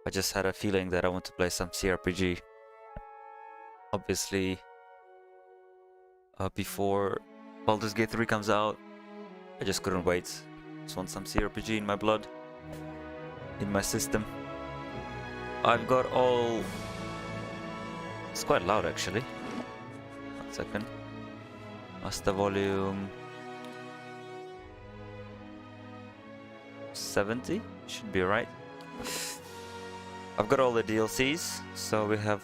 I just had a feeling that I want to play some CRPG. Obviously, before Baldur's Gate 3 comes out, I just couldn't wait. Just want some CRPG in my blood, in my system. I've got all... It's quite loud actually. 1 second. Master volume 70 should be right. I've got all the DLCs, so we have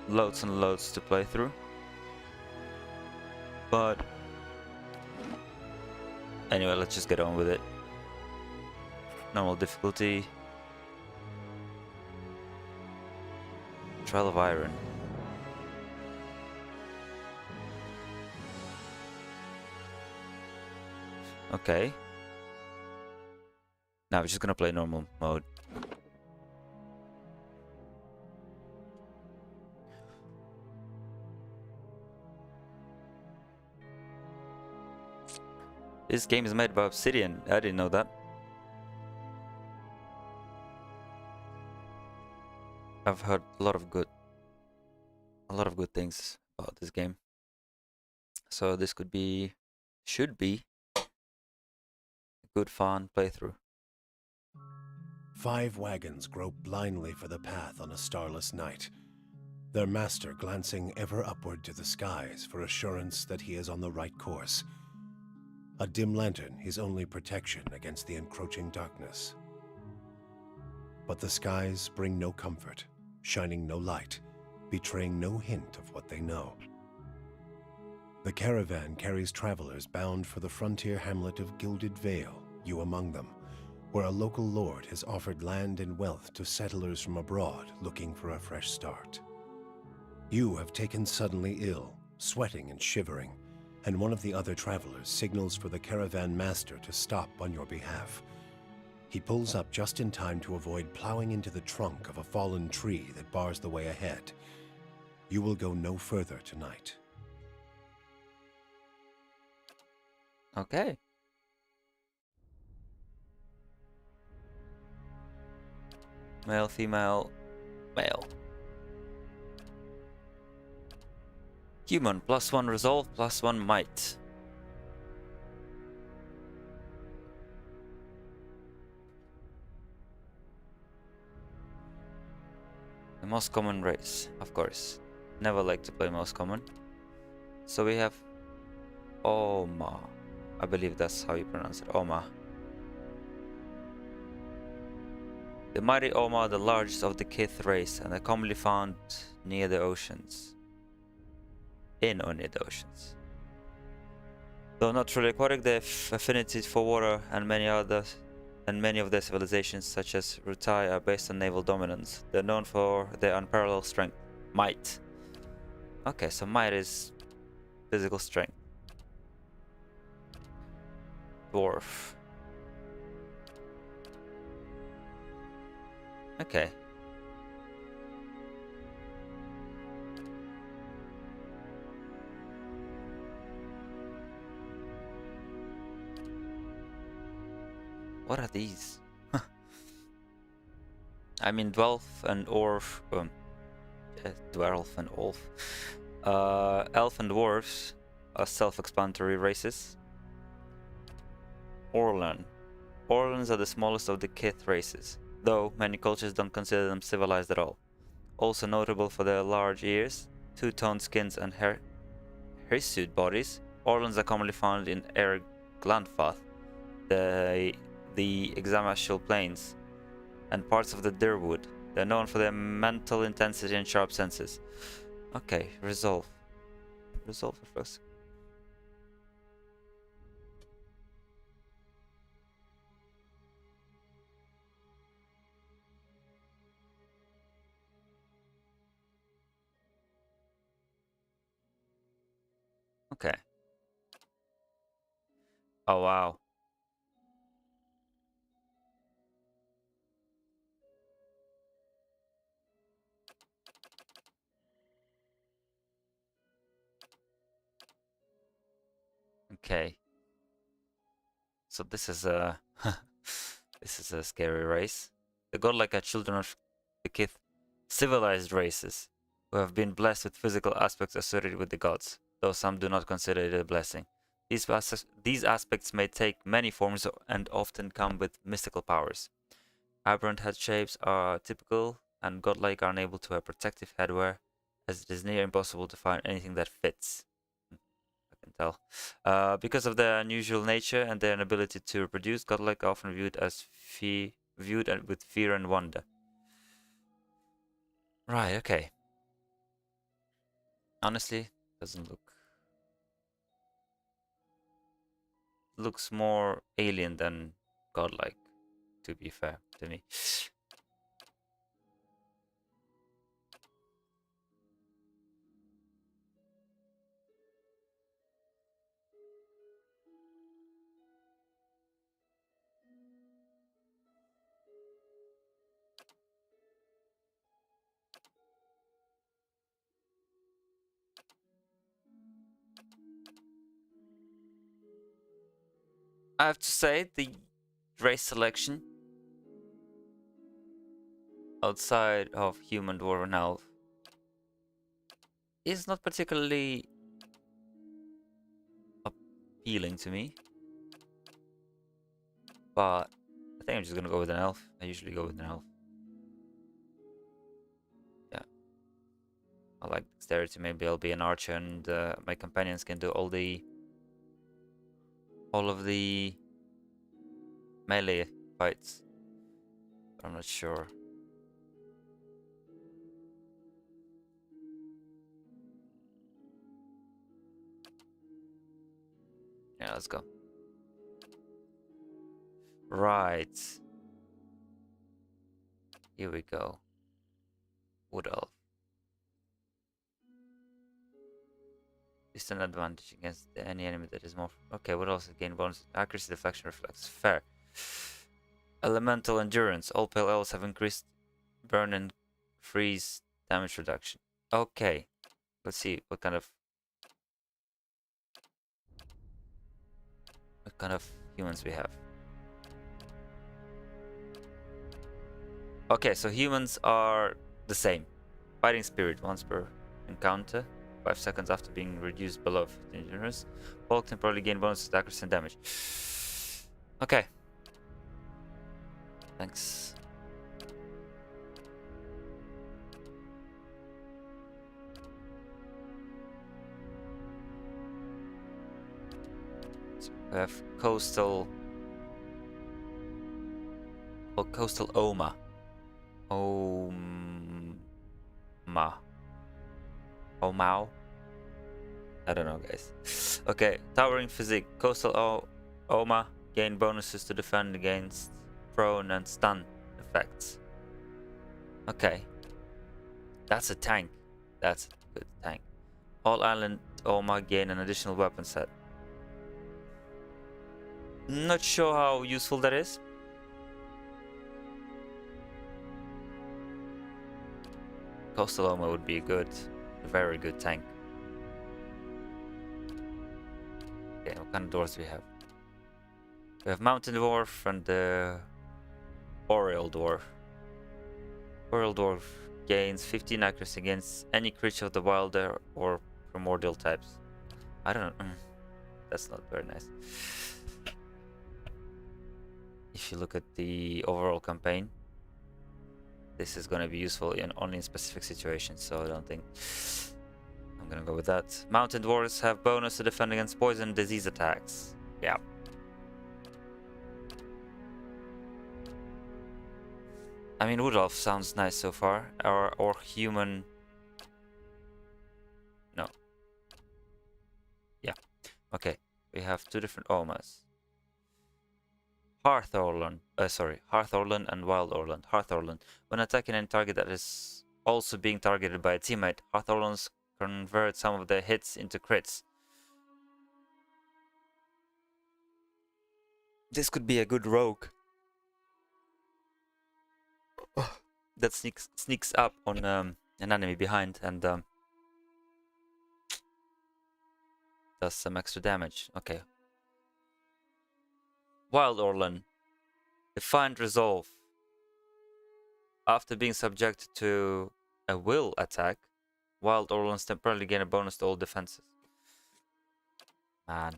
loads and loads to play through. But anyway, let's just get on with it. Normal difficulty. Trial of Iron. Okay. Now we're just gonna play normal mode. This game is made by Obsidian. I didn't know that. I've heard a lot of good things about this game. So this should be a good fun playthrough. 5 wagons grope blindly for the path on a starless night, their master glancing ever upward to the skies for assurance that he is on the right course. A dim lantern his only protection against the encroaching darkness. But the skies bring no comfort, shining no light, betraying no hint of what they know. The caravan carries travelers bound for the frontier hamlet of Gilded Vale, you among them, where a local lord has offered land and wealth to settlers from abroad looking for a fresh start. You have taken suddenly ill, sweating and shivering, and one of the other travelers signals for the caravan master to stop on your behalf. He pulls up just in time to avoid plowing into the trunk of a fallen tree that bars the way ahead. You will go no further tonight. Okay. Male, female, male. Human, +1 resolve, +1 might. The most common race, of course. Never like to play most common. So we have Oma. I believe that's how you pronounce it, Oma. The mighty Oma are the largest of the Kith race and are commonly found near the oceans. In or near the oceans. Though not truly aquatic, they have affinities for water, and many of their civilizations, such as Rutai, are based on naval dominance. They're known for their unparalleled strength. Might. Okay, so might is physical strength. Dwarf. Okay. What are these? I mean, Dwelf and Orf. Dwarf and Olf. Elf and Dwarves are self-explanatory races. Orlan. Orlans are the smallest of the Kith races, though many cultures don't consider them civilized at all. Also notable for their large ears, two-toned skins, and hirsute bodies, Orlans are commonly found in Air Glanfath, the Examashal Plains, and parts of the Dirwood. They're known for their mental intensity and sharp senses. Okay, resolve. Resolve first. Okay. Oh wow. Okay. So this is a this is a scary race. The godlike are children of the Kith, civilized races, who have been blessed with physical aspects associated with the gods, though some do not consider it a blessing. These aspects may take many forms and often come with mystical powers. Aberrant head shapes are typical, and godlike are unable to wear protective headwear, as it is near impossible to find anything that fits. I can tell. Because of their unusual nature and their inability to reproduce, godlike are often viewed as with fear and wonder. Right, okay. Honestly, doesn't looks more alien than godlike, to be fair to me. I have to say, the race selection outside of human, dwarf, and elf is not particularly appealing to me. But I think I'm just gonna go with an elf. I usually go with an elf. Yeah, I like dexterity. Maybe I'll be an archer, and my companions can do all of the melee fights. But I'm not sure. Yeah, let's go. Right. Here we go. Wood elf. Distant advantage against any enemy that is more. Okay, what else? Gain bonus accuracy, deflection, reflex. Fair. Elemental endurance. All pale elves have increased burn and freeze damage reduction. Okay, let's see what kind of humans we have. Okay, so humans are the same. Fighting spirit once per encounter, 5 seconds after being reduced below 15 endurance. Bulk temporarily gain bonus to accuracy and damage. Okay. Thanks. So we have coastal Oma. Omao? I don't know, guys. Okay, towering physique. Coastal Oma gain bonuses to defend against prone and stun effects. Okay. That's a tank. That's a good tank. All island Oma gain an additional weapon set. Not sure how useful that is. Coastal Oma would be a very good tank. Okay, what kind of doors do we have? We have Mountain Dwarf and the Boreal Dwarf. Boreal Dwarf gains 15 accuracy against any creature of the wilder or primordial types. I don't know. That's not very nice. If you look at the overall campaign, this is going to be useful only in specific situations, so I don't think I'm going to go with that. Mountain Dwarves have bonus to defend against poison and disease attacks. Yeah. I mean, Wood Elf sounds nice so far. Or human. No. Yeah. Okay. We have two different Omas. Hearth Orlan and Wild Orlan. Hearth Orlan. When attacking any target that is also being targeted by a teammate, Hearth Orlans convert some of their hits into crits. This could be a good rogue that sneaks up on an enemy behind and does some extra damage. Okay. Wild Orlan. Defiant Resolve. After being subjected to a will attack, wild Orlans temporarily gain a bonus to all defenses. Man.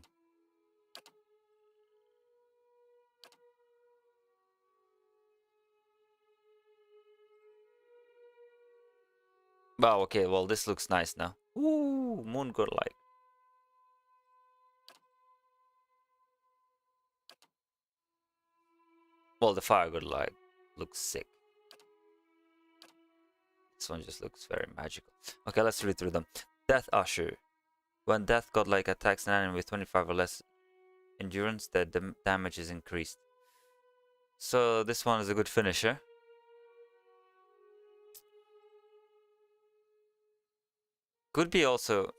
Wow, okay, well, this looks nice now. Ooh, Moon Godlike. Well, the Fire Godlike looks sick. This one just looks very magical. Okay, let's read through them. Death Usher. When Death Godlike attacks an enemy with 25 or less endurance, the damage is increased. So this one is a good finisher. Could be also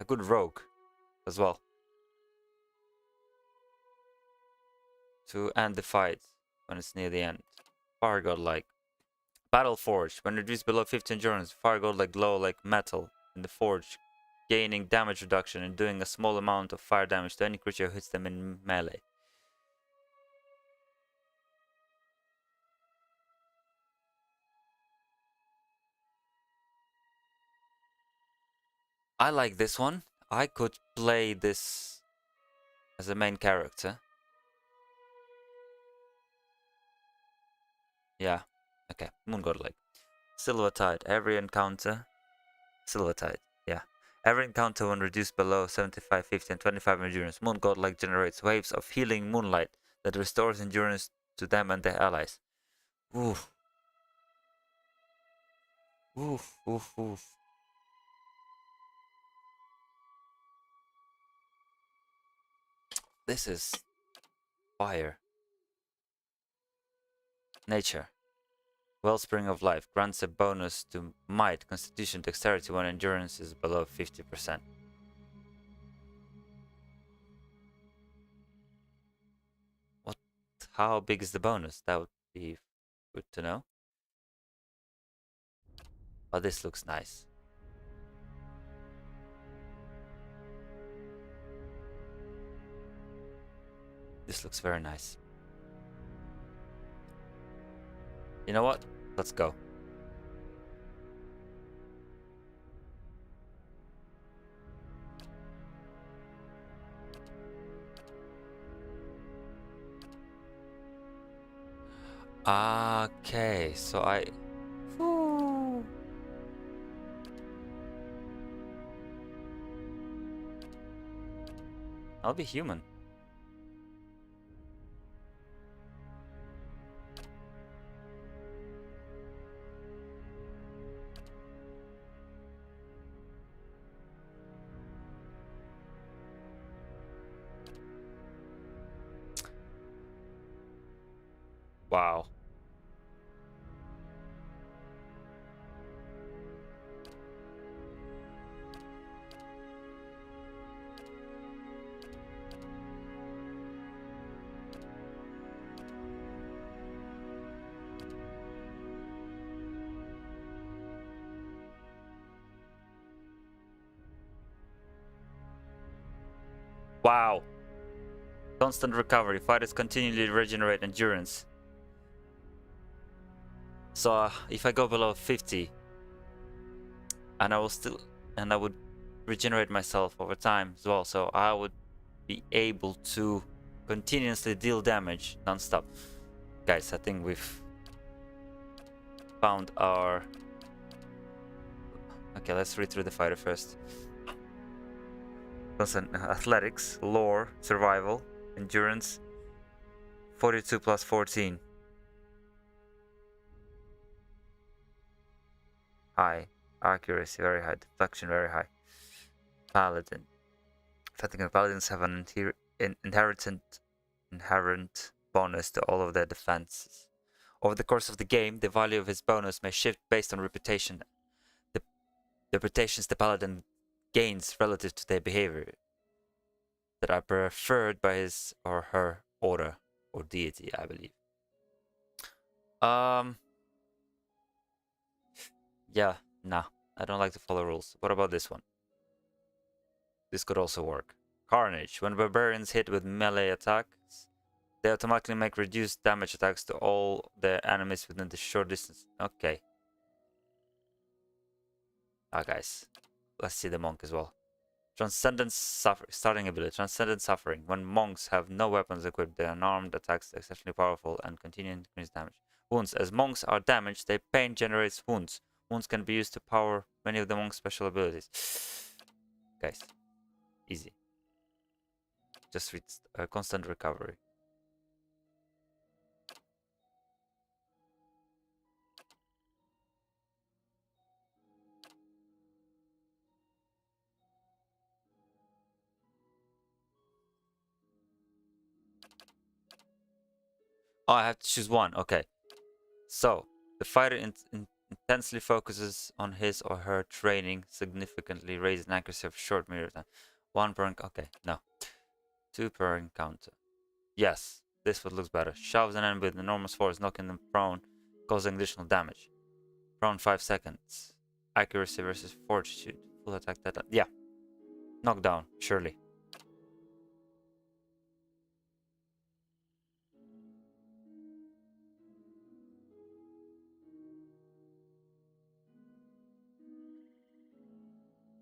a good rogue as well. To end the fight when it's near the end. Fire Godlike. Battle Forge. When reduced below 50 endurance, Fire Godlike glow like metal in the forge, gaining damage reduction and doing a small amount of fire damage to any creature who hits them in melee. I like this one. I could play this as a main character. Yeah. Okay. Moon Godlike. Silver Tide. Every encounter. Silver Tide. Yeah. Every encounter when reduced below 75, 50, and 25 endurance, Moon Godlike generates waves of healing moonlight that restores endurance to them and their allies. Oof. Oof, oof, oof. This is fire. Nature. Wellspring of Life grants a bonus to Might, Constitution, Dexterity when endurance is below 50%. What? How big is the bonus? That would be good to know. Oh, this looks nice. This looks very nice. You know what? Let's go. Okay, so I'll be human. Wow. Wow. Constant recovery. Fighters continually regenerate endurance. So if I go below 50, and I would regenerate myself over time as well, so I would be able to continuously deal damage non-stop. Guys, I think we've found our... Okay, let's read through the fighter first. Listen, athletics, lore, survival, endurance, 42 plus 14. High. Accuracy very high. Deflection very high. Paladin. Effectively, paladins have an inherent bonus to all of their defenses. Over the course of the game, the value of his bonus may shift based on reputation. The reputations the paladin gains relative to their behavior that are preferred by his or her order or deity, I believe. Yeah, nah, I don't like to follow rules. What about this one? This could also work. Carnage. When barbarians hit with melee attacks, They automatically make reduced damage attacks to all the enemies within the short distance. Okay. Ah, guys. Let's see the monk as well. Transcendent Suffering. Starting ability. Transcendent Suffering. When monks have no weapons equipped, their unarmed attacks are exceptionally powerful and continue to increase damage. Wounds. As monks are damaged, their pain generates wounds. Wounds can be used to power many of the monk's special abilities. Guys. Easy. Just with constant recovery. Oh, I have to choose one. Okay. So, the fighter intensely focuses on his or her training, significantly raising accuracy of short mirror time. 1 per okay, no. 2 per encounter. Yes, this one looks better. Shoves an enemy with enormous force, knocking them prone, causing additional damage. Prone 5 seconds. Accuracy versus fortitude. Full attack that. Yeah. Knockdown, surely.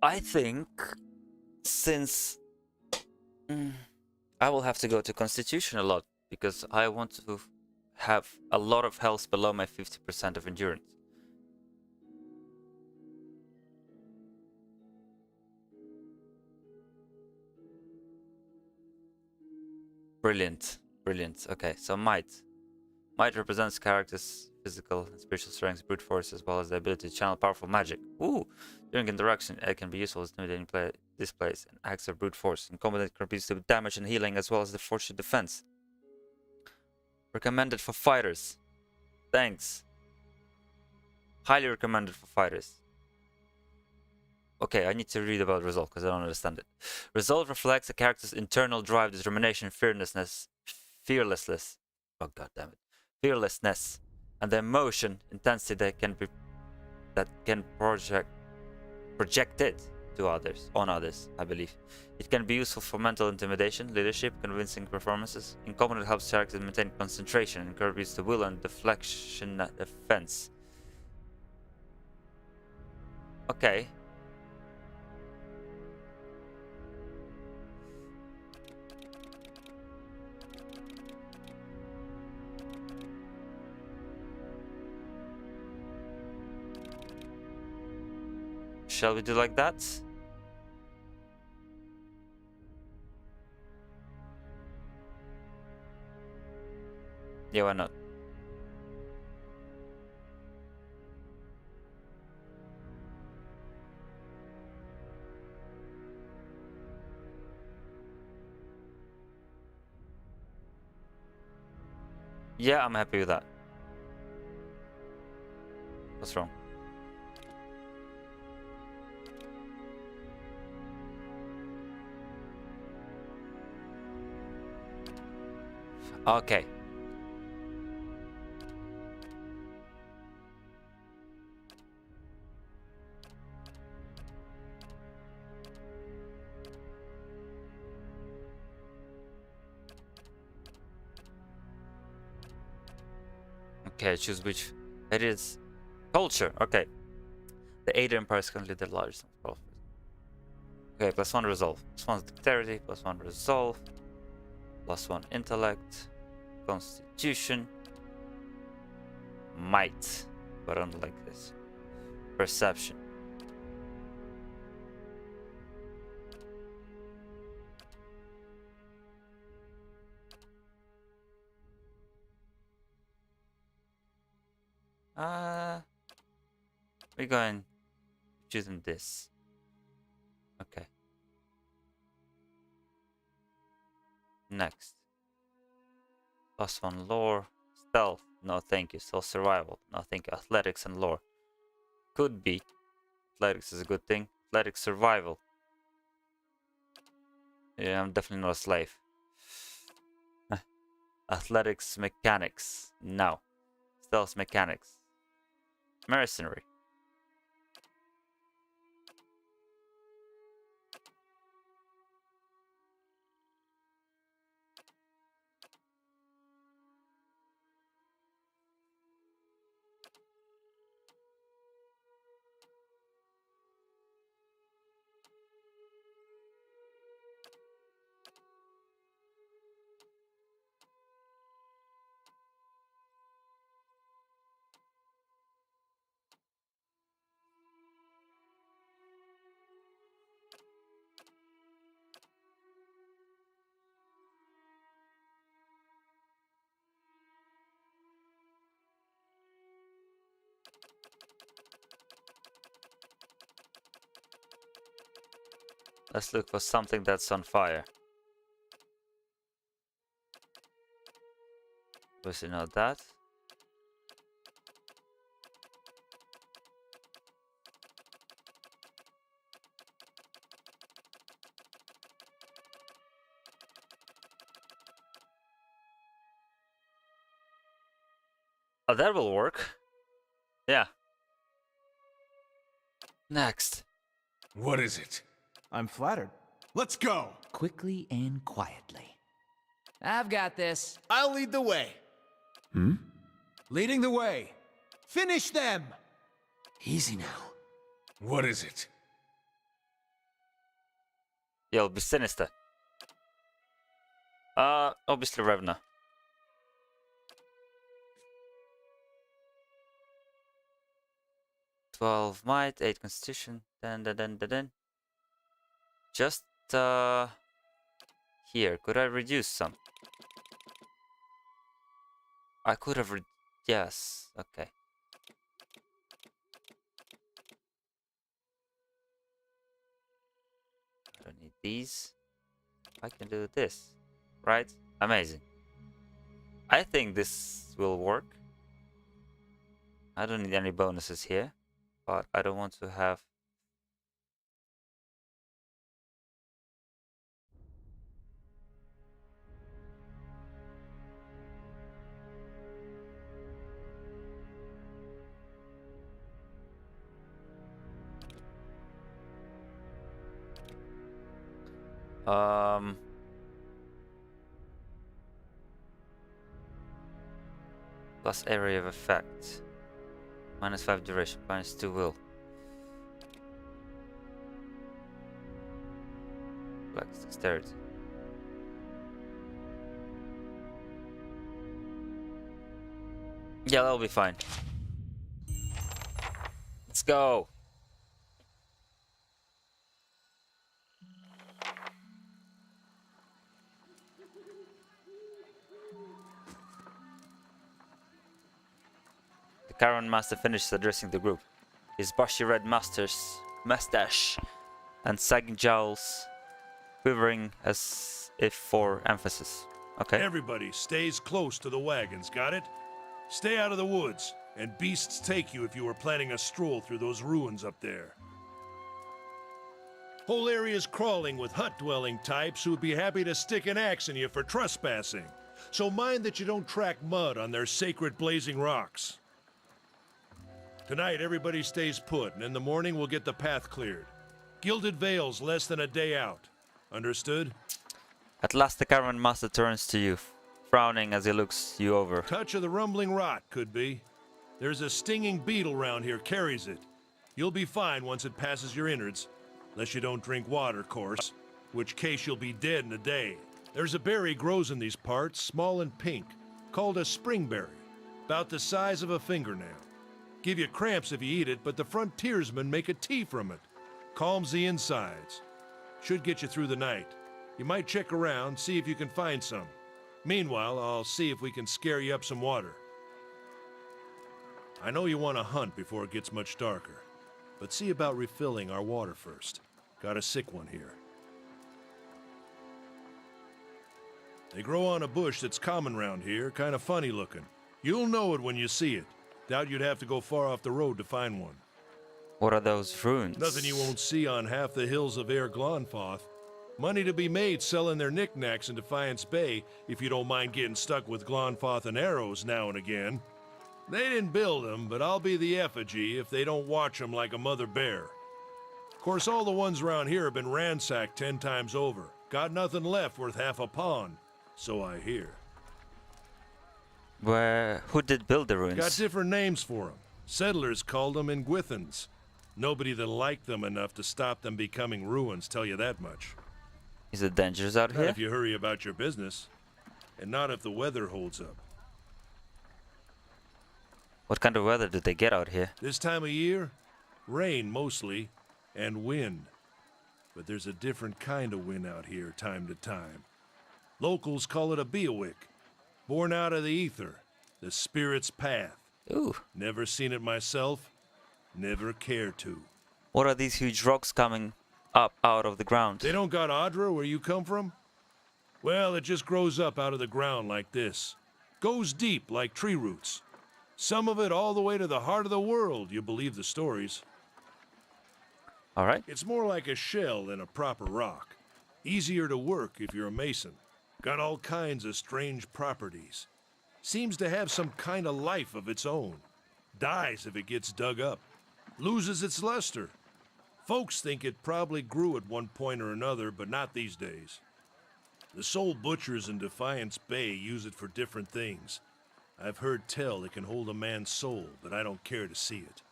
I think since I will have to go to Constitution a lot because I want to have a lot of health below my 50% of endurance. Brilliant, brilliant. Okay, so Might. Might represents characters' physical and spiritual strengths, brute force, as well as the ability to channel powerful magic. Ooh! During interaction, it can be useful as intimidating displays and acts of brute force. In combat, it contributes to damage and healing, as well as the fortune defense. Recommended for fighters. Thanks. Highly recommended for fighters. Okay, I need to read about Resolve because I don't understand it. Resolve reflects a character's internal drive, determination, fearlessness. Oh god damn it. Fearlessness and the emotion intensity that can projected to others on others, I believe. It can be useful for mental intimidation, leadership, convincing performances. In combat, it helps characters maintain concentration and encourages the will and deflection defense. Okay. Shall we do like that? Yeah, why not? Yeah, I'm happy with that. What's wrong? Okay. Okay, choose which. It is culture. Okay. The Ada Empire is currently the largest. Okay, +1 resolve. +1 dexterity, +1 resolve, +1 intellect, constitution, might. But I don't like this. Perception. We're going choosing this. Okay. Next. +1 lore. Stealth. No thank you. So survival. No thank you. Athletics and lore. Could be. Athletics is a good thing. Athletics survival. Yeah, I'm definitely not a slave. Athletics mechanics. No. Stealth mechanics. Mercenary. Let's look for something that's on fire. Obviously not that. Oh, that will work. Yeah. Next. What is it? I'm flattered. Let's go! Quickly and quietly. I've got this. I'll lead the way. Hmm? Leading the way. Finish them! Easy now. What is it? You'll be sinister. Obviously Revna. "12 might, 8 constitution, then. Just, here, could I reduce some? I could have yes, okay. I don't need these. I can do this, right? Amazing. I think this will work. I don't need any bonuses here, but I don't want to have... Plus area of effect. -5 duration, -2 will. Flex dexterity. Yeah, that'll be fine. Let's go. The Caravan Master finishes addressing the group. His bushy red mustache and sagging jowls quivering as if for emphasis. Okay. Everybody stays close to the wagons, got it? Stay out of the woods, and beasts take you if you were planning a stroll through those ruins up there. Whole area's crawling with hut-dwelling types who'd be happy to stick an axe in you for trespassing. So mind that you don't track mud on their sacred blazing rocks. Tonight, everybody stays put, and in the morning we'll get the path cleared. Gilded Vale's less than a day out. Understood? At last the Caravan Master turns to you, frowning as he looks you over. Touch of the rumbling rot, could be. There's a stinging beetle round here, carries it. You'll be fine once it passes your innards. Unless you don't drink water, course. Which case you'll be dead in a day. There's a berry grows in these parts, small and pink, called a springberry. About the size of a fingernail. Give you cramps if you eat it, but the frontiersmen make a tea from it. Calms the insides. Should get you through the night. You might check around, see if you can find some. Meanwhile, I'll see if we can scare you up some water. I know you want to hunt before it gets much darker, but see about refilling our water first. Got a sick one here. They grow on a bush that's common round here, kind of funny looking. You'll know it when you see it. Doubt you'd have to go far off the road to find one. What are those runes? Nothing you won't see on half the hills of Air Glonfoth. Money to be made selling their knickknacks in Defiance Bay, if you don't mind getting stuck with Glonfoth and arrows now and again. They didn't build them, but I'll be the effigy if they don't watch them like a mother bear. Of course, all the ones around here have been ransacked 10 times over. Got nothing left worth half a pawn, so I hear. Who did build the ruins? Got different names for them. Settlers called them Ingwithans. Nobody that liked them enough to stop them becoming ruins, tell you that much. Is it dangerous out Not here? if you hurry about your business. And not if the weather holds up. What kind of weather do they get out here? This time of year, rain mostly, and wind. But there's a different kind of wind out here time to time. Locals call it a beowick, born out of the ether, the spirit's path. Ooh. Never seen it myself, never care to. What are these huge rocks coming up out of the ground. They don't got Adra where you come from? Well, it just grows up out of the ground like this. Goes deep like tree roots. Some of it all the way to the heart of the world, you believe the stories. Alright. It's more like a shell than a proper rock. Easier to work if you're a mason. Got all kinds of strange properties. Seems to have some kind of life of its own. Dies if it gets dug up. Loses its luster. Folks think it probably grew at one point or another, but not these days. The soul butchers in Defiance Bay use it for different things. I've heard tell it can hold a man's soul, but I don't care to see it.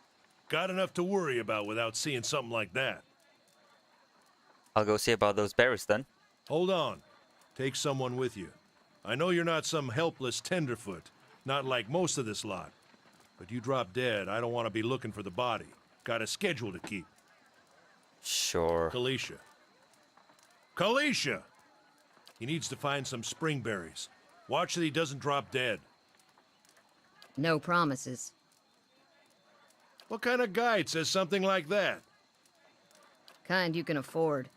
Got enough to worry about without seeing something like that. I'll go see about those berries then. Hold on. Take someone with you. I know you're not some helpless tenderfoot, not like most of this lot. But you drop dead, I don't want to be looking for the body. Got a schedule to keep. Sure. Kalisha. Kalisha! He needs to find some spring berries. Watch that he doesn't drop dead. No promises. What kind of guide says something like that? Kind you can afford.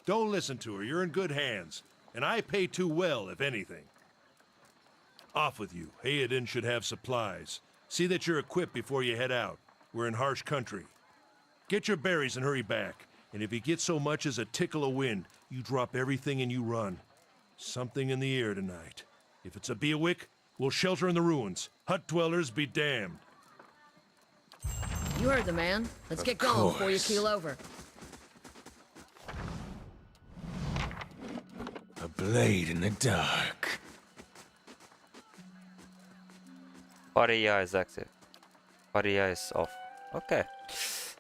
Don't listen to her. You're in good hands. And I pay too well, if anything. Off with you. Hayden should have supplies. See that you're equipped before you head out. We're in harsh country. Get your berries and hurry back. And if you get so much as a tickle of wind, you drop everything and you run. Something in the air tonight. If it's a Beawick, we'll shelter in the ruins. Hut dwellers be damned. You heard the man. Let's get going before you keel over. A blade in the dark. Body AI is active. Body AI is off. Okay.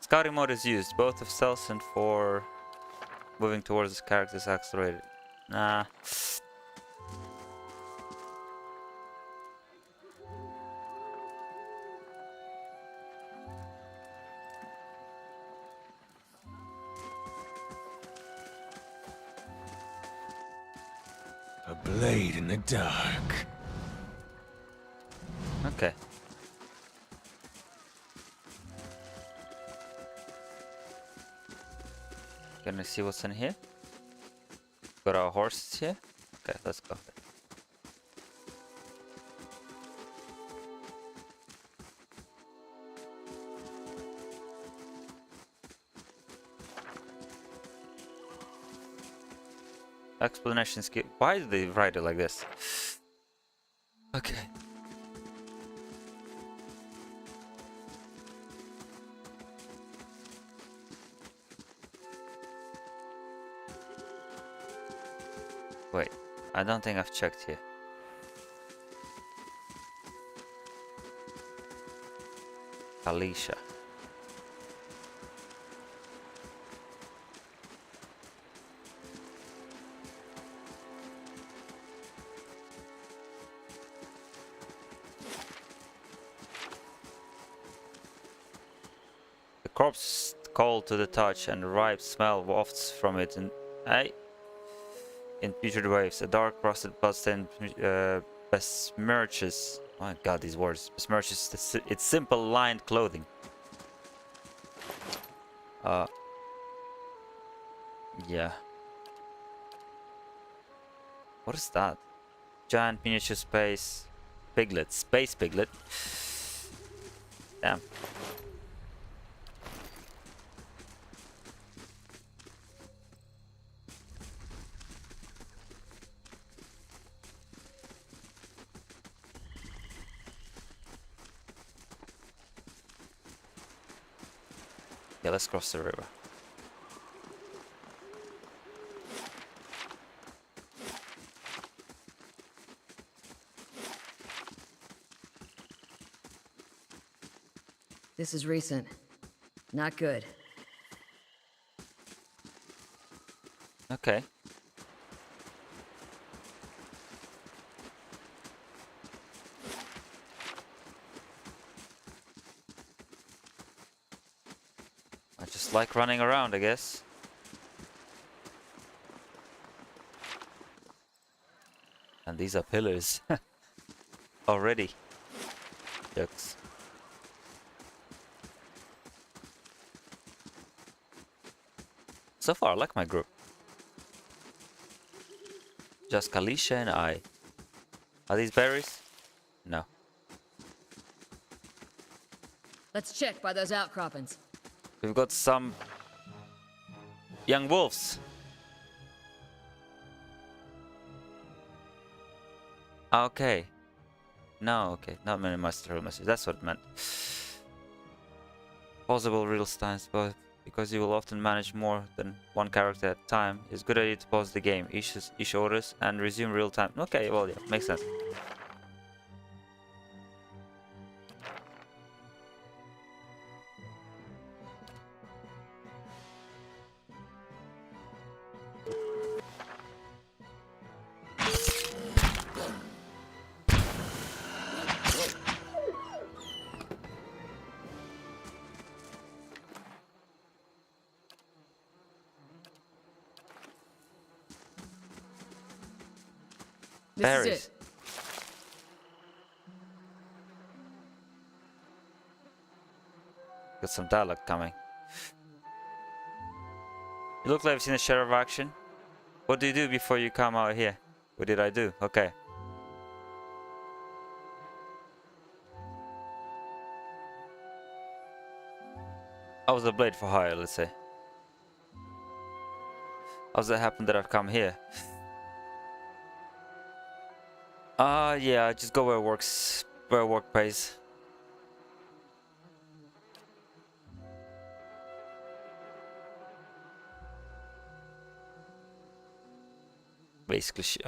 Scouting mode is used, both of stealth and for moving towards the character's accelerated. Nah. A blade in the dark. Okay. Can I see what's in here? Got our horses here? Okay, let's go. Explanation skill. Why did they write it like this? Okay. Wait, I don't think I've checked here. Alicia. The corpse is cold to the touch and the ripe smell wafts from it in putrid waves. A dark rusted bloodstain besmirches. Oh my god, these words. Besmirches its simple lined clothing. Yeah. What is that? Giant miniature space piglet. Space piglet. Damn. Yeah, let's cross the river. This is recent. Not good. Okay. I just like running around, I guess. And these are pillars. Already. Yucks. So far, I like my group. Just Kalisha and I. Are these berries? No. Let's check by those outcroppings. We've got some young wolves. Okay. No, okay. Not many master messages. That's what it meant. Possible real times, but because you will often manage more than one character at a time, it's a good idea to pause the game, issue orders, and resume real time. Okay, well, yeah, makes sense. This Berries. is it. Got some dialogue coming. You look like you've seen a share of action. What do you do before you come out here? What did I do? Okay. I was a blade for hire, let's say. How's that happen that I've come here? Yeah, I just go where work pays. Basically,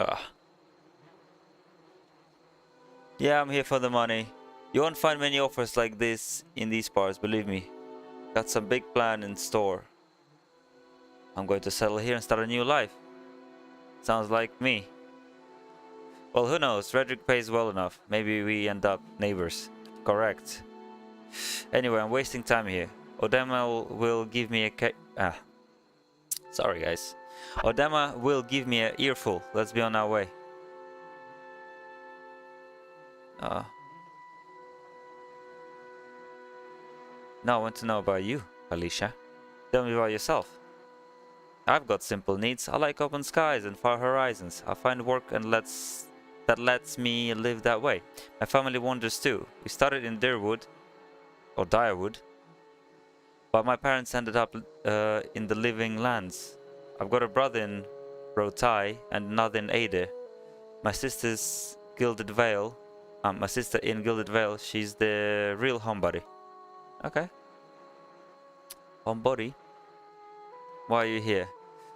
yeah, I'm here for the money. You won't find many offers like this in these parts, believe me. Got some big plan in store. I'm going to settle here and start a new life. Sounds like me. Well, who knows? Redrick pays well enough. Maybe we end up neighbors. Correct. Anyway, I'm wasting time here. Odema will give me a sorry, guys. Odema will give me an earful. Let's be on our way. Now I want to know about you, Alicia. Tell me about yourself. I've got simple needs. I like open skies and far horizons. I find work and that lets me live that way. My family wanders too. We started in Dirwood, or Direwood, but my parents ended up in the living lands. I've got a brother in Rotai and another in Ade. My sister's Gilded Vale. My sister in Gilded Vale. She's the real homebody. Okay. Homebody? Why are you here?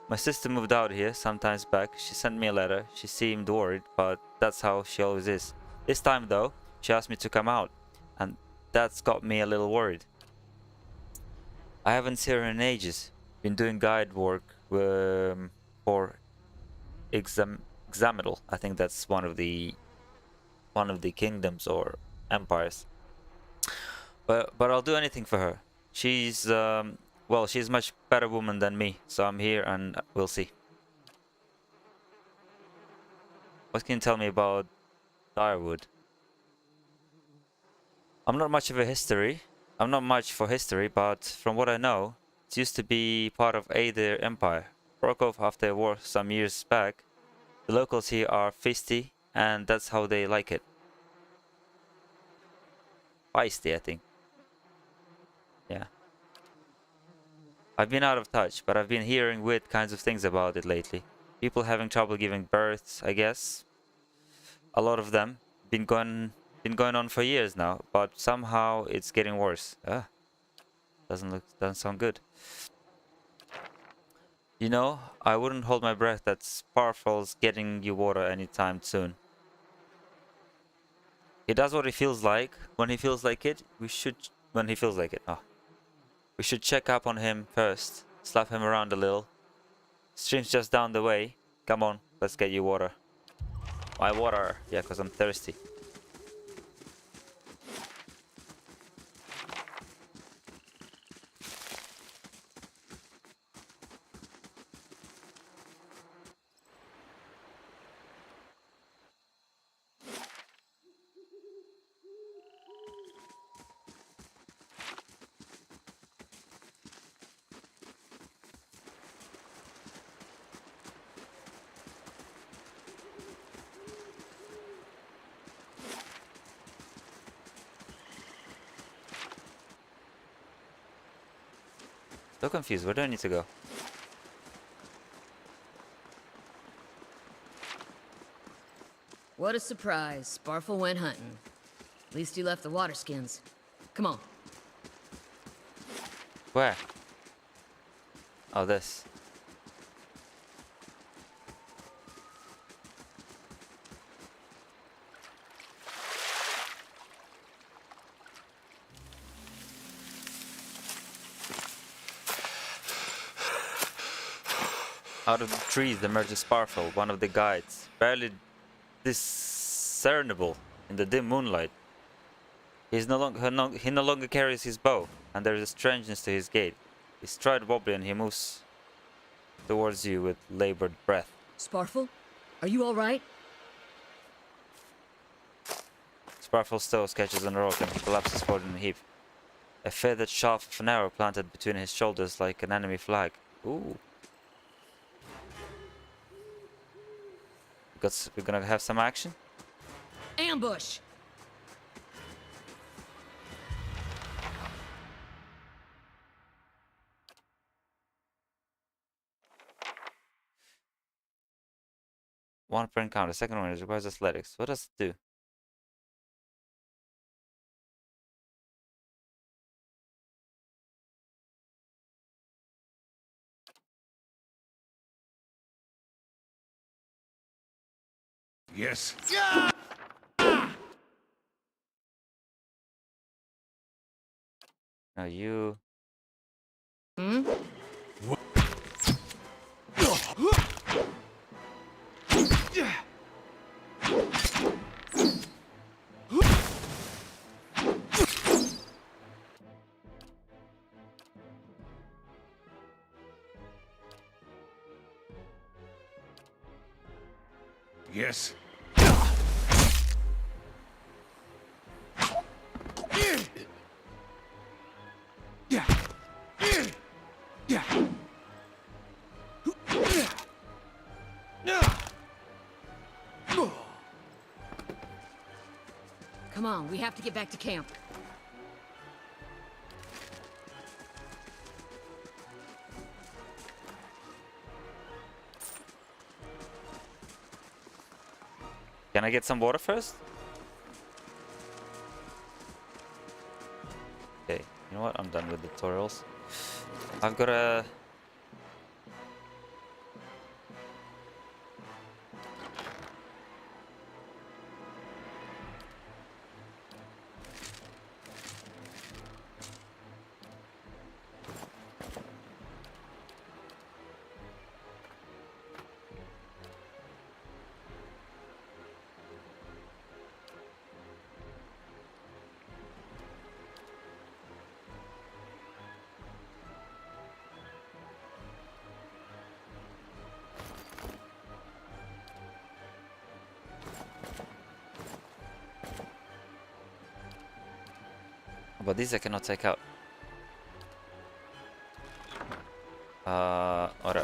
My sister moved out here sometimes back. She sent me a letter. She seemed worried, but that's how she always is. This time though, she asked me to come out, and that's got me a little worried. I haven't seen her in ages. Been doing guide work for Examidal. I think that's one of the kingdoms or empires. But I'll do anything for her. She's well, she's a much better woman than me, so I'm here and we'll see. What can you tell me about Direwood? I'm not much for history, but from what I know, it used to be part of Aether Empire. Broke off after a war some years back. The locals here are feisty, and that's how they like it. Feisty, I think. Yeah. I've been out of touch, but I've been hearing weird kinds of things about it lately. People having trouble giving birth, I guess. A lot of them. Been going on for years now, but somehow it's getting worse. Doesn't sound good. You know, I wouldn't hold my breath that Sparfall's getting you water anytime soon. He does what he feels like. When he feels like it, when he feels like it. We should check up on him first. Slap him around a little. Stream's just down the way. Come on, let's get you water. My water. Yeah, because I'm thirsty. So confused. Where do I need to go? What a surprise. Sparfle went hunting. At least he left the water skins. Come on. Where? Oh, this. Out of the trees emerges Sparfle, one of the guides, barely discernible in the dim moonlight. He no longer carries his bow, and there is a strangeness to his gait. His stride wobbly and he moves towards you with labored breath. Sparfle? Are you alright? Sparfle's toe catches on a rock and he collapses forward in a heap. A feathered shaft of an arrow planted between his shoulders like an enemy flag. Ooh. Because we're gonna have some action? Ambush! One per encounter. Second one requires athletics. What does it do? Yes. Now you... Hmm? Yes. Come on, we have to get back to camp. Can I get some water first? Okay, you know what? I'm done with the tutorials. I've got a... But these I cannot take out.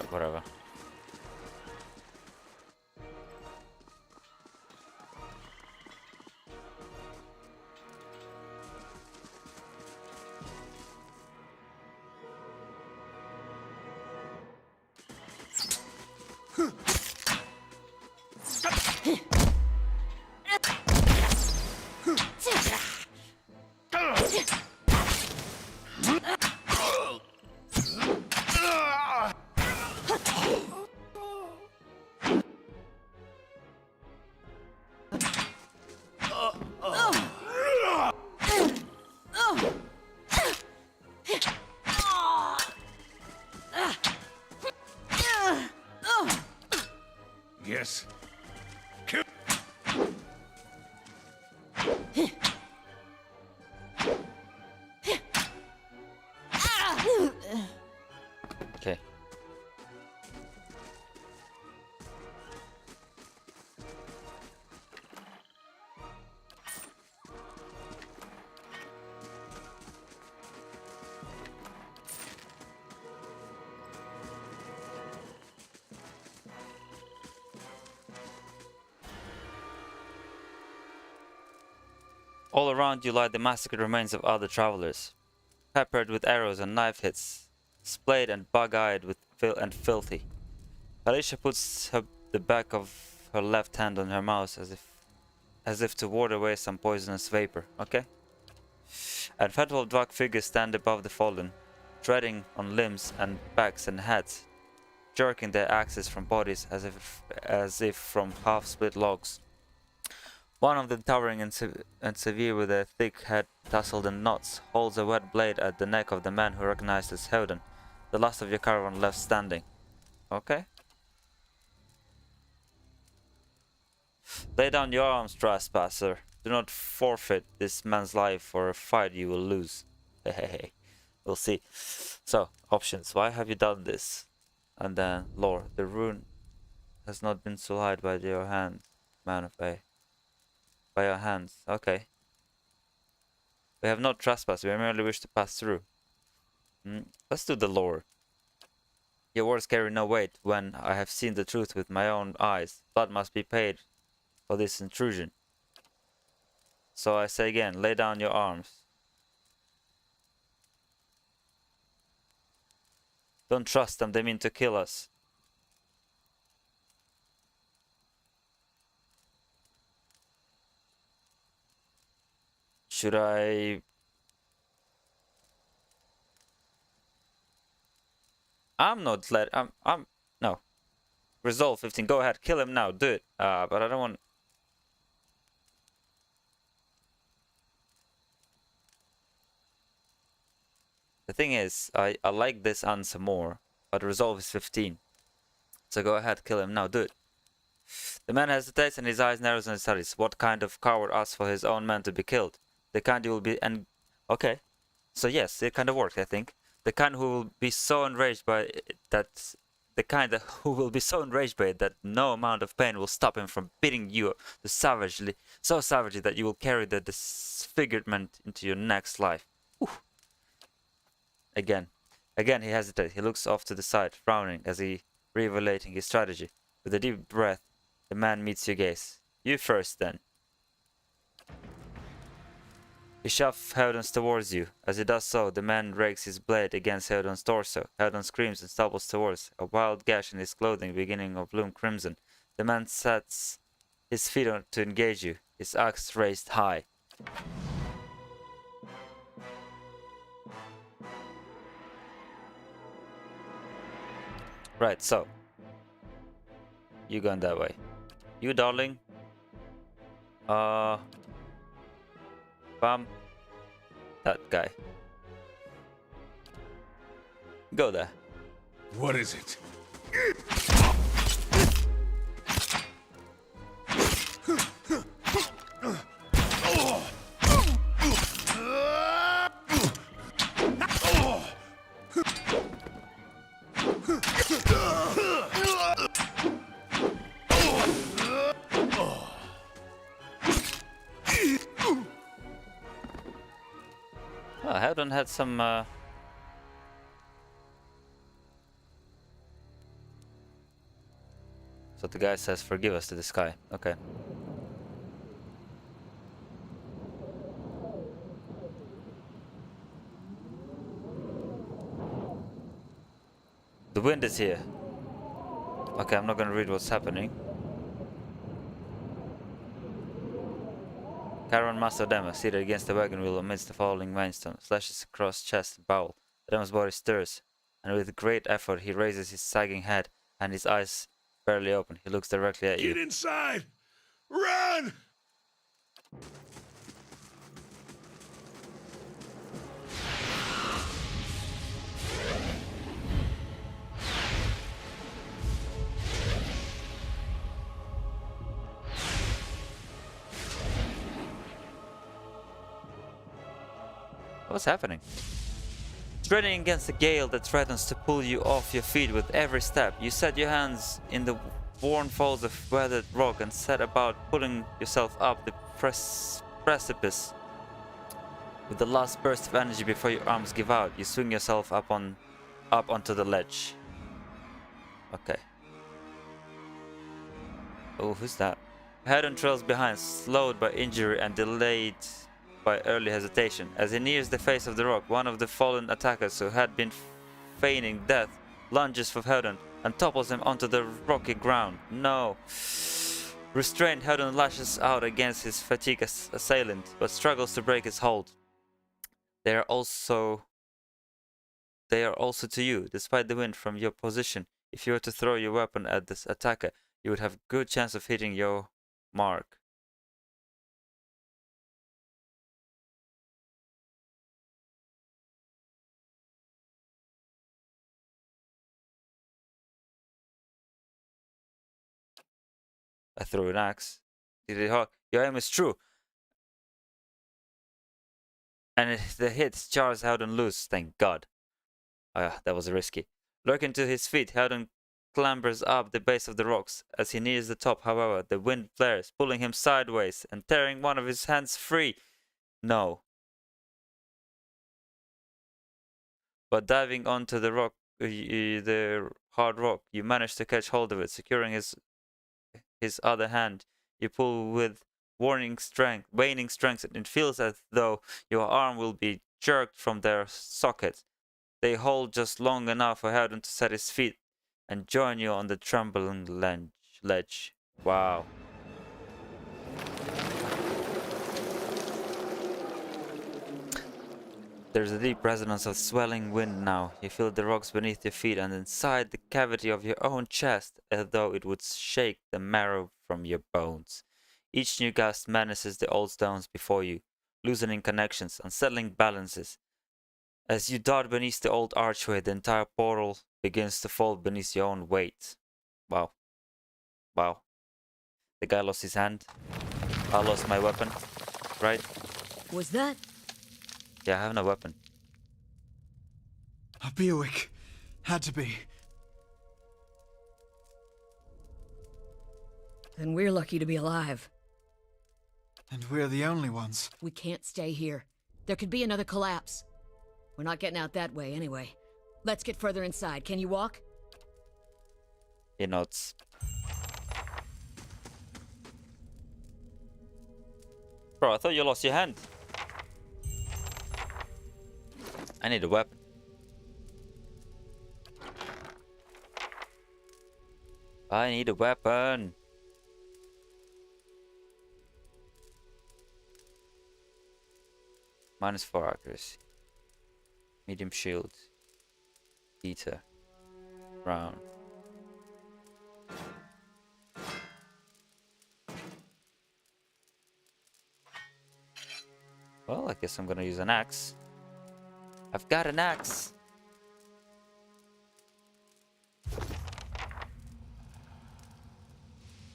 Whatever. Yes. Okay. All around you lie the massacred remains of other travelers, peppered with arrows and knife hits. splayed and bug-eyed with filthy. Alicia puts the back of her left hand on her mouth as if to ward away some poisonous vapor. Okay. And fateful dark figures stand above the fallen, treading on limbs and backs and heads, jerking their axes from bodies as if from half-split logs. One of them, towering and severe with a thick head tousled in knots, holds a wet blade at the neck of the man who recognized as Howden, the last of your caravan left standing. Okay. Lay down your arms, trespasser. Do not forfeit this man's life for a fight you will lose. Hey, we'll see. So, options. Why have you done this? And then, lore. The rune has not been sullied by your hand, man of A. By your hands. Okay. We have not trespassed. We merely wish to pass through. Let's do the lore. Your words carry no weight when I have seen the truth with my own eyes. Blood must be paid for this intrusion. So I say again, lay down your arms. Don't trust them, they mean to kill us. Should I... No. Resolve 15, go ahead, kill him now, do it. But I don't want... The thing is, I like this answer more, but resolve is 15. So go ahead, kill him now, do it. The man hesitates and his eyes narrows and studies. What kind of coward asks for his own man to be killed? The kind who will be... Okay. So yes, it kind of worked, I think. The kind who will be so enraged by it that... The kind who will be so enraged by it that no amount of pain will stop him from beating you so savagely that you will carry the disfigurement into your next life. Ooh. Again he hesitates. He looks off to the side, frowning as he reevaluating his strategy. With a deep breath, the man meets your gaze. You first, then. He shoves Howden's towards you. As he does so, the man rakes his blade against Howden's torso. Howden screams and stumbles towards, a wild gash in his clothing beginning to bloom crimson. The man sets his feet on to engage you, his axe raised high. Right, so. You going that way. You, darling. Bam. That guy. Go there. What is it? I haven't had some So the guy says forgive us to this guy. Okay. The wind is here. Okay, I'm not gonna read what's happening. Caravan Master Dema, seated against the wagon wheel amidst the falling rainstone, slashes across chest and bowel. Dema's body stirs, and with great effort he raises his sagging head, and his eyes barely open. He looks directly at you. Get inside! Run! What's happening? Treading against the gale that threatens to pull you off your feet with every step, you set your hands in the worn folds of weathered rock and set about pulling yourself up the precipice. With the last burst of energy before your arms give out, you swing yourself up onto the ledge. Okay. Oh, who's that? Haddon trails behind, slowed by injury and delayed by early hesitation. As he nears the face of the rock, one of the fallen attackers who had been feigning death, lunges for Howden and topples him onto the rocky ground. No. Restrained, Howden lashes out against his fatigued assailant, but struggles to break his hold. They are also to you, despite the wind from your position. If you were to throw your weapon at this attacker, you would have a good chance of hitting your mark. I threw an axe. Did it hurt? Your aim is true. And the hit jars Howden loose, thank God. Ah, that was risky. Lurking to his feet, Howden clambers up the base of the rocks. As he nears the top, however, the wind flares, pulling him sideways and tearing one of his hands free. No. But diving onto the rock, the hard rock, you manage to catch hold of it, securing his other hand. You pull with waning strength, and it feels as though your arm will be jerked from their socket. They hold just long enough for Howden to set his feet and join you on the trembling ledge. Wow. There's a deep resonance of swelling wind now. You feel the rocks beneath your feet and inside the cavity of your own chest, as though it would shake the marrow from your bones. Each new gust menaces the old stones before you, loosening connections, unsettling balances. As you dart beneath the old archway, the entire portal begins to fall beneath your own weight. Wow. Wow. The guy lost his hand. I lost my weapon. Right? Was that? Yeah, I have no weapon. A Bewick. Had to be. Then we're lucky to be alive. And we're the only ones. We can't stay here. There could be another collapse. We're not getting out that way anyway. Let's get further inside. Can you walk? He nods. Bro, I thought you lost your hand. I need a weapon. I need a weapon. -4 accuracy. Medium shield. Beta. Round. Well, I guess I'm gonna use an axe. I've got an axe.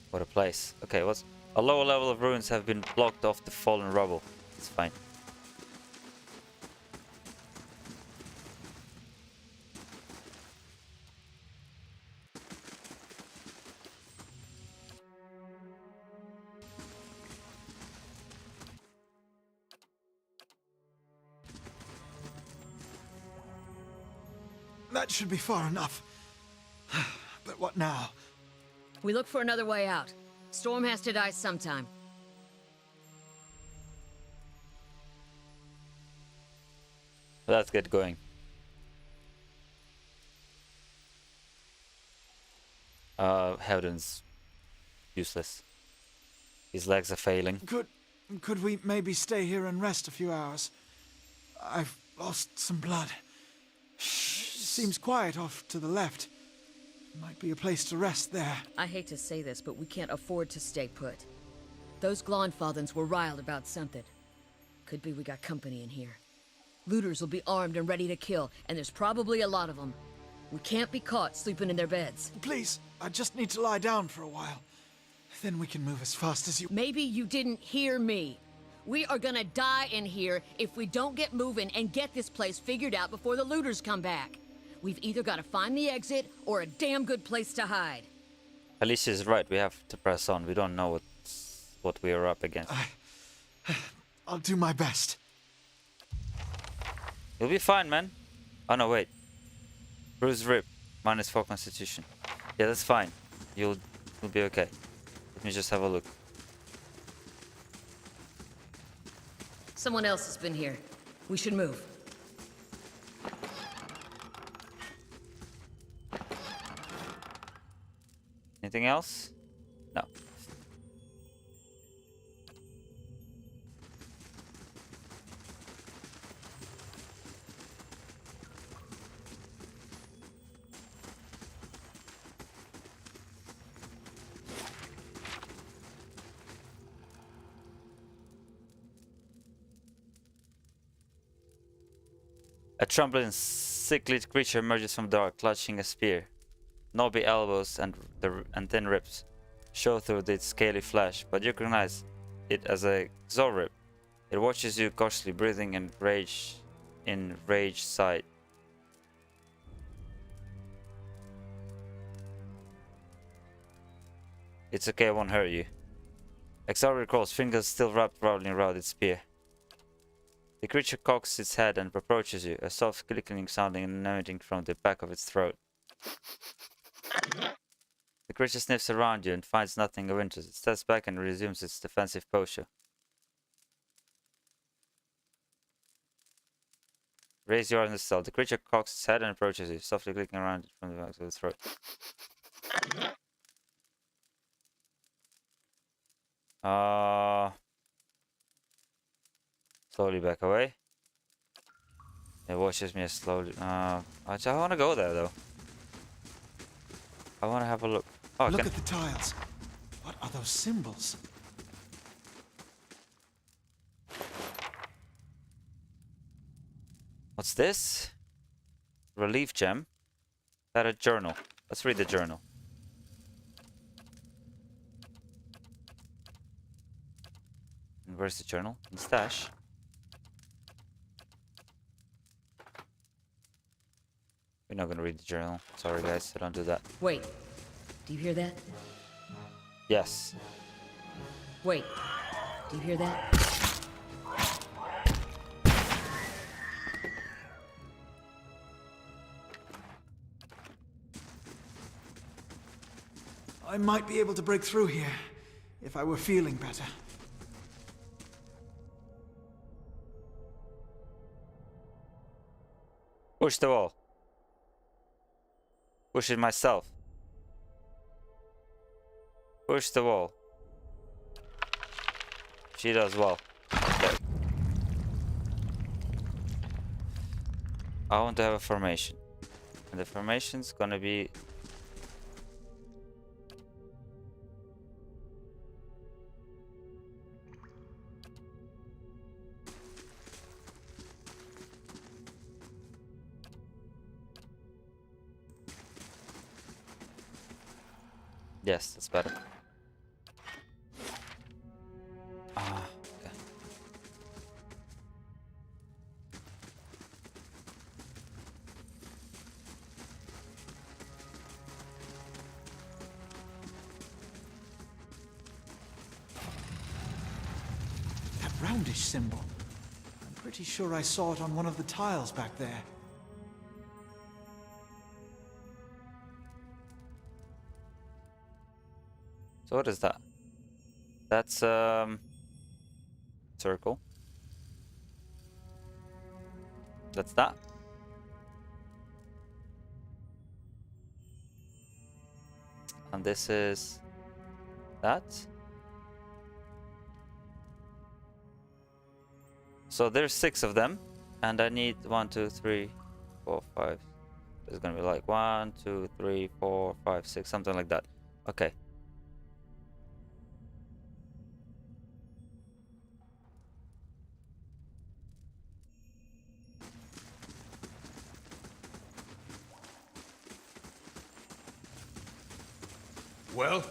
What a place. Okay, what's a lower level of ruins have been blocked off the fallen rubble. It's fine. That should be far enough. But what now? We look for another way out. Storm has to die sometime. Let's get going. Howden's useless. His legs are failing. Could we maybe stay here and rest a few hours? I've lost some blood. Seems quiet off to the left. Might be a place to rest there. I hate to say this, but we can't afford to stay put. Those Glonfathens were riled about something. Could be we got company in here. Looters will be armed and ready to kill, and there's probably a lot of them. We can't be caught sleeping in their beds. Please, I just need to lie down for a while. Then we can move as fast as you... Maybe you didn't hear me. We are gonna die in here if we don't get moving and get this place figured out before the looters come back. We've either got to find the exit or a damn good place to hide. Alicia's right. We have to press on. We don't know what we are up against. I'll do my best. You'll be fine, man. Oh no, wait. Bruised rib, -4 constitution. Yeah, that's fine. You'll be okay. Let me just have a look. Someone else has been here. We should move. Anything else? No. A trembling, sickly creature emerges from the dark, clutching a spear. Knobby elbows and thin ribs show through its scaly flesh, but you recognize it as a Zorrib. It watches you cautiously, breathing in rage sight. It's okay, I won't hurt you. Exorbic crawls, fingers still wrapped proudly around its spear. The creature cocks its head and approaches you, a soft clicking sounding and emanating from the back of its throat. The creature sniffs around you and finds nothing of interest. It steps back and resumes its defensive posture. Raise your arm in the cell. The creature cocks its head and approaches you, softly clicking around it from the back of its throat. Slowly back away. It watches me slowly. I want to go there though. I want to have a look. Oh, Look at the tiles. What are those symbols? What's this? Relief gem. That a journal. Let's read the journal. And where's the journal? In the stash. We're not gonna read the journal. Sorry guys, I don't do that. Wait. Do you hear that? Yes. Wait. Do you hear that? I might be able to break through here if I were feeling better. Push the wall. Push it myself. Push the wall. She does well. Okay. I want to have a formation. And the formation's gonna be... Yes, that's better. Okay. That roundish symbol. I'm pretty sure I saw it on one of the tiles back there. So what is that? That's circle. That's that. And this is that. So there's 6 of them, and I need 1, 2, 3, 4, 5. It's gonna be like 1, 2, 3, 4, 5, 6, something like that. Okay. Well?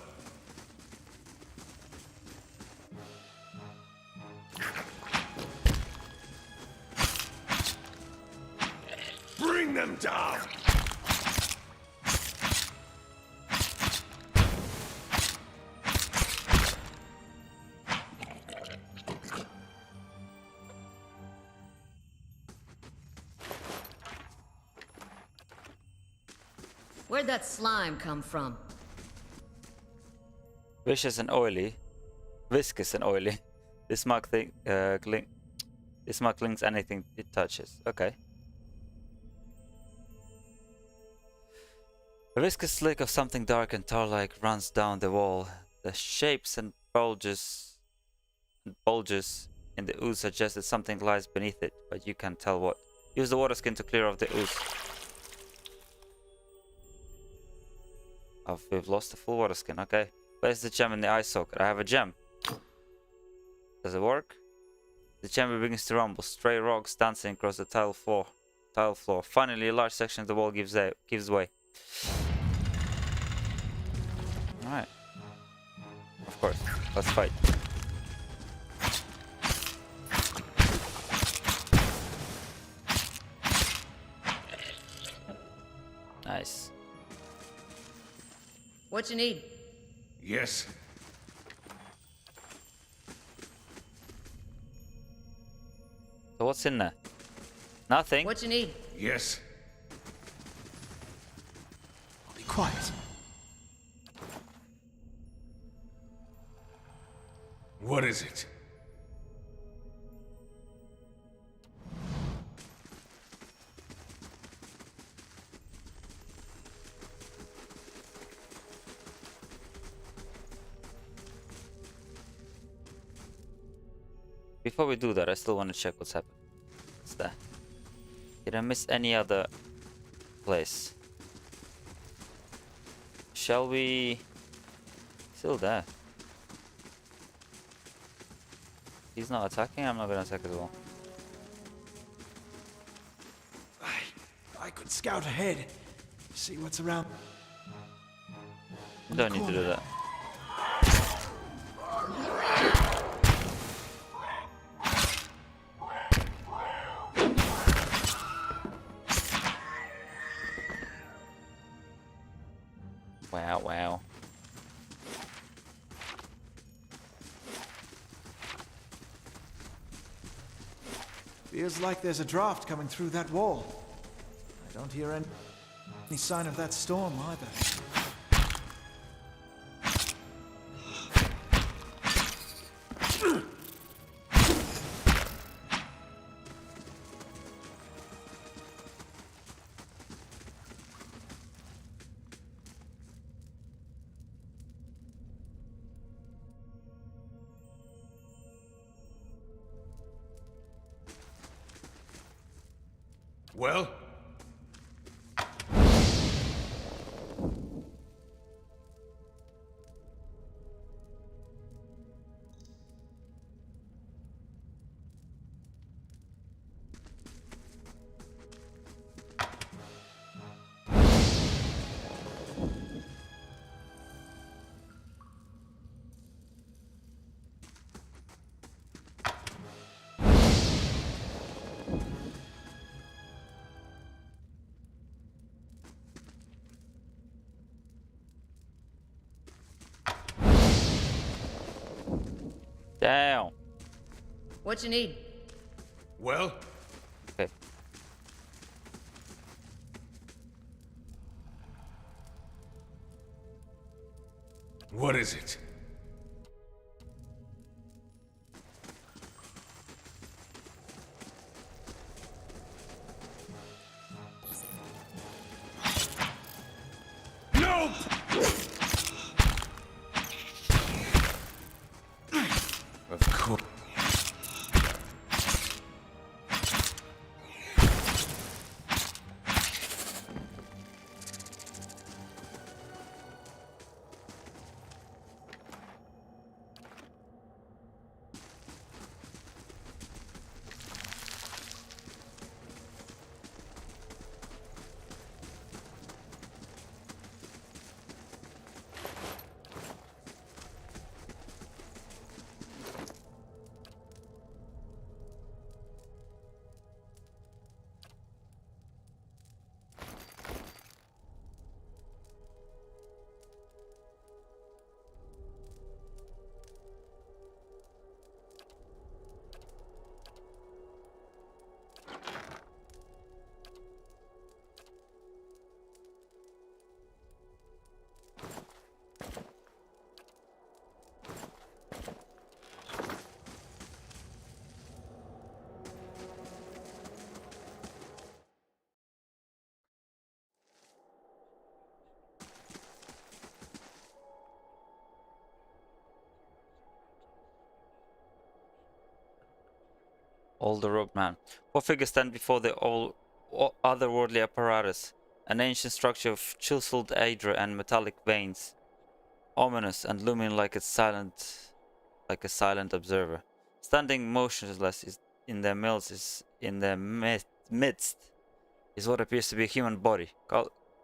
Bring them down! Where'd that slime come from? Viscous and oily. This mark clings anything it touches. Okay. A viscous slick of something dark and tar-like runs down the wall. The shapes and bulges in the ooze suggest that something lies beneath it, but you can't tell what. Use the water skin to clear off the ooze. Oh, we've lost the full water skin. Okay. Place the gem in the eye socket. I have a gem. Does it work? The chamber begins to rumble. Stray rocks dancing across the tile floor. Finally, a large section of the wall gives way. Alright. Of course. Let's fight. Nice. What you need? Yes. So what's in there? Nothing. What you need? Yes. Be quiet. What is it? Before we do that, I still want to check what's happened. What's that? Did I miss any other place? Shall we... Still there. He's not attacking, I'm not gonna attack as well. I could scout ahead, see what's around. You don't need to do that. Wow, wow. Feels like there's a draft coming through that wall. I don't hear any sign of that storm either. Well? Damn. What you need? Well? Okay. What is it? No! Of course. Older robed man. Four figures stand before the otherworldly apparatus, an ancient structure of chiseled hydra and metallic veins, ominous and looming like a silent observer. Standing motionless in their midst is what appears to be a human body,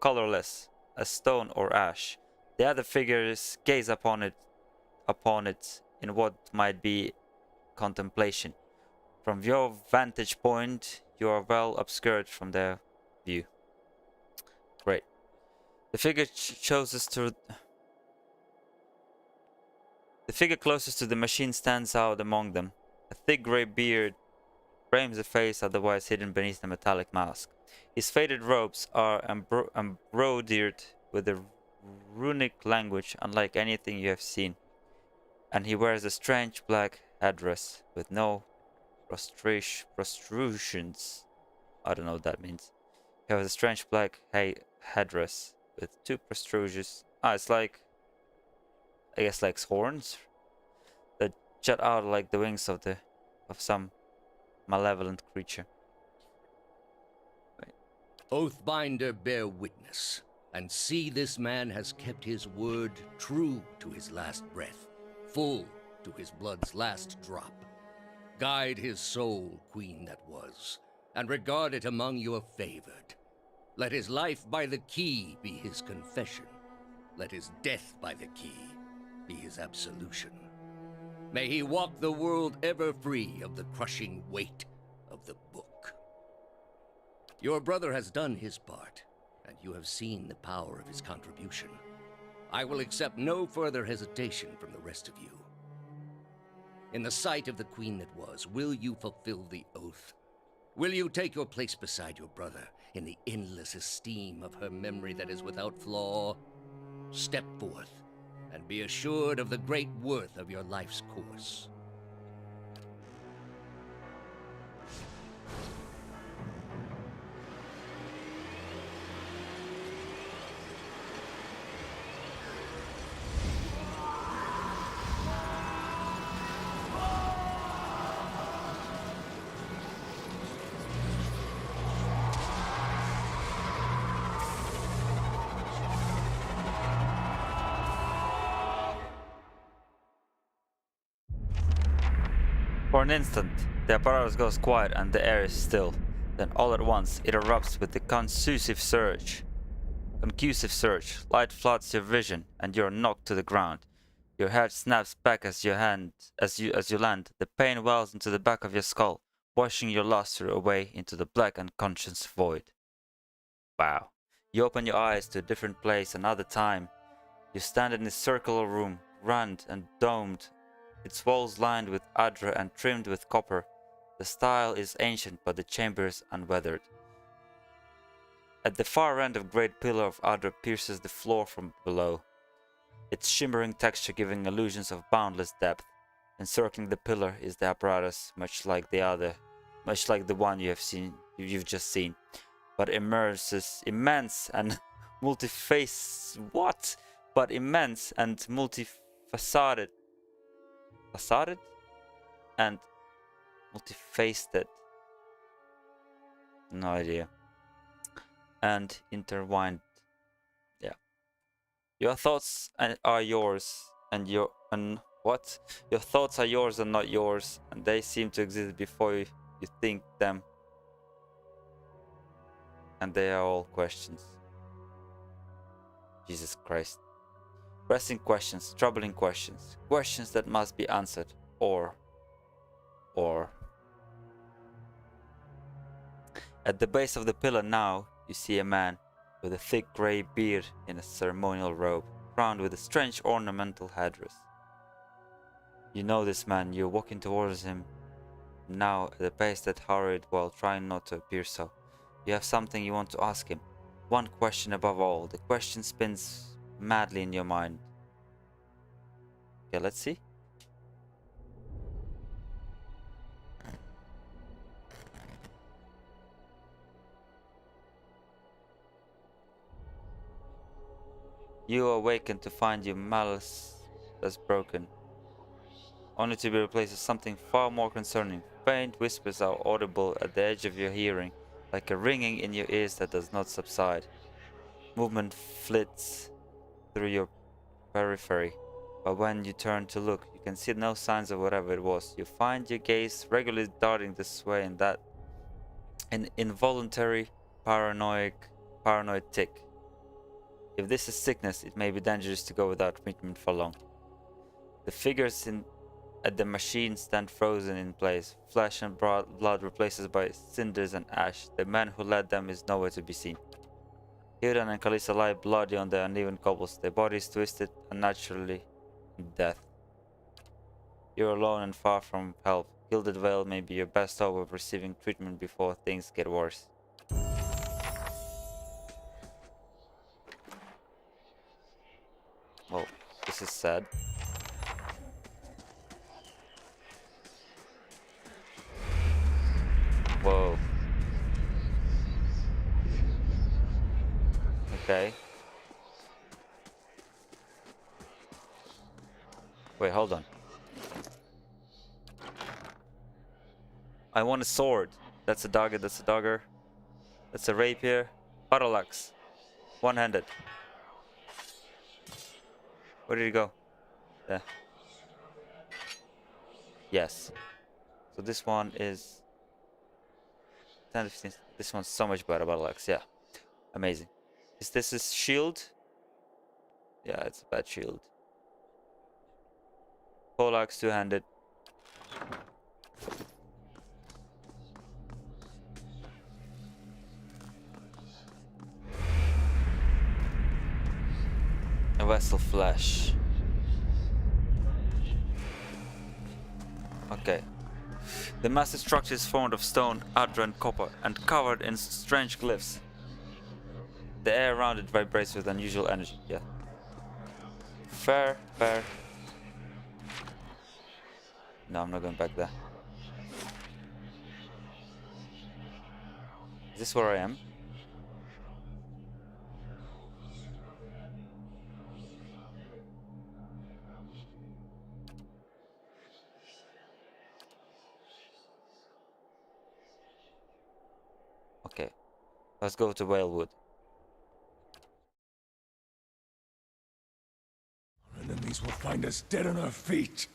colorless as stone or ash. The other figures gaze upon it in what might be contemplation. From your vantage point, you are well obscured from their view. Great. The figure closest to the machine stands out among them. A thick grey beard frames a face otherwise hidden beneath a metallic mask. His faded robes are embroidered with a runic language unlike anything you have seen, and he wears a strange black headdress with no protrusions. I don't know what that means. He has a strange black headdress with two protrusions. It's like, I guess, like horns that jut out like the wings of some malevolent creature. Oathbinder, bear witness, and see this man has kept his word true to his last breath, full to his blood's last drop. Guide his soul, queen that was, and regard it among your favored. Let his life by the key be his confession. Let his death by the key be his absolution. May he walk the world ever free of the crushing weight of the book. Your brother has done his part, and you have seen the power of his contribution. I will accept no further hesitation from the rest of you. In the sight of the queen that was, will you fulfill the oath? Will you take your place beside your brother in the endless esteem of her memory that is without flaw? Step forth, and be assured of the great worth of your life's course. For an instant, the apparatus goes quiet and the air is still. Then all at once, it erupts with a concussive surge. Light floods your vision, and you are knocked to the ground. Your head snaps back as you land. The pain wells into the back of your skull, washing your luster away into the black unconscious void. Wow. You open your eyes to a different place, another time. You stand in a circular room, round and domed, its walls lined with adra and trimmed with copper. The style is ancient, but the chamber is unweathered. At the far end, a great pillar of adra pierces the floor from below, its shimmering texture giving illusions of boundless depth. Encircling the pillar is the apparatus, much like the one you've just seen, but immense and multifaceted and multifaceted. No idea. And intertwined. Yeah. Your thoughts are yours, and your thoughts are yours and not yours, and they seem to exist before you think them. And they are all questions. Jesus Christ. Pressing questions, troubling questions, questions that must be answered, or. At the base of the pillar now, you see a man with a thick grey beard in a ceremonial robe, crowned with a strange ornamental headdress. You know this man, you're walking towards him now at a pace that hurried while trying not to appear so. You have something you want to ask him. One question above all. The question spins madly in your mind. Okay, let's see. You awaken to find your malice as broken. only to be replaced with something far more concerning. Faint whispers are audible at the edge of your hearing, like a ringing in your ears that does not subside. Movement flits through your periphery, but when you turn to look, you can see no signs of whatever it was. You find your gaze regularly darting this way and that, an involuntary paranoid tick. If this is sickness, it may be dangerous to go without treatment for long. The figures at the machine stand frozen in place, flesh and blood replaced by cinders and ash. The man who led them is nowhere to be seen. Hildan and Kalisa lie bloody on the uneven cobbles, their bodies twisted unnaturally in death. You're alone and far from help. Gilded Veil may be your best hope of receiving treatment before things get worse. Well, this is sad. Whoa. Okay. Wait, hold on. I want a sword. That's a dagger, that's a dagger. That's a rapier. Parallax. One-handed. Where did he go? There. Yes. So this one is 10 15. This one's so much better, Parallax. Yeah. Amazing. Is this his shield? Yeah, it's a bad shield. Poleaxe, two-handed. A vessel flesh. Okay. The massive structure is formed of stone, adra and copper, and covered in strange glyphs. The air around it vibrates with unusual energy. Yeah. Fair, fair. No, I'm not going back there. Is this where I am? Okay. Let's go to Whalewood. Our enemies will find us dead on our feet.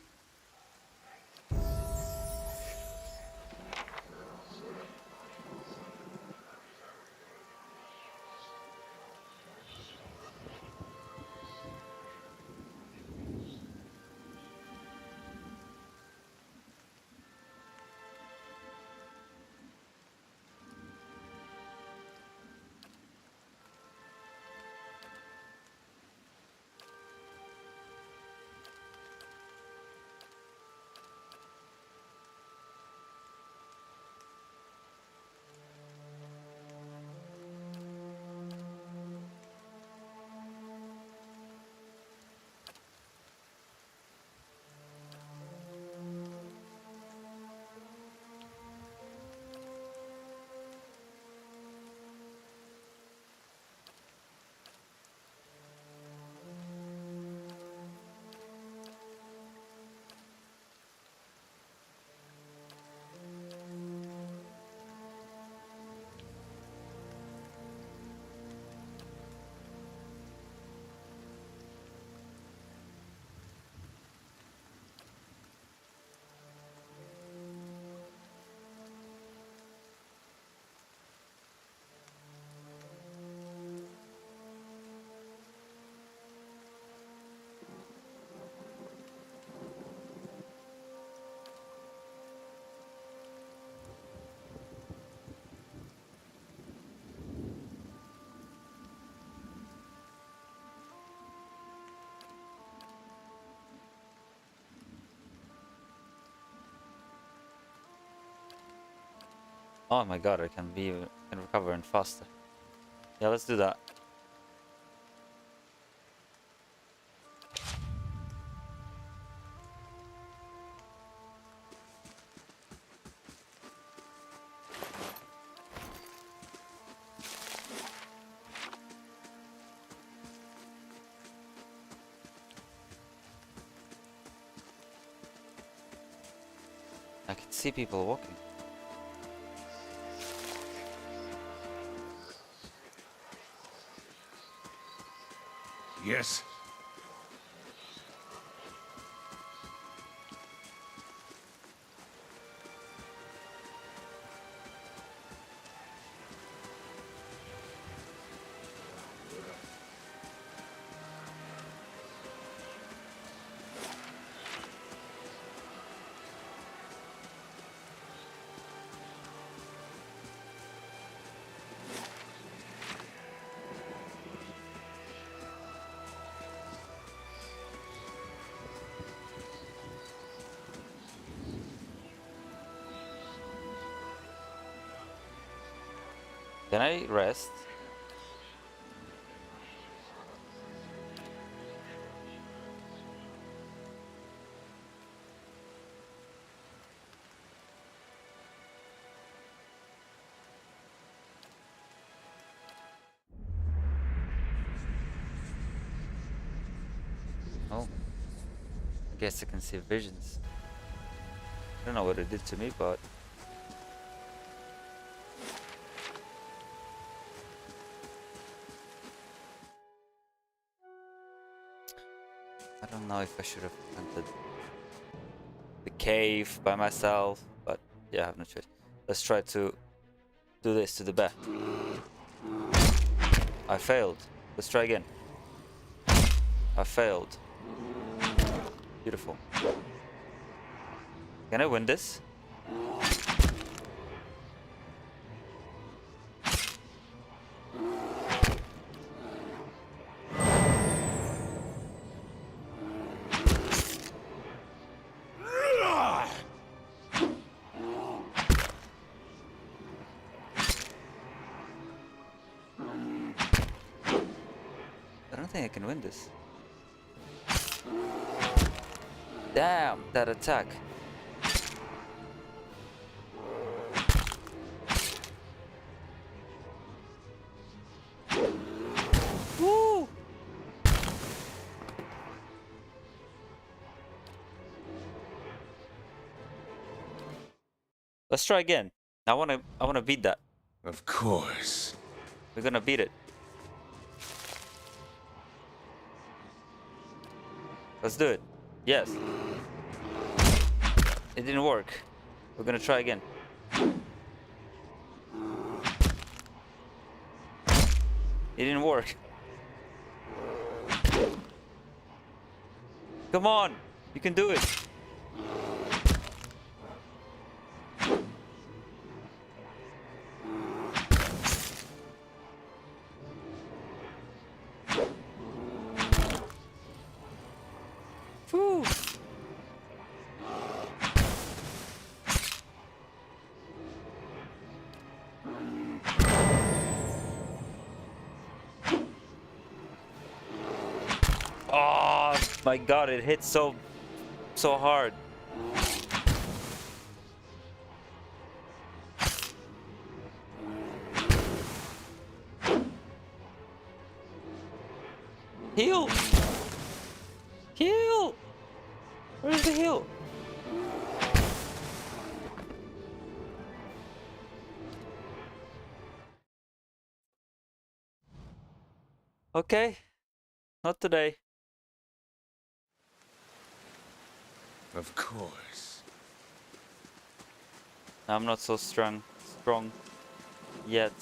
Oh my god, I can recover and faster. Yeah, let's do that. see people walking. Yes. Can I rest? Oh, I guess I can see visions. I don't know what it did to me, but I don't know if I should have entered the cave by myself, but yeah, I have no choice. Let's try to do this to the bear. I failed. Let's try again. I failed. Beautiful. Can I win this? I don't think I can win this. Damn, that attack. Woo! Let's try again. I wanna beat that. Of course. We're gonna beat it. Let's do it. Yes. It didn't work. We're gonna try again. It didn't work. Come on! You can do it! Whew. Oh my god, it hit so hard. Heal! Heal! Where's the heal? Okay, not today. Of course. I'm not so strong yet.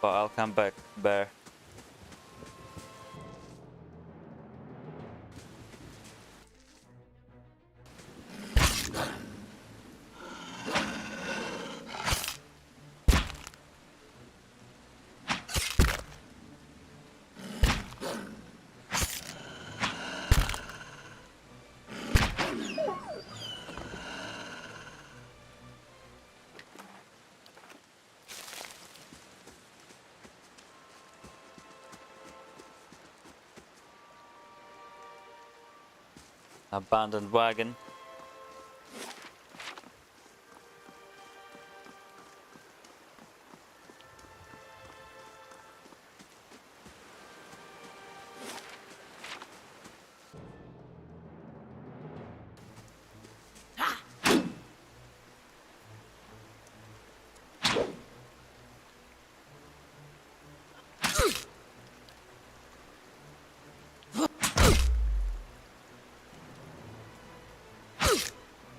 But I'll come back, bear. Abandoned wagon.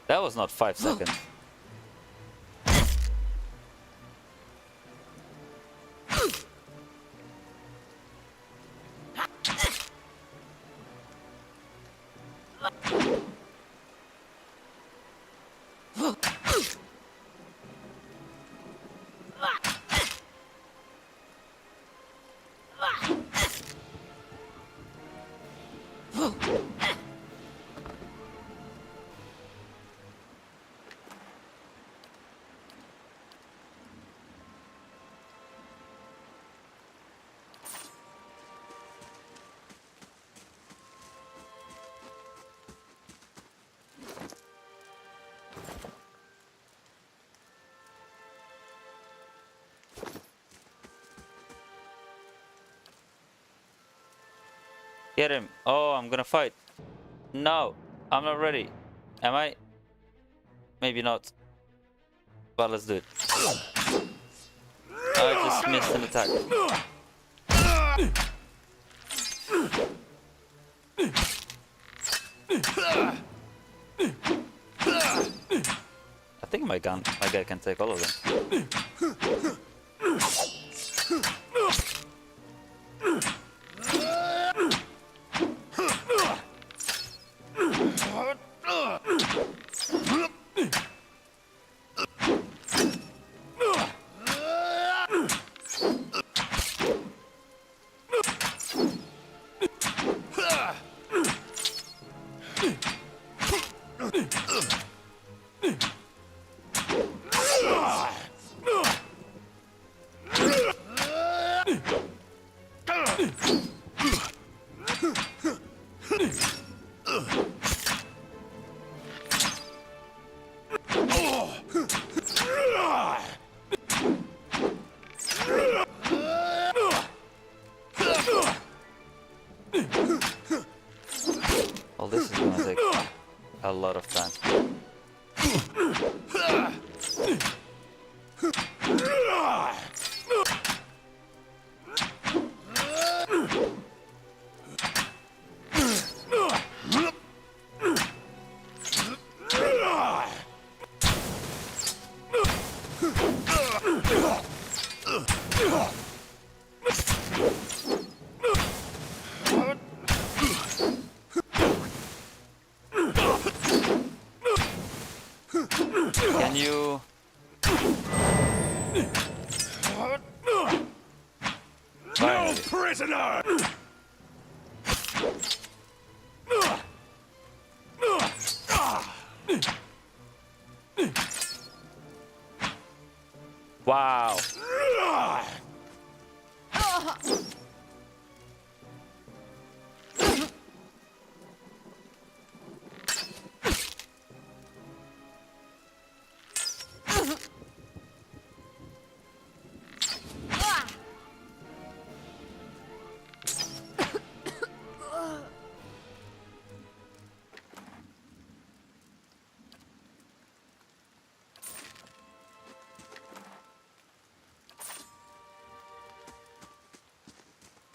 That was not 5 seconds. Get him. Oh, I'm gonna fight. No, I'm not ready. Am I? Maybe not. But let's do it. I just missed an attack. I think my guy can take all of them. Well, this is gonna take a lot of time. Can you? No prisoner! Wow.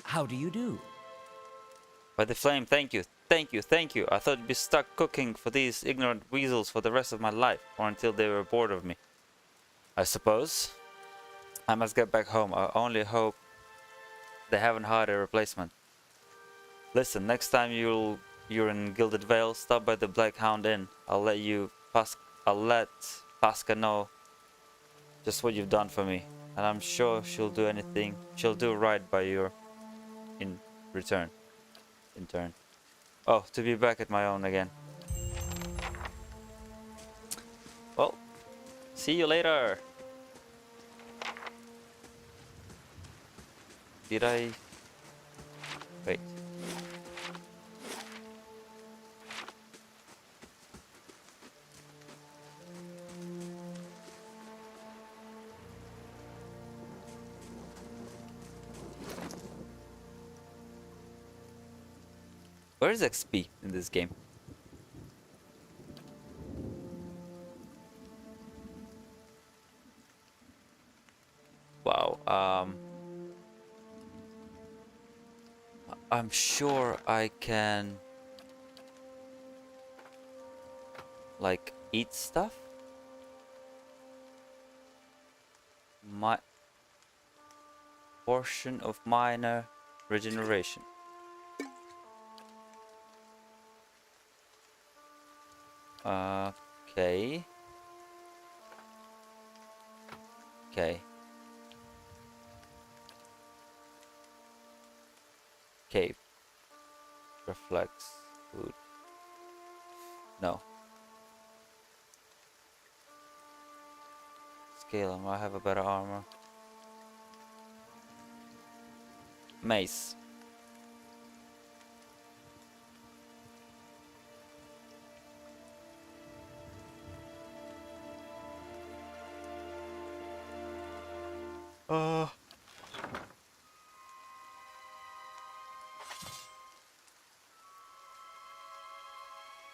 How do you do? By the flame, thank you, thank you, thank you. I thought I'd be stuck cooking for these ignorant weasels for the rest of my life, or until they were bored of me. I suppose. I must get back home. I only hope they haven't hired a replacement. Listen, next time you're in Gilded Vale, stop by the Black Hound Inn. I'll let Pasca know just what you've done for me, and I'm sure she'll do right by you in return. In turn. Oh, to be back at my own again. Well, see you later. Did I? Wait. Where is XP in this game? Wow. I'm sure I can like Eat stuff? My portion of minor regeneration. Okay. Okay. Cave. Reflects food. No. Scale, I have a better armor. Mace.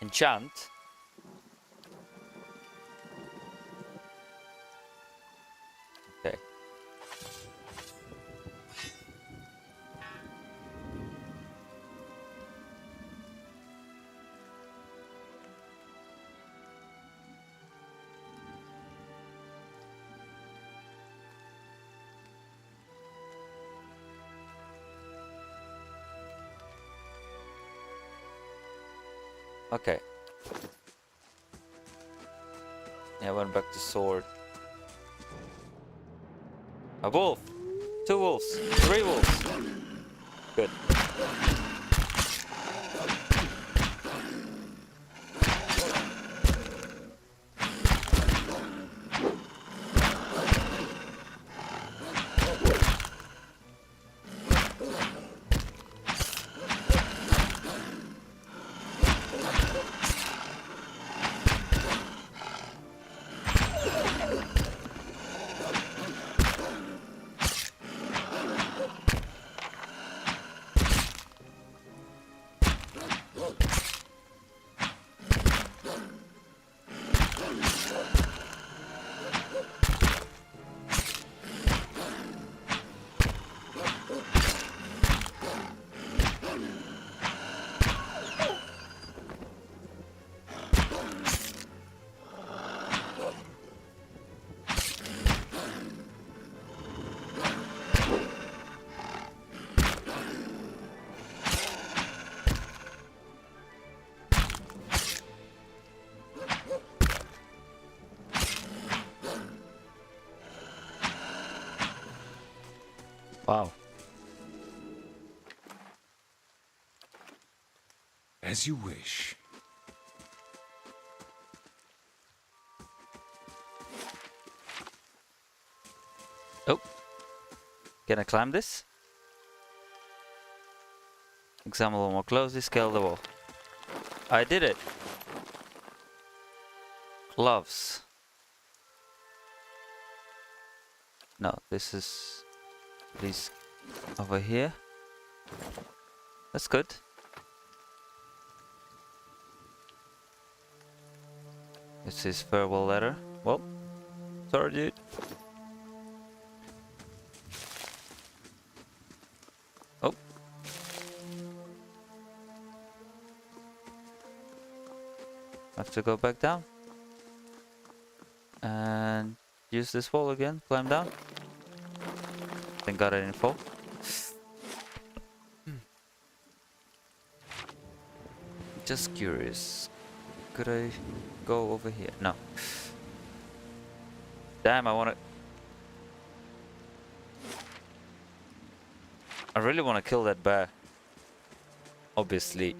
Enchant. Okay. Okay. Yeah, I went back to sword. A wolf! 2 wolves! 3 wolves! Good. Wow. As you wish. Oh. Can I climb this? Examine a little more closely, scale the wall. I did it! Gloves. No, this is these over here. That's good. This is farewell letter. Well, sorry dude. Oh. Have to go back down. And use this wall again, climb down. Thank God I didn't fall. Just curious. Could I go over here? No. Damn, I really wanna kill that bear. Obviously.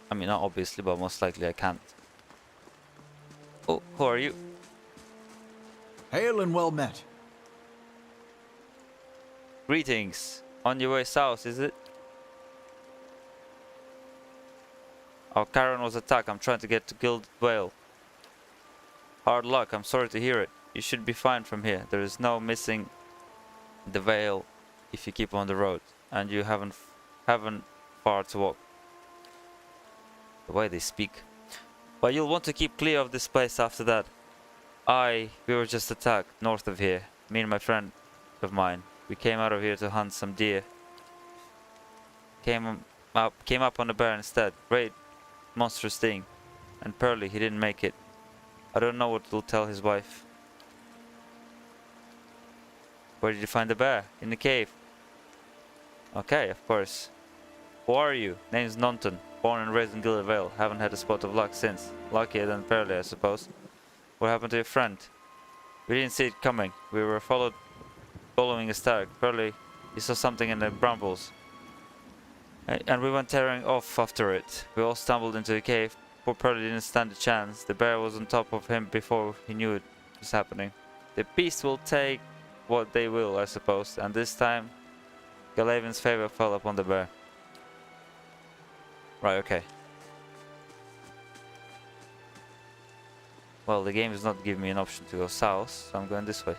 I mean, not obviously, but most likely I can't. Oh, who are you? Hail and well met. Greetings. On your way south, is it? Our caravan was attacked. I'm trying to get to Gilded Vale. Hard luck. I'm sorry to hear it. You should be fine from here. There is no missing the Vale if you keep on the road, and you haven't far to walk. The way they speak. But you'll want to keep clear of this place after that. We were just attacked north of here. Me and my friend of mine. We came out of here to hunt some deer. Came up on the bear instead. Great monstrous thing. And Pearly, he didn't make it. I don't know what he'll tell his wife. Where did you find the bear? In the cave. Okay, of course. Who are you? Name's Nonton. Born and raised in Gilded Vale. Haven't had a spot of luck since. Luckier than Pearly, I suppose. What happened to your friend? We didn't see it coming. We were following a stag. Pearly, he saw something in the brambles. And we went tearing off after it. We all stumbled into the cave. Poor Pearly didn't stand a chance. The bear was on top of him before he knew it was happening. The beast will take what they will, I suppose. And this time, Galavin's favor fell upon the bear. Right, okay. Well, the game is not giving me an option to go south, so I'm going this way.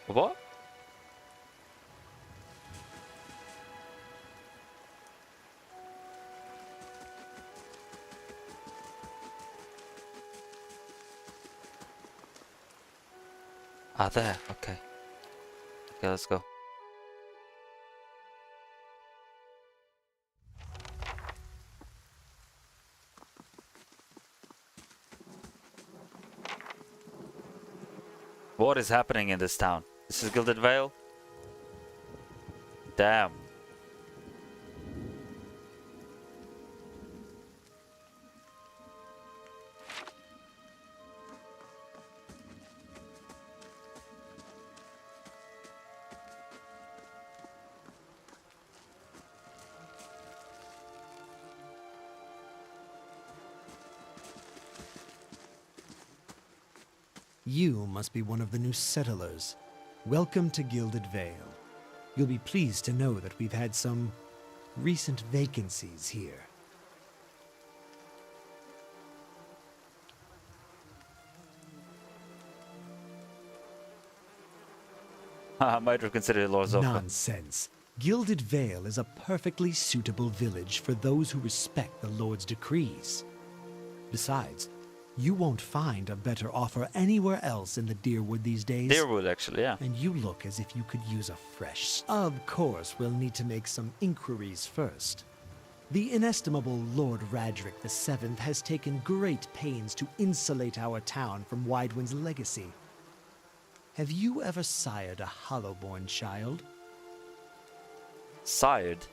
What? Ah, there. Okay. Okay, let's go. What is happening in this town? This is Gilded Vale? Damn. You must be one of the new settlers. Welcome to Gilded Vale. You'll be pleased to know that we've had some recent vacancies here. I might reconsider the Lord's offer. Nonsense. Gilded Vale is a perfectly suitable village for those who respect the Lord's decrees. Besides, you won't find a better offer anywhere else in the Deerwood these days. Deerwood, actually, yeah. And you look as if you could use a fresh... Of course, we'll need to make some inquiries first. The inestimable Lord Radric VII has taken great pains to insulate our town from Widewind's legacy. Have you ever sired a Hollowborn child? Sired?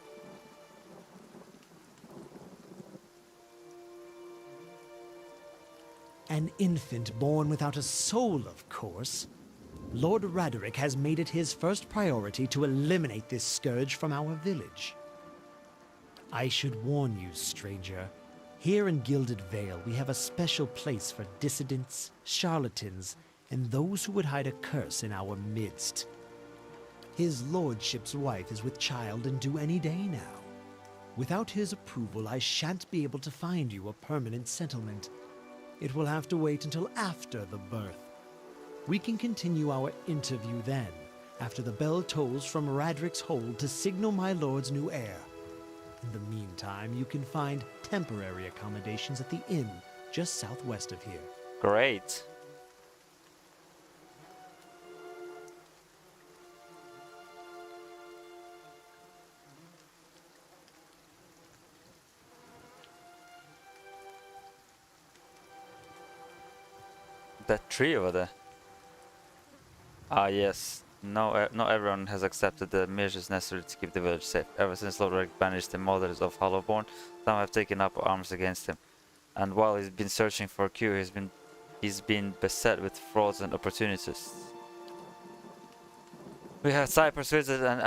An infant born without a soul, of course. Lord Raderick has made it his first priority to eliminate this scourge from our village. I should warn you, stranger. Here in Gilded Vale, we have a special place for dissidents, charlatans, and those who would hide a curse in our midst. His lordship's wife is with child and due any day now. Without his approval, I shan't be able to find you a permanent settlement. It will have to wait until after the birth. We can continue our interview then, after the bell tolls from Radric's hold to signal my lord's new heir. In the meantime, you can find temporary accommodations at the inn just southwest of here. Great. That tree over there. Ah, yes. No, not everyone has accepted the measures necessary to keep the village safe. Ever since Lord Rick banished the mothers of Hollowborn, some have taken up arms against him. And while he's been searching for a cure, he's been beset with frauds and opportunists. We have Cypress wizards and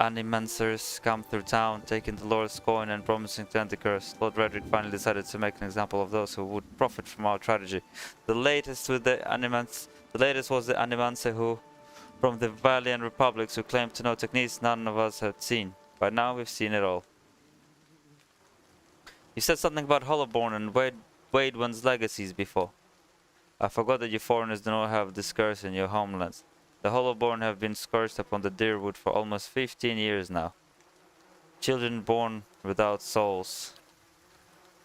animancers come through town, taking the Lord's coin and promising to end the curse. Lord Redrick finally decided to make an example of those who would profit from our tragedy. The latest was the Animancer who, from the Valiant Republics, who claimed to know techniques none of us had seen. By now we've seen it all. You said something about Hollowborn and Wade one's legacies before. I forgot that you foreigners do not have this curse in your homelands. The Hollowborn have been scourged upon the Deerwood for almost 15 years now. Children born without souls.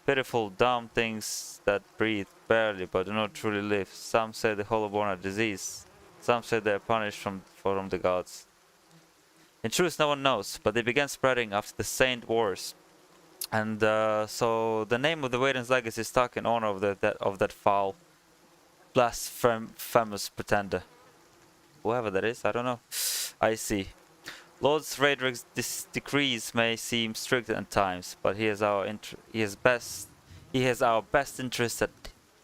Pitiful, dumb things that breathe barely but do not truly live. Some say the Hollowborn are diseased. Some say they are punished from the gods. In truth, no one knows, but they began spreading after the Saint Wars. And so the name of the Waiden's legacy is stuck in honor of that foul, blasphemous pretender. Whoever that is, I don't know. I see. Lord Raedric's decrees may seem strict at times, but he has our best interest at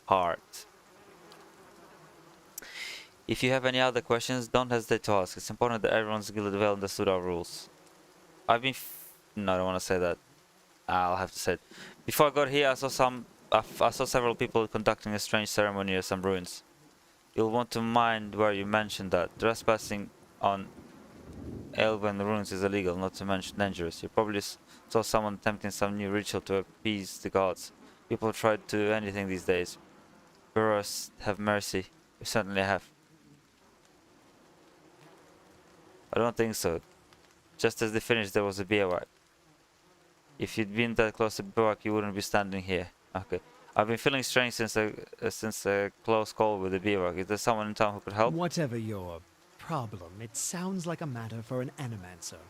heart. If you have any other questions, don't hesitate to ask. It's important that everyone's guild well understood our rules. No, I don't want to say that. I'll have to say it. Before I got here, I saw several people conducting a strange ceremony at some ruins. You'll want to mind where you mentioned that. Trespassing on Elven ruins is illegal, not to mention dangerous. You probably saw someone attempting some new ritual to appease the gods. People try to do anything these days. Burrows, have mercy. You certainly have. I don't think so. Just as they finished, there was a bivouac. If you'd been that close to bivouac, you wouldn't be standing here. Okay. I've been feeling strange since a close call with the bivouac. Is there someone in town who could help? Whatever your problem, it sounds like a matter for an animancer.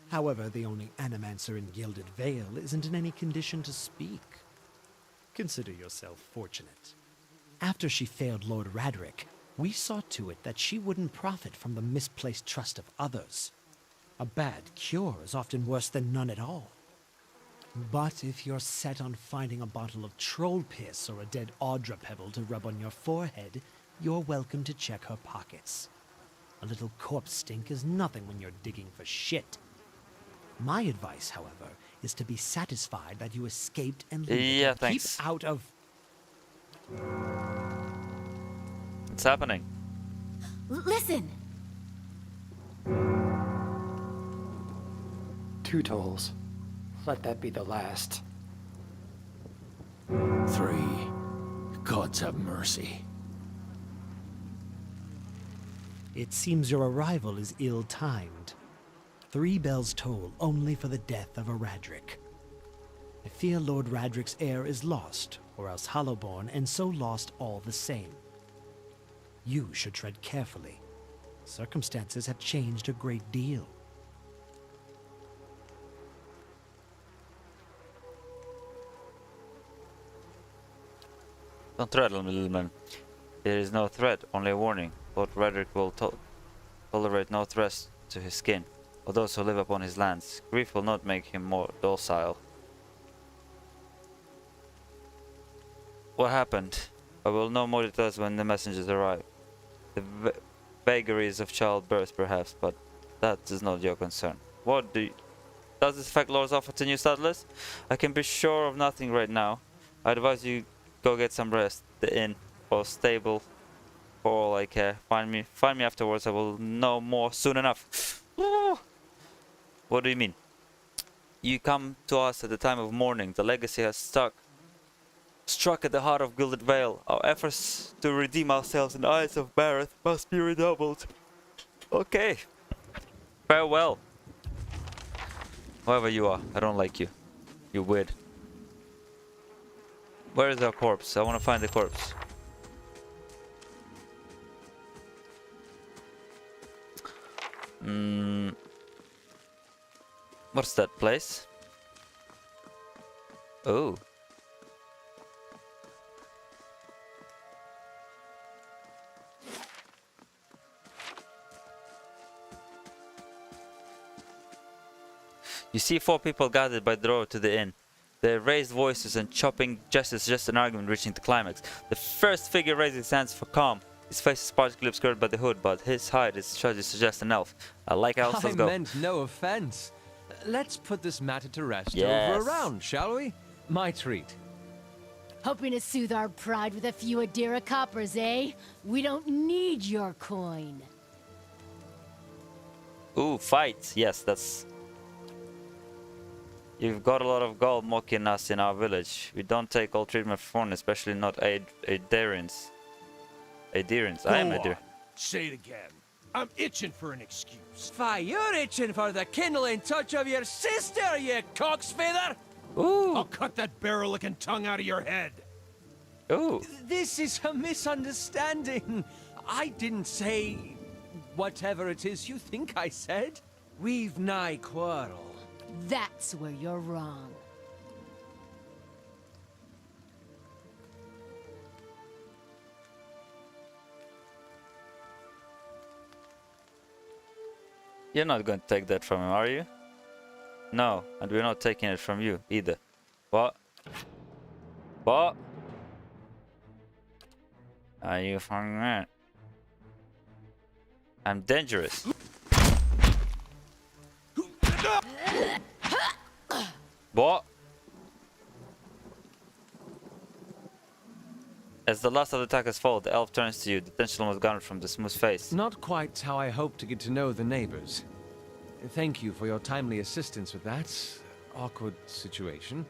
However, the only animancer in Gilded Vale isn't in any condition to speak. Consider yourself fortunate. After she failed Lord Radric, we saw to it that she wouldn't profit from the misplaced trust of others. A bad cure is often worse than none at all. But if you're set on finding a bottle of troll piss or a dead Audra pebble to rub on your forehead, you're welcome to check her pockets. A little corpse stink is nothing when you're digging for shit. My advice, however, is to be satisfied that you escaped and leave it and thanks. Keep out of... What's happening? Listen! 2 tolls. Let that be the last. 3. Gods have mercy. It seems your arrival is ill-timed. 3 bells toll only for the death of a Radric. I fear Lord Radric's heir is lost, or else Hollowborn, and so lost all the same. You should tread carefully. Circumstances have changed a great deal. Don't threat, little man. There is no threat, only a warning. Lord Radric will tolerate no threats to his skin, or those who live upon his lands. Grief will not make him more docile. What happened? I will know more details when the messengers arrive. The vagaries of childbirth, perhaps, but that is not your concern. Does this affect Lord's offer to new settlers? I can be sure of nothing right now. I advise you go get some rest. The inn or stable, for all I care. Find me afterwards. I will know more soon enough. What do you mean? You come to us at the time of mourning. The legacy has struck at the heart of Gilded Vale. Our efforts to redeem ourselves in the eyes of Barrett must be redoubled. Okay. Farewell. Whoever you are, I don't like you. You're weird. Where is our corpse? I want to find the corpse. What's that place? Oh. You see 4 people gathered by the door to the inn. Their raised voices and chopping gestures suggest an argument reaching the climax. The first figure raises his hands for calm. His face is partially obscured by the hood, but his height is trying to suggest an elf. I like elves, let's go. I meant no offense. Let's put this matter to rest Yes. over a round, shall we? My treat. Hoping to soothe our pride with a few Adira coppers, eh? We don't need your coin. Ooh, fight. Yes, that's... You've got a lot of gold mocking us in our village. We don't take all treatment for fun, especially not Adherents. Adherents. I am Adherent. Say it again. I'm itching for an excuse. Why, you're itching for the kindling touch of your sister, you cocksfeather! Ooh. I'll cut that barrel-licking tongue out of your head. Ooh. This is a misunderstanding. I didn't say whatever it is you think I said. We've nigh quarrel. That's where you're wrong. You're not going to take that from him, are you? No, and we're not taking it from you either. What? What? Are you fucking right? I'm dangerous. What? As the last of the attackers fall, the elf turns to you. The tension was gone from the smooth face. Not quite how I hoped to get to know the neighbors. Thank you for your timely assistance with that awkward situation.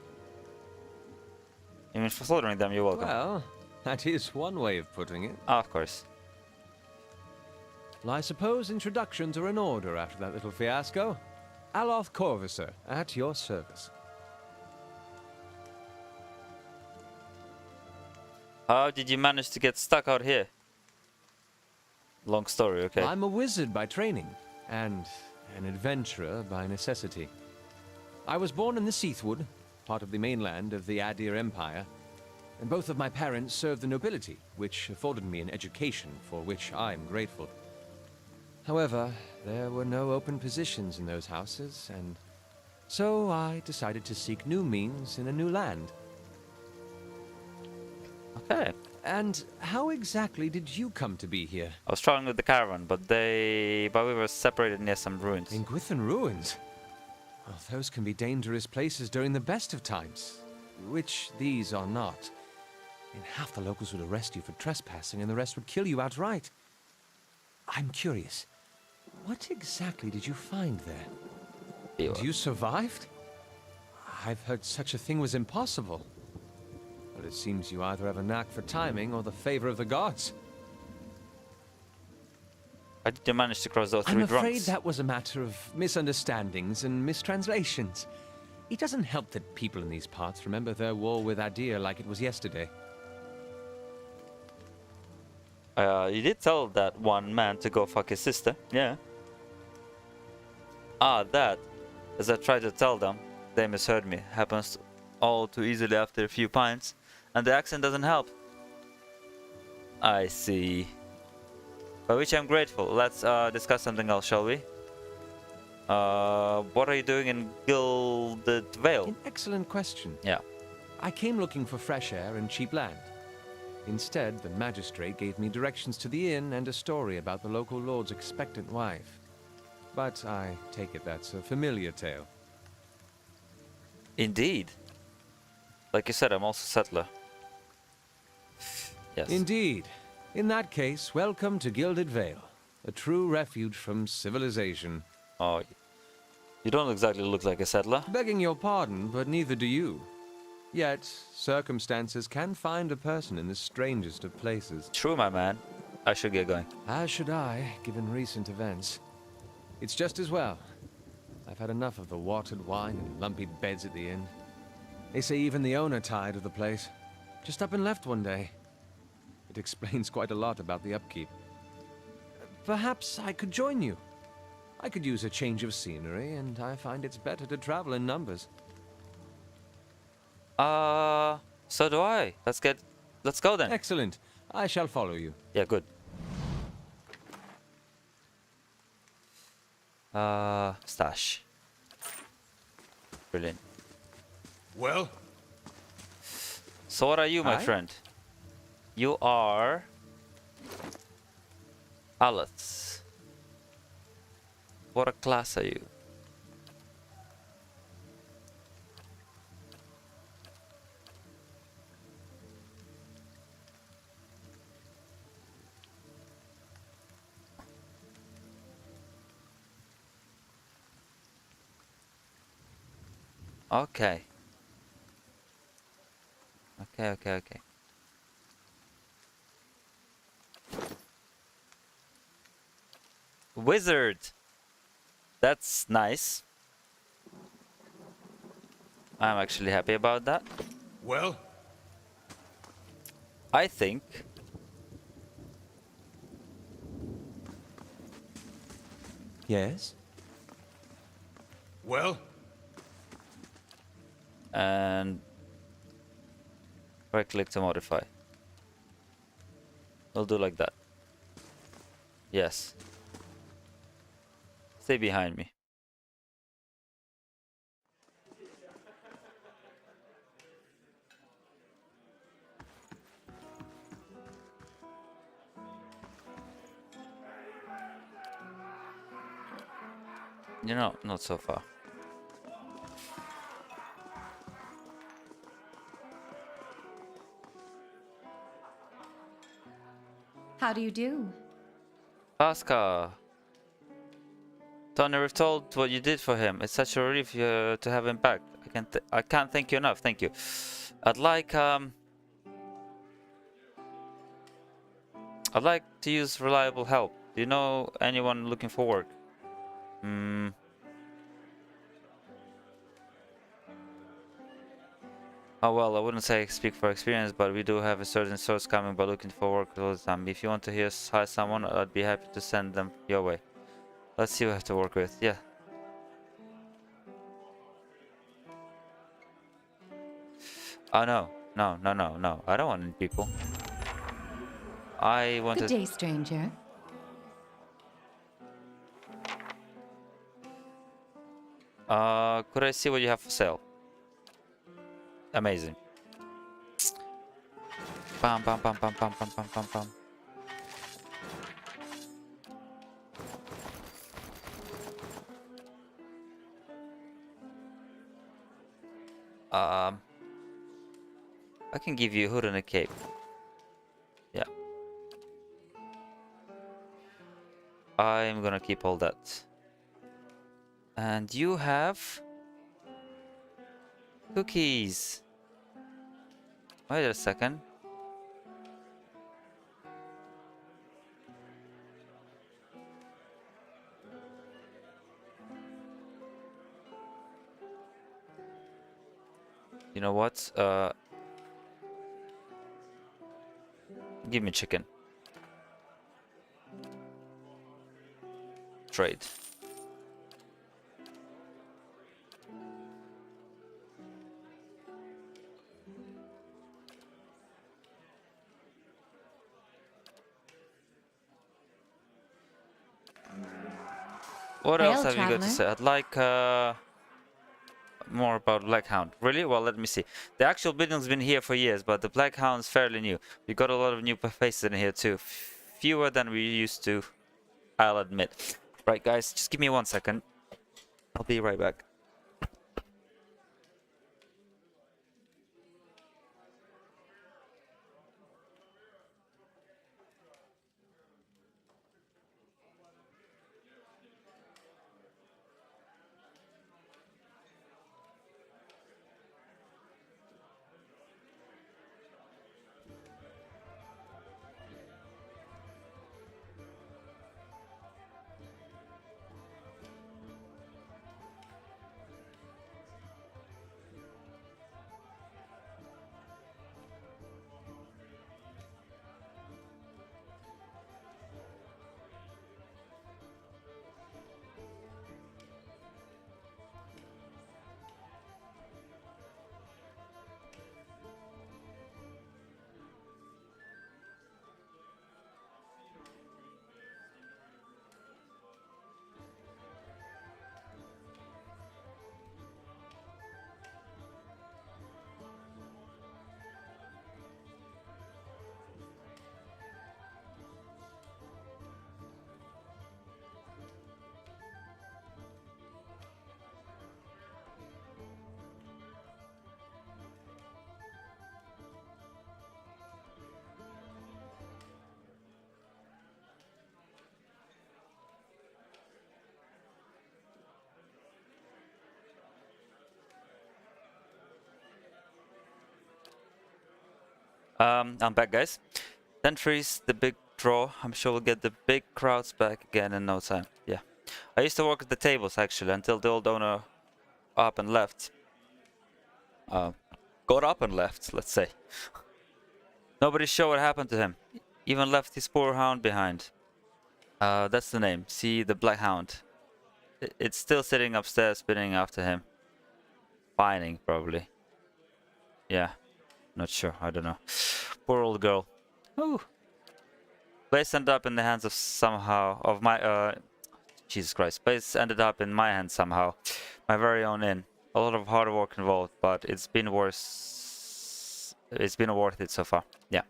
You mean for slaughtering them, you're welcome. Well, that is one way of putting it. Of course. Well, I suppose introductions are in order after that little fiasco. Aloth Corvisor, at your service. How did you manage to get stuck out here? Long story, okay. I'm a wizard by training, and an adventurer by necessity. I was born in the Seathwood, part of the mainland of the Adir Empire, and both of my parents served the nobility, which afforded me an education for which I'm grateful. However, there were no open positions in those houses, and so I decided to seek new means in a new land. Okay. And how exactly did you come to be here? I was traveling with the caravan, but we were separated near some ruins. In Gwithan ruins? Well, those can be dangerous places during the best of times, which these are not. And half the locals would arrest you for trespassing, and the rest would kill you outright. I'm curious, what exactly did you find there? And you survived? I've heard such a thing was impossible. But it seems you either have a knack for timing or the favor of the gods. How did you manage to cross those 3 I'm afraid drunks? that was a matter of misunderstandings and mistranslations. It doesn't help that people in these parts remember their war with Adir like it was yesterday. You did tell that one man to go fuck his sister, yeah. Ah, that. As I tried to tell them, they misheard me. Happens all too easily after a few pints, and the accent doesn't help. I see. For which I'm grateful. Let's discuss something else, shall we? What are you doing in Gilded Vale? An excellent question. Yeah. I came looking for fresh air and cheap land. Instead, the magistrate gave me directions to the inn and a story about the local lord's expectant wife. But I take it that's a familiar tale. Indeed. Like you said, I'm also settler. Yes. Indeed. In that case, welcome to Gilded Vale, a true refuge from civilization. Oh, you don't exactly look like a settler. Begging your pardon, but neither do you. Yet, circumstances can find a person in the strangest of places. True, my man. I should get going. As should I, given recent events. It's just as well. I've had enough of the watered wine and lumpy beds at the inn. They say even the owner tired of the place. Just up and left one day. It explains quite a lot about the upkeep. Perhaps I could join you. I could use a change of scenery, and I find it's better to travel in numbers. So do I. Let's go then. Excellent. I shall follow you. Yeah, good. Stash. Brilliant. Well? So what are you, my Hi. friend? You are... Aloths. What a class are you? Okay. Okay. Wizard! That's nice. I'm actually happy about that. Well? I think... Yes? Well? And... right click to modify. We'll do like that. Yes. Stay behind me. You know, not so far. How do you do? Pascal! Tony, we've told what you did for him. It's such a relief to have him back. I can't thank you enough. Thank you. I'd like to use reliable help. Do you know anyone looking for work? Oh well, I wouldn't say speak for experience, but we do have a certain source coming by looking for work all the time. If you want to hire someone, I'd be happy to send them your way. Let's see what I have to work with. Yeah. Oh no. No. I don't want any people. I want Good day, stranger. could I see what you have for sale? Amazing. Bam. I can give you a hood and a cape. Yeah. I'm gonna keep all that. And you have cookies. Wait a second. You know what? Give me chicken. Trade. What Hail, else have you got to traveler. say? I'd like more about Black Hound. Really? Well, let me see. The actual building's been here for years, but the Black Hound's fairly new. We got a lot of new faces in here too. Fewer than we used to, I'll admit. Right, guys, just give me 1 second. I'll be right back. I'm back, guys. Sentries, the big draw. I'm sure we'll get the big crowds back again in no time. Yeah. I used to work at the tables, actually, until the old owner up and left. Got up and left, let's say. Nobody's sure what happened to him. Even left his poor hound behind. That's the name. See, the Black Hound. It's still sitting upstairs, spinning after him. Pining, probably. Yeah. Not sure. I don't know. Poor old girl. Ooh. Place ended up in the hands of Jesus Christ. Place ended up in my hands somehow. My very own inn. A lot of hard work involved, but it's been worth it so far. Yeah.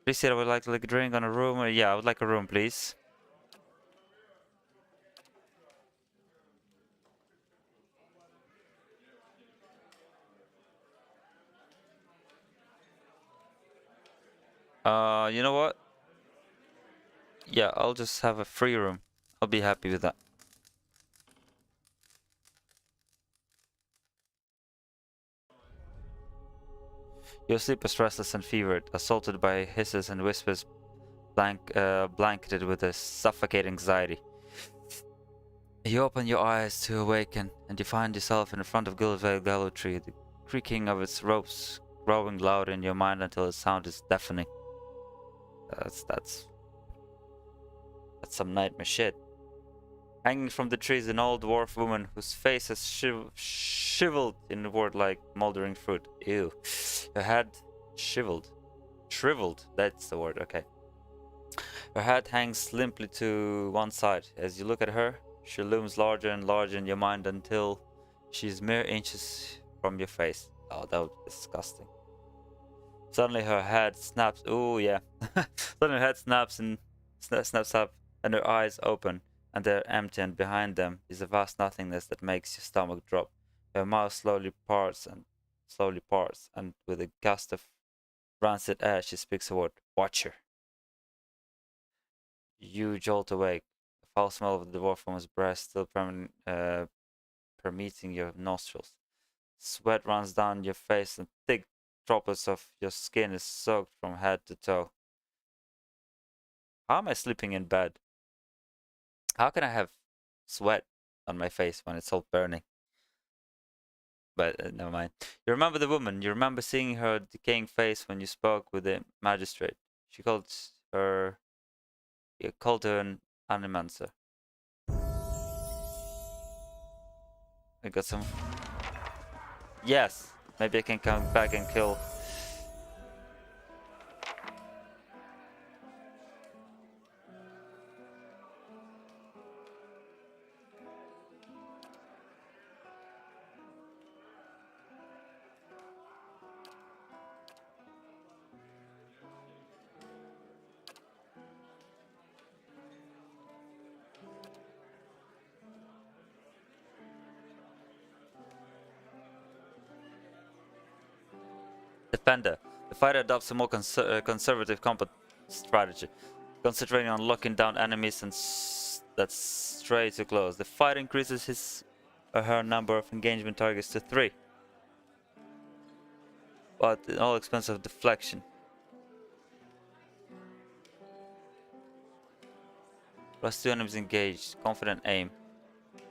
Please said I would like a drink on a room. Yeah, I would like a room, please. You know what? Yeah, I'll just have a free room. I'll be happy with that. Your sleep is restless and fevered, assaulted by hisses and whispers, blanketed with a suffocating anxiety. You open your eyes to awaken, and you find yourself in front of Gilvale Gallow Tree, the creaking of its ropes growing loud in your mind until the sound is deafening. That's some nightmare shit. Hanging from the tree is an old dwarf woman whose face has shriveled inward like moldering fruit. Ew. Her head shriveled. Shriveled, that's the word, okay. Her head hangs limply to one side. As you look at her, she looms larger and larger in your mind until she's mere inches from your face. Oh, that would be disgusting. Suddenly her head snaps. Oh yeah. Suddenly her head snaps up, and her eyes open, and they're empty, and behind them is a vast nothingness that makes your stomach drop. Her mouth slowly parts, and with a gust of rancid air, she speaks a word: "Watcher." You jolt awake. The foul smell of the dwarf woman's breath still permeating your nostrils. Sweat runs down your face, and thick droplets of your skin is soaked from head to toe. How am I sleeping in bed? How can I have sweat on my face when it's all burning? But never mind. You remember the woman. You remember seeing her decaying face when you spoke with the magistrate. You called her an animancer. I got some. Yes, maybe I can come back and kill. Defender. The fighter adopts a more conservative combat strategy, concentrating on locking down enemies that stray too close. The fighter increases his or her number of engagement targets to 3, but at all expense of deflection. Plus 2 enemies engaged. Confident aim.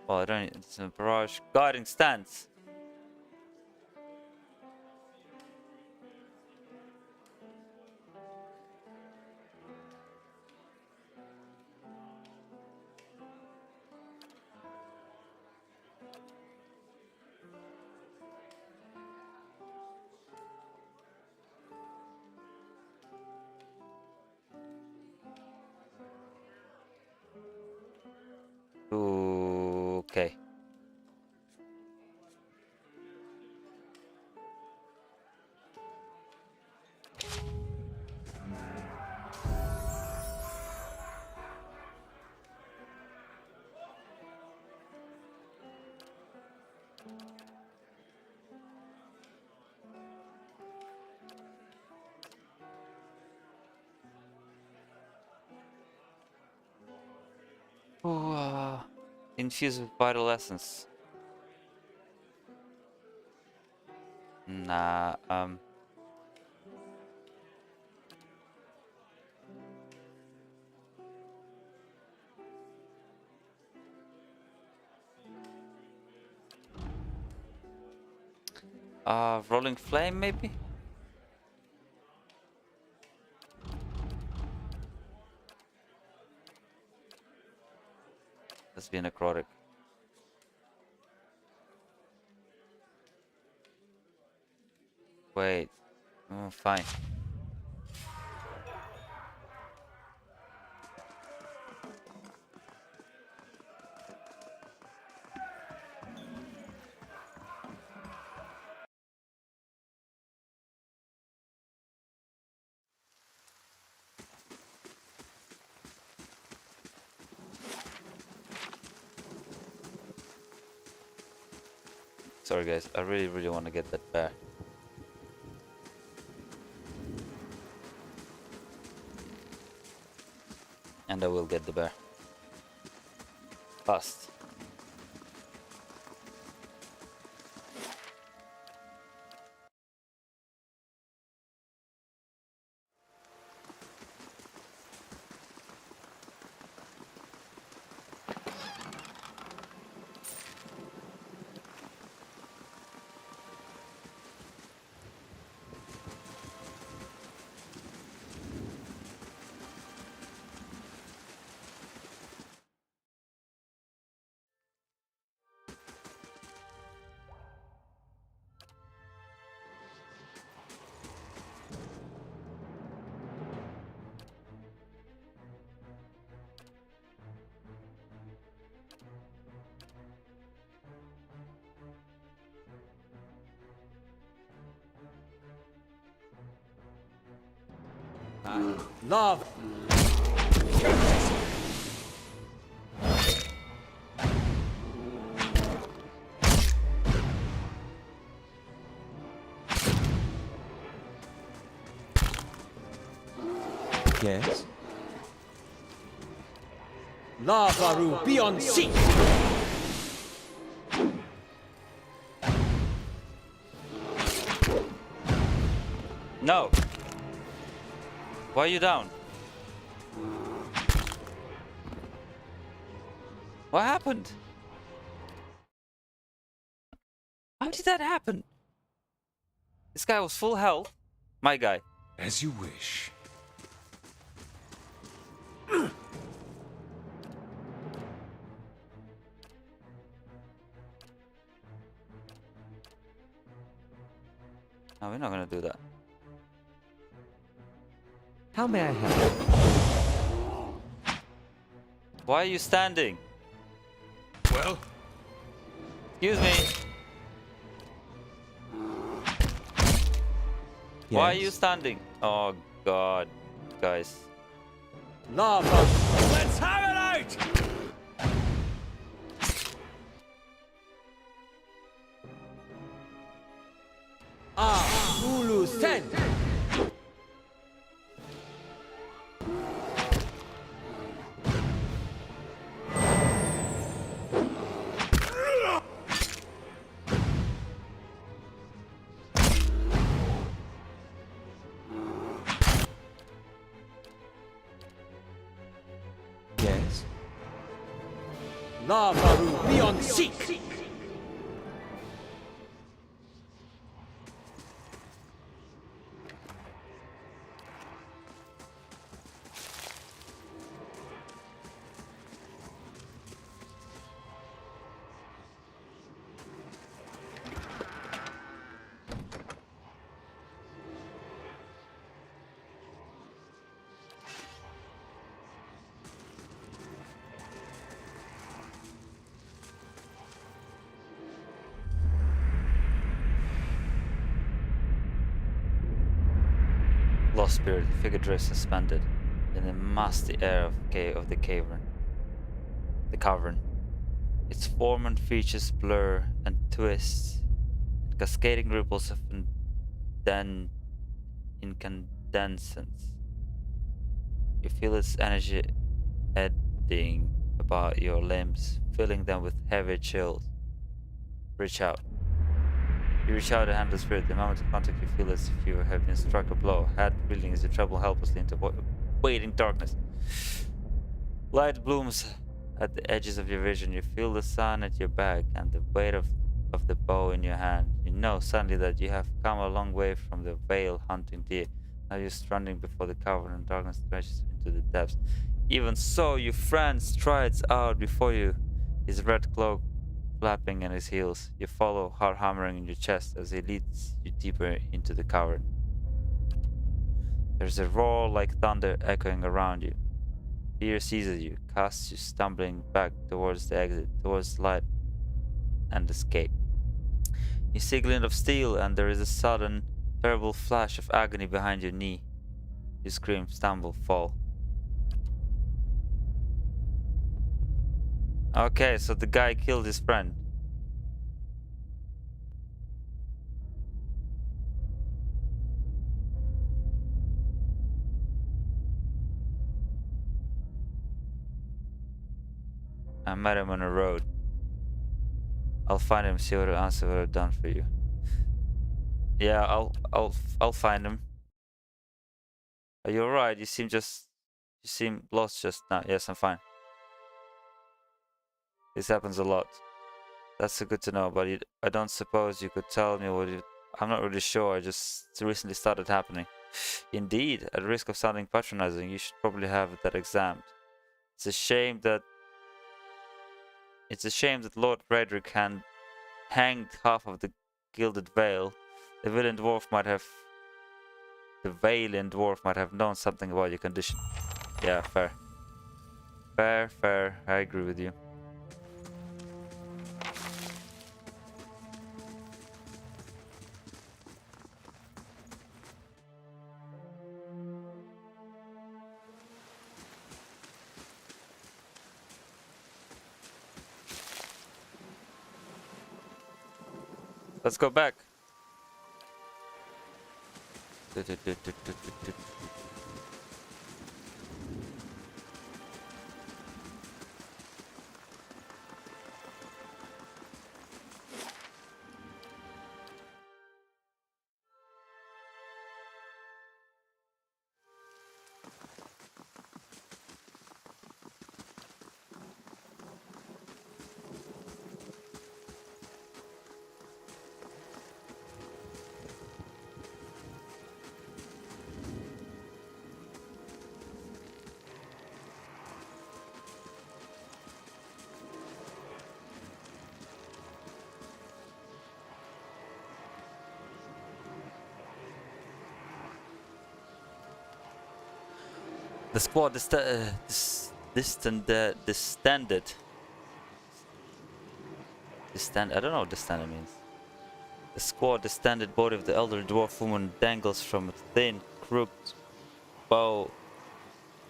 Well, I don't need. It's a barrage. Guiding stance. Okay. Infused with vital essence. Nah, Rolling flame maybe? Let's be necrotic. Wait. Oh, fine. Sorry guys, I really want to get that bear. And I will get the bear. Fast. Love. Yes? Lavaru, be on seat! No! Why are you down? What happened? How did that happen? This guy was full health. My guy. As you wish. No, we're not gonna do that. How may I help? Why are you standing? Well? Excuse me. Why are you standing? Oh god, guys. Lava. Let's have it out! Ulu Sen! Yes? Lavaru, be on seek! Lost spirit, figure drifts suspended in the musty air of the cavern. The cavern. Its form and features blur and twist, and cascading ripples of incandescence. You feel its energy eddying about your limbs, filling them with heavy chills. Reach out. You reach out and handle the spirit. The moment of contact, you feel as if you have been struck a blow. Head reeling as you travel helplessly into waiting darkness. Light blooms at the edges of your vision. You feel the sun at your back and the weight of of the bow in your hand. You know suddenly that you have come a long way from the vale hunting deer. Now you're stranding before the cavern and darkness stretches into the depths. Even so, your friend strides out before you, his red cloak flapping at his heels. You follow, heart hammering in your chest as he leads you deeper into the cavern. There's a roar like thunder echoing around you. Fear seizes you, casts you stumbling back towards the exit, towards light and escape. You see a glint of steel, and there is a sudden, terrible flash of agony behind your knee. You scream, stumble, fall. Okay, so the guy killed his friend. I met him on the road. I'll find him, see what answer what I've done for you. Yeah, I'll find him. Are you alright? You seem lost just now. Yes, I'm fine. This happens a lot. That's good to know, but I don't suppose you could tell me what you... I'm not really sure, I just recently started happening. Indeed, at risk of sounding patronizing, you should probably have that examined. It's a shame that Lord Frederick hanged half of the Gilded Vale. The valiant dwarf might have known something about your condition. Yeah, fair. Fair. I agree with you. Let's go back. The squad distended. I don't know what distended means. The squat, distended body of the elderly dwarf woman dangles from a thin, crooked bow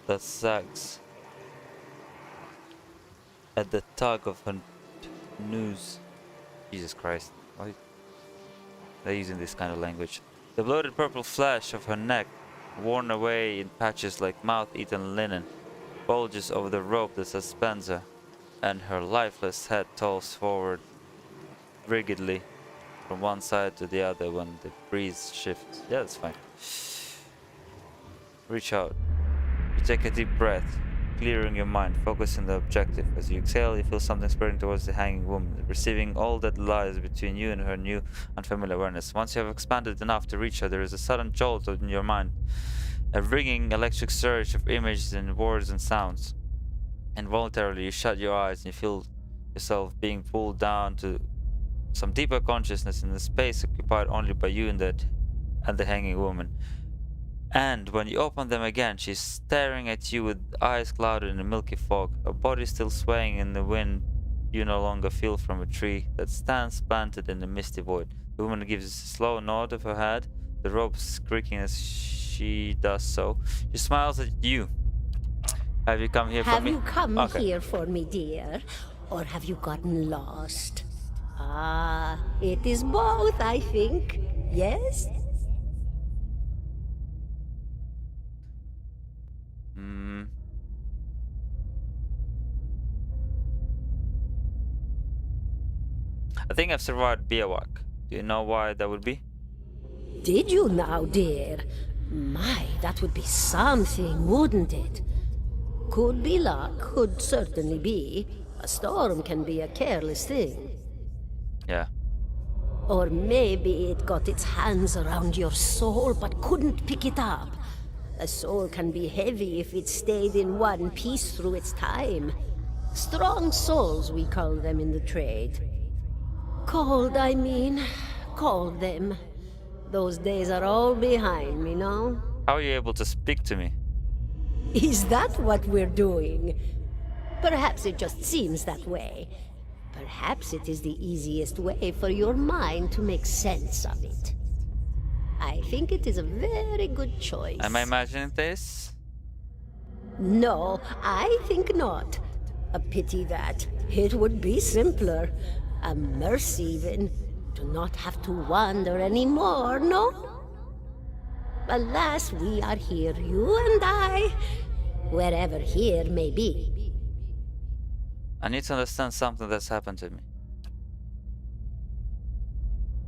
that sags at the tug of her noose. Jesus Christ, why are they using this kind of language? The bloated purple flesh of her neck, worn away in patches like mouth-eaten linen, bulges over the rope that suspends her, and her lifeless head tossed forward rigidly from one side to the other when the breeze shifts. Yeah, that's fine. Reach out. You take a deep breath, clearing your mind, focusing the objective. As you exhale, you feel something spreading towards the hanging woman, receiving all that lies between you and her new, unfamiliar awareness. Once you have expanded enough to reach her, there is a sudden jolt in your mind, a ringing electric surge of images and words and sounds. Involuntarily, you shut your eyes and you feel yourself being pulled down to some deeper consciousness in the space occupied only by you and the hanging woman. And when you open them again, she's staring at you with eyes clouded in a milky fog, her body still swaying in the wind you no longer feel from a tree that stands planted in the misty void. The woman gives a slow nod of her head, the ropes creaking as she does so. She smiles at you. Have you come here for me? Have you come Okay. here for me, dear? Or have you gotten lost? Ah, it is both, I think. Yes? I think I've survived Biawak. Do you know why that would be? Did you now, dear? My, that would be something, wouldn't it? Could be luck, could certainly be. A storm can be a careless thing. Yeah. Or maybe it got its hands around your soul but couldn't pick it up. A soul can be heavy if it stayed in one piece through its time. Strong souls, we call them in the trade. Cold, I mean. Called them. Those days are all behind me, no? How are you able to speak to me? Is that what we're doing? Perhaps it just seems that way. Perhaps it is the easiest way for your mind to make sense of it. I think it is a very good choice. Am I imagining this? No, I think not. A pity that. It would be simpler. A mercy even. To not have to wander anymore, no? Alas, we are here, you and I. Wherever here may be. I need to understand something that's happened to me.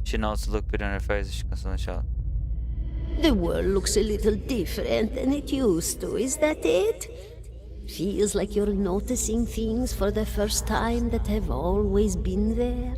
She knows to look between her face as she constantly shouts. The world looks a little different than it used to, is that it? Feels like you're noticing things for the first time that have always been there.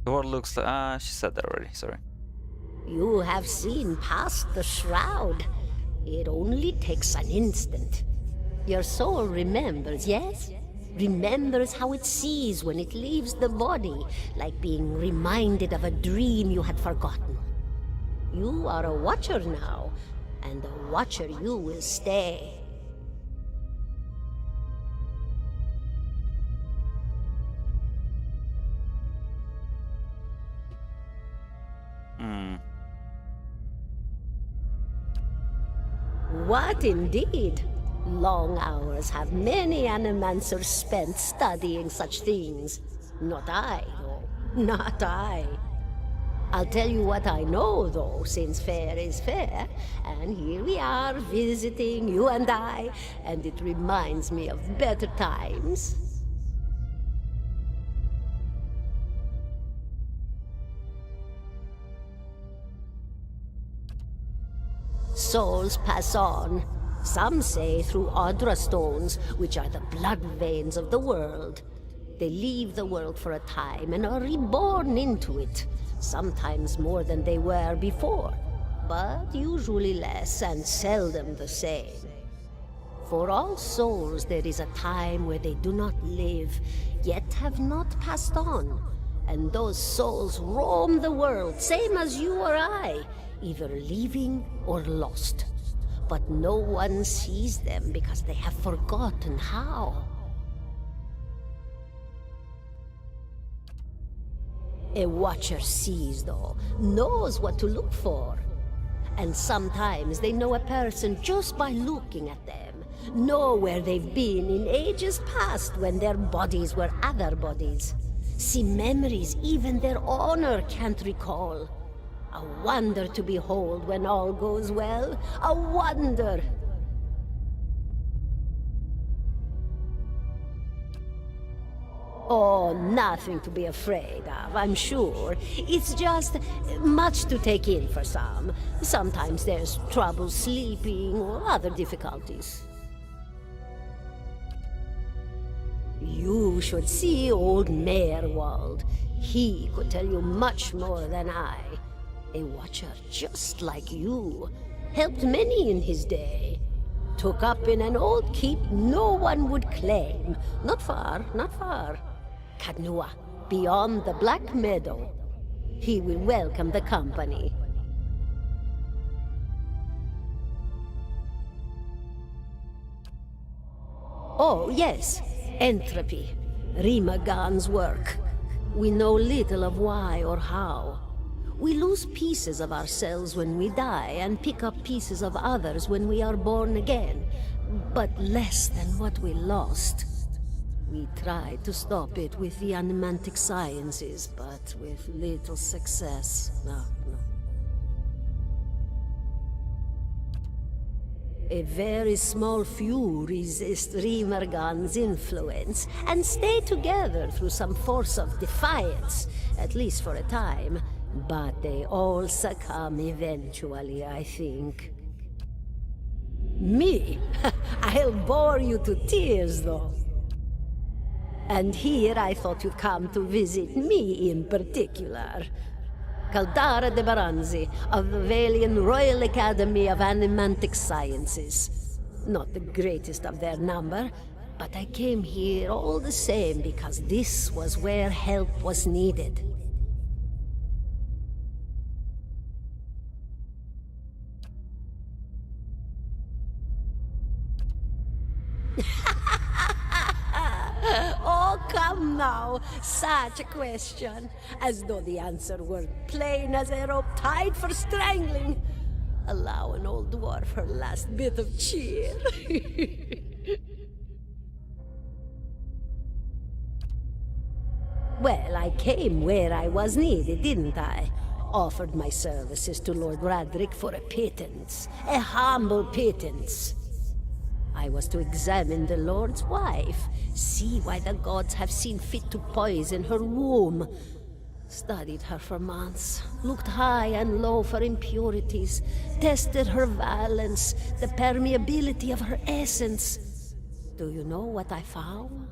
The world looks like... she said that already, sorry. You have seen past the shroud. It only takes an instant. Your soul remembers, yes? Remembers how it sees when it leaves the body, like being reminded of a dream you had forgotten. You are a watcher now, and a watcher you will stay. What indeed? Long hours have many animancers spent studying such things. Not I, though. Not I. I'll tell you what I know, though, since fair is fair. And here we are, visiting, you and I, and it reminds me of better times. Souls pass on. Some say through Audra stones, which are the blood veins of the world. They leave the world for a time and are reborn into it, sometimes more than they were before, but usually less and seldom the same. For all souls there is a time where they do not live, yet have not passed on, and those souls roam the world, same as you or I, either leaving or lost. But no one sees them because they have forgotten how. A watcher sees, though, knows what to look for. And sometimes they know a person just by looking at them, know where they've been in ages past when their bodies were other bodies. See memories even their owner can't recall. A wonder to behold when all goes well. A wonder! Oh, nothing to be afraid of, I'm sure. It's just much to take in for some. Sometimes there's trouble sleeping or other difficulties. You should see old Meerwald. He could tell you much more than I. A watcher just like you. Helped many in his day. Took up in an old keep no one would claim. Not far, not far. Kadnua, beyond the Black Meadow. He will welcome the company. Oh, yes. Entropy. Rimagan's work. We know little of why or how. We lose pieces of ourselves when we die and pick up pieces of others when we are born again, but less than what we lost. We tried to stop it with the animantic sciences, but with little success. No. A very small few resist Rimergan's influence and stay together through some force of defiance, at least for a time. But they all succumb eventually, I think. Me? I'll bore you to tears, though. And here I thought you'd come to visit me in particular. Caldara de Baranzi, of the Valian Royal Academy of Animantic Sciences. Not the greatest of their number, but I came here all the same because this was where help was needed. Oh, come now. Such a question. As though the answer were plain as a rope tied for strangling. Allow an old dwarf her last bit of cheer. Well, I came where I was needed, didn't I? Offered my services to Lord Radric for a pittance. A humble pittance. I was to examine the Lord's wife, see why the gods have seen fit to poison her womb. Studied her for months, looked high and low for impurities, tested her valence, the permeability of her essence. Do you know what I found?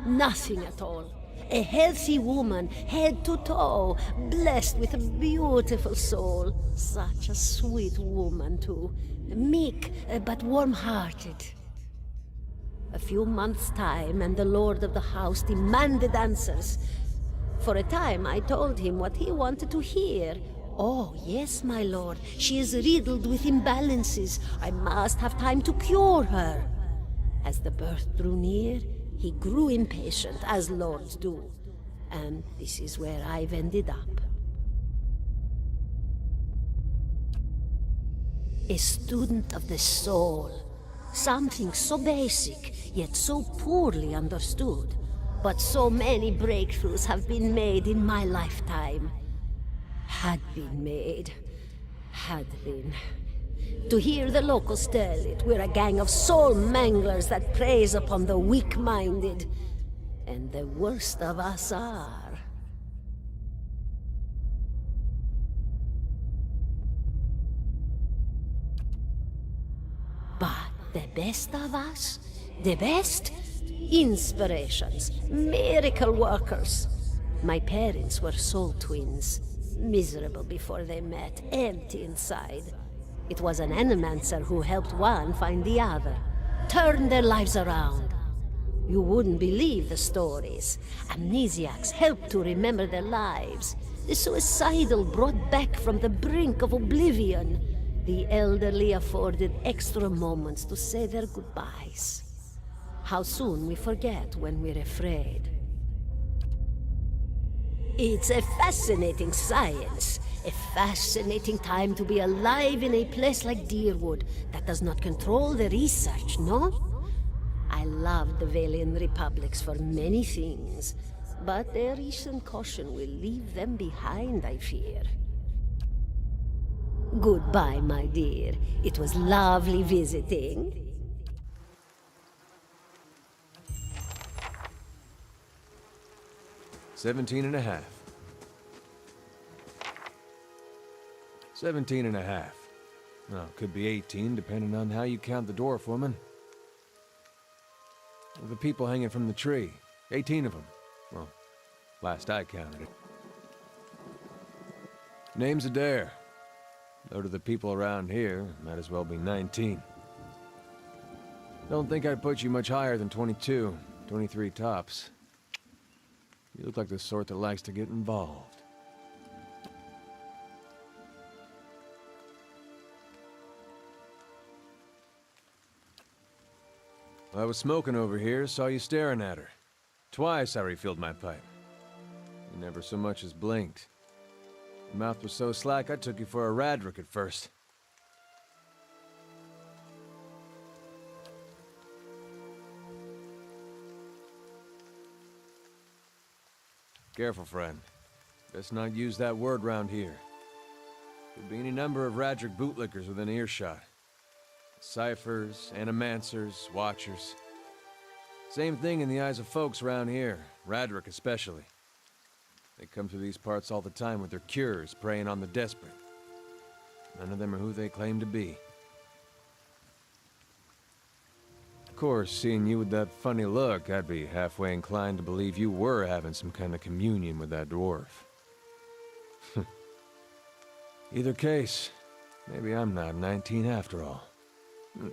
Nothing at all. A healthy woman, head to toe, blessed with a beautiful soul. Such a sweet woman, too. Meek, but warm-hearted. A few months' time, and the lord of the house demanded answers. For a time, I told him what he wanted to hear. Oh, yes, my lord. She is riddled with imbalances. I must have time to cure her. As the birth drew near, he grew impatient, as lords do. And this is where I've ended up. A student of the soul. Something so basic, yet so poorly understood. But so many breakthroughs have been made in my lifetime. Had been made. Had been. To hear the locals tell it, we're a gang of soul manglers that preys upon the weak-minded. And the worst of us are. But the best of us? The best? Inspirations, miracle workers. My parents were soul twins. Miserable before they met, empty inside. It was an animancer who helped one find the other, turned their lives around. You wouldn't believe the stories. Amnesiacs helped to remember their lives. The suicidal brought back from the brink of oblivion. The elderly afforded extra moments to say their goodbyes. How soon we forget when we're afraid. It's a fascinating science. A fascinating time to be alive in a place like Deerwood that does not control the research, no? I love the Valian Republics for many things, but their recent caution will leave them behind, I fear. Goodbye, my dear. It was lovely visiting. 17.5. 17.5. Well, could be 18, depending on how you count the dwarf woman. of the people hanging from the tree. 18 of them. Well, last I counted it. Name's Adair. Though to the people around here, might as well be 19. Don't think I'd put you much higher than 22, 23 tops. You look like the sort that likes to get involved. I was smoking over here, saw you staring at her. Twice I refilled my pipe. You never so much as blinked. Your mouth was so slack I took you for a Radric at first. Careful, friend. Best not use that word round here. Could be any number of Radric bootlickers within earshot. Ciphers, animancers, watchers. Same thing in the eyes of folks around here, Radric especially. They come through these parts all the time with their cures, preying on the desperate. None of them are who they claim to be. Of course, seeing you with that funny look, I'd be halfway inclined to believe you were having some kind of communion with that dwarf. Either case, maybe I'm not 19 after all.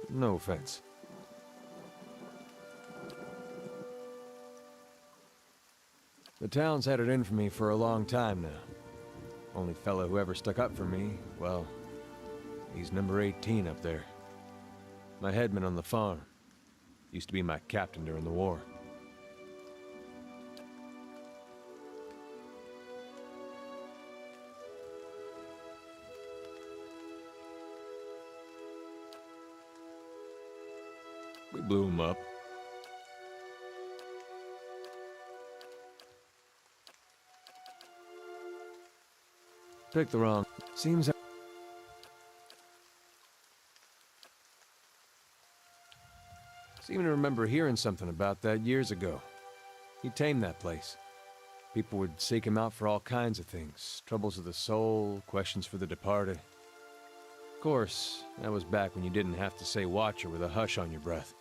No offense. The town's had it in for me for a long time now. Only fellow who ever stuck up for me, well, he's number 18 up there. My headman on the farm. Used to be my captain during the war. We blew him up. Picked the wrong. Seems seem to remember hearing something about that years ago. He tamed that place. People would seek him out for all kinds of things. Troubles of the soul, questions for the departed. Of course, that was back when you didn't have to say Watcher with a hush on your breath.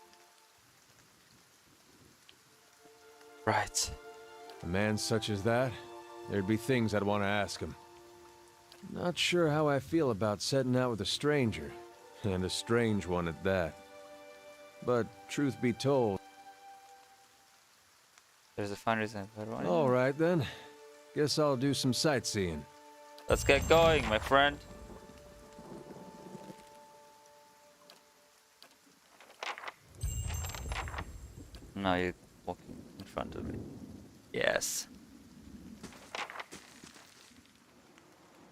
Right. A man such as that, there'd be things I'd want to ask him. Not sure how I feel about setting out with a stranger, and a strange one at that. But truth be told... There's a fine reason for everyone. All right then. Guess I'll do some sightseeing. Let's get going, my friend. No, you're walking in front of me. Yes.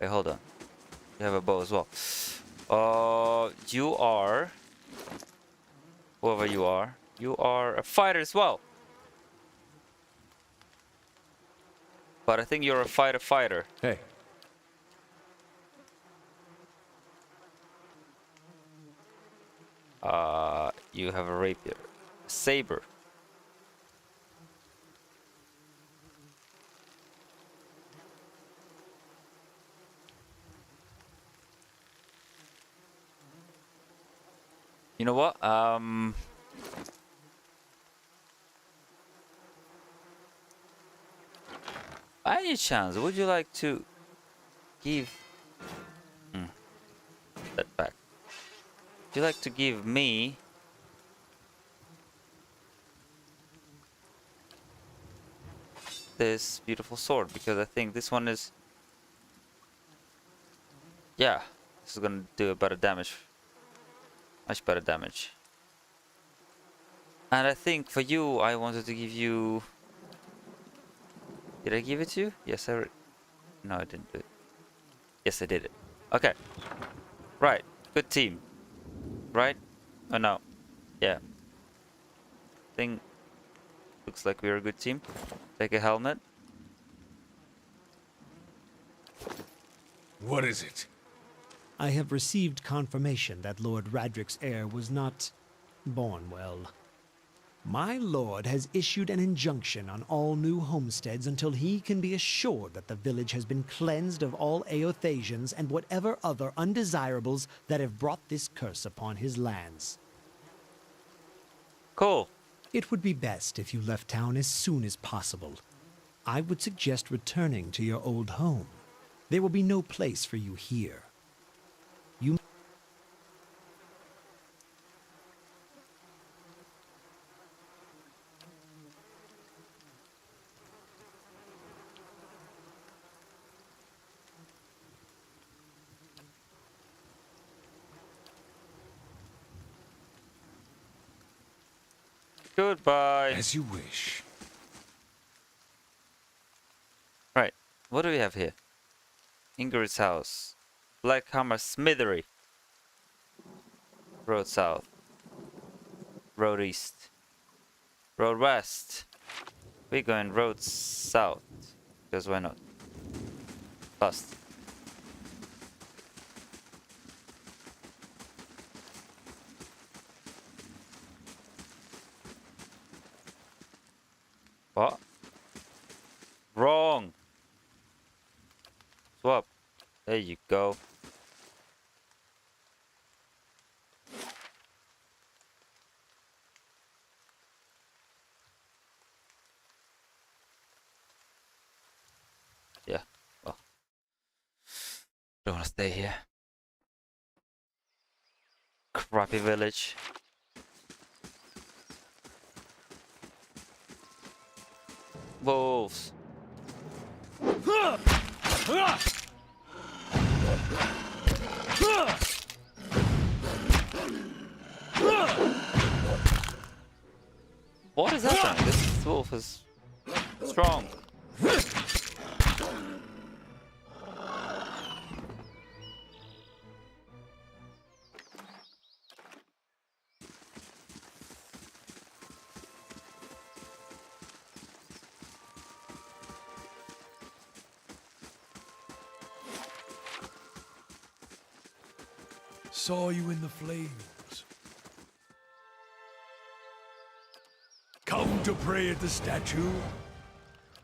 Wait, hold on. You have a bow as well. You are... Whoever you are a fighter as well. But I think you're a fighter. Hey. You have a rapier. A saber. You know what? By any chance, would you like to give... that back. Would you like to give me... this beautiful sword? Because I think this one is... yeah, this is gonna do a better damage. Much better damage. And I think for you, I wanted to give you... Did I give it to you? Yes, no, I didn't do it. Yes, I did it. Okay. Right. Good team. Right? Oh, no. Yeah. Think... looks like we're a good team. Take a helmet. What is it? I have received confirmation that Lord Radric's heir was not born well. My lord has issued an injunction on all new homesteads until he can be assured that the village has been cleansed of all Eothasians and whatever other undesirables that have brought this curse upon his lands. Cool. It would be best if you left town as soon as possible. I would suggest returning to your old home. There will be no place for you here. You Goodbye. As you wish. Right, what do we have here? Ingrid's house. Blackhammer Smithery. Road south. Road east. Road west. We're going road south. Because why not? Fast. What? Wrong. Swap. There you go. Yeah. Well. Don't wanna stay here. Crappy village. Wolves. What is happening? This wolf is strong. Saw you in the flames. Come to pray at the statue.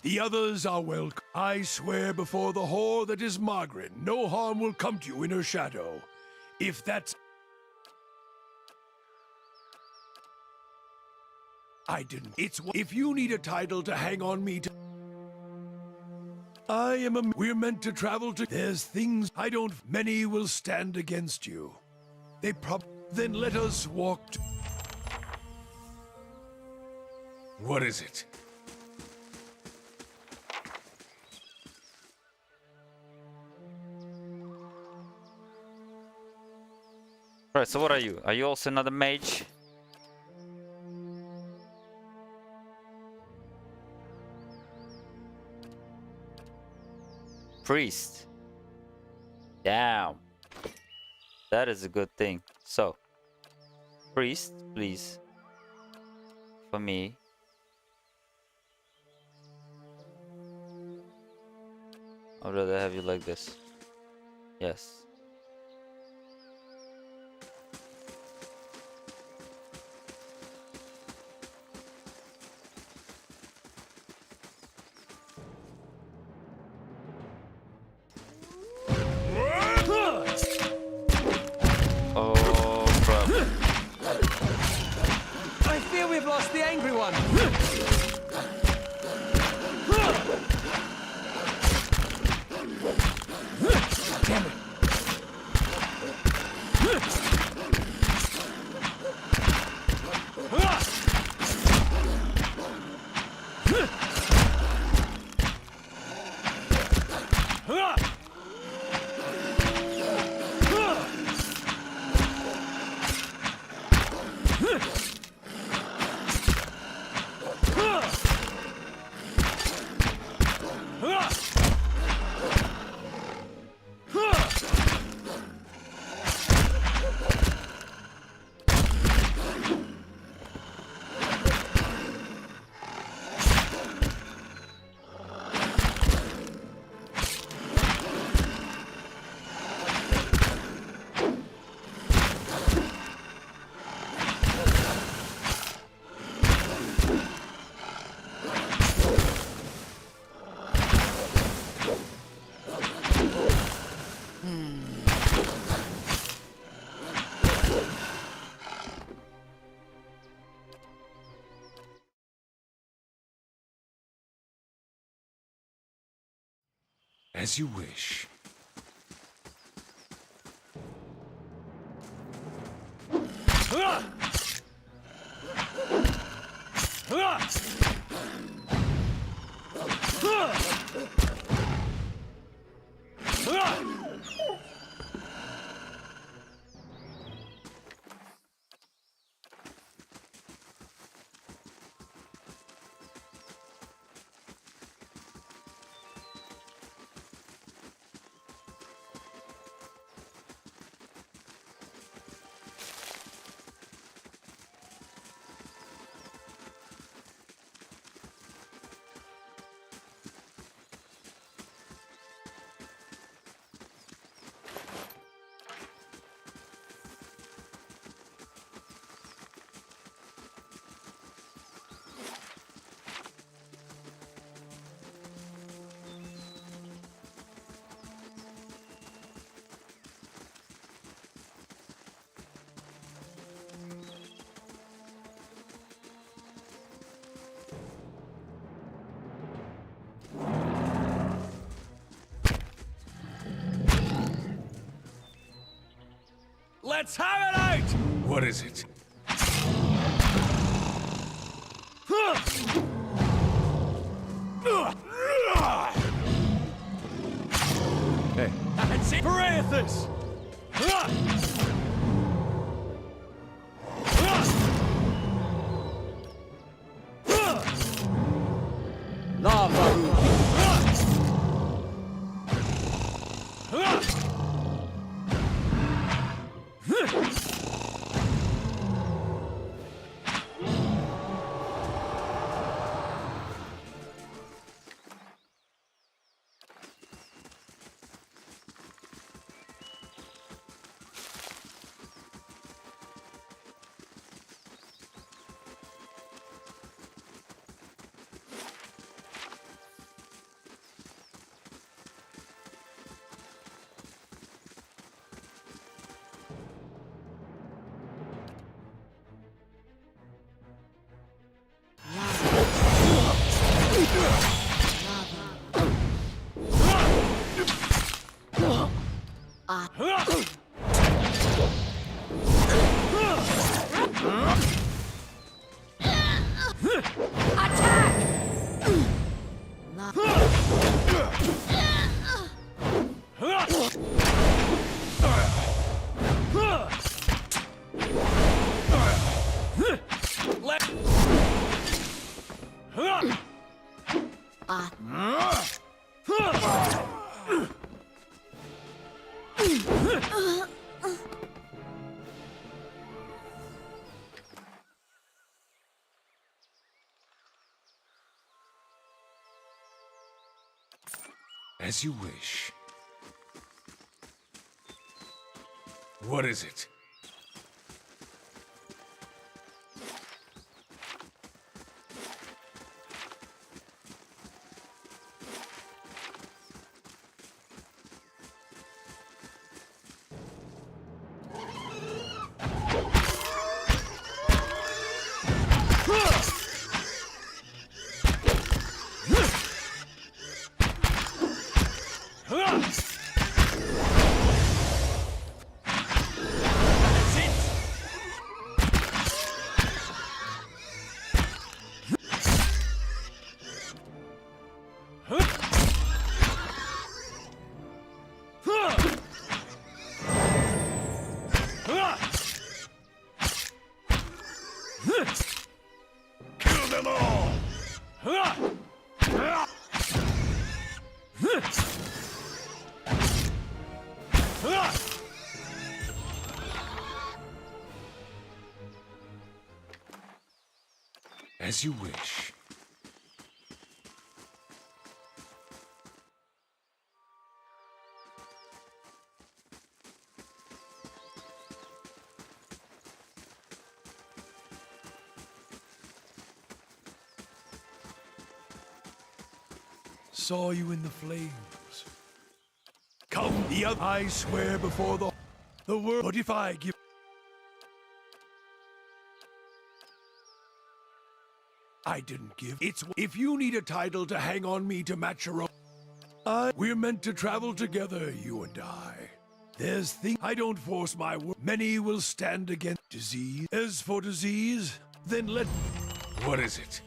The others are welcome. I swear before the whore that is Margaret, no harm will come to you in her shadow. If that's... I didn't. It's... If you need a title to hang on me to... I am a... We're meant to travel to... There's things I don't... Many will stand against you. They Then let us walk to... What is it? Right, so what are you? Are you also another mage? Priest. Damn. That is a good thing. So, priest, please. For me. I'd rather have you like this. Yes. I fear we've lost the angry one. Damn it. As you wish. Let's have it out! What is it? Hey. That's it! Parathus! As you wish. What is it? Kill them all! As you wish. Saw you in the flames. Come the other. I swear before the world. But if I give. I didn't give. It's if you need a title to hang on me to match your own. We're meant to travel together, you and I. There's things I don't force my word. Many will stand against disease. As for disease, then let. What is it?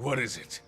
What is it?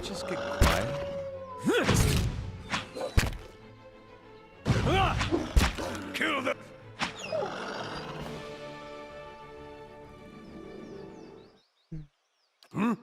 Just get quiet. Kill them! Hmm?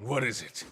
What is it?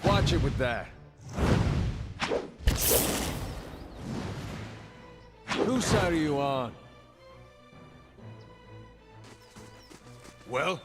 Watch it with that. Whose side are you on? Well?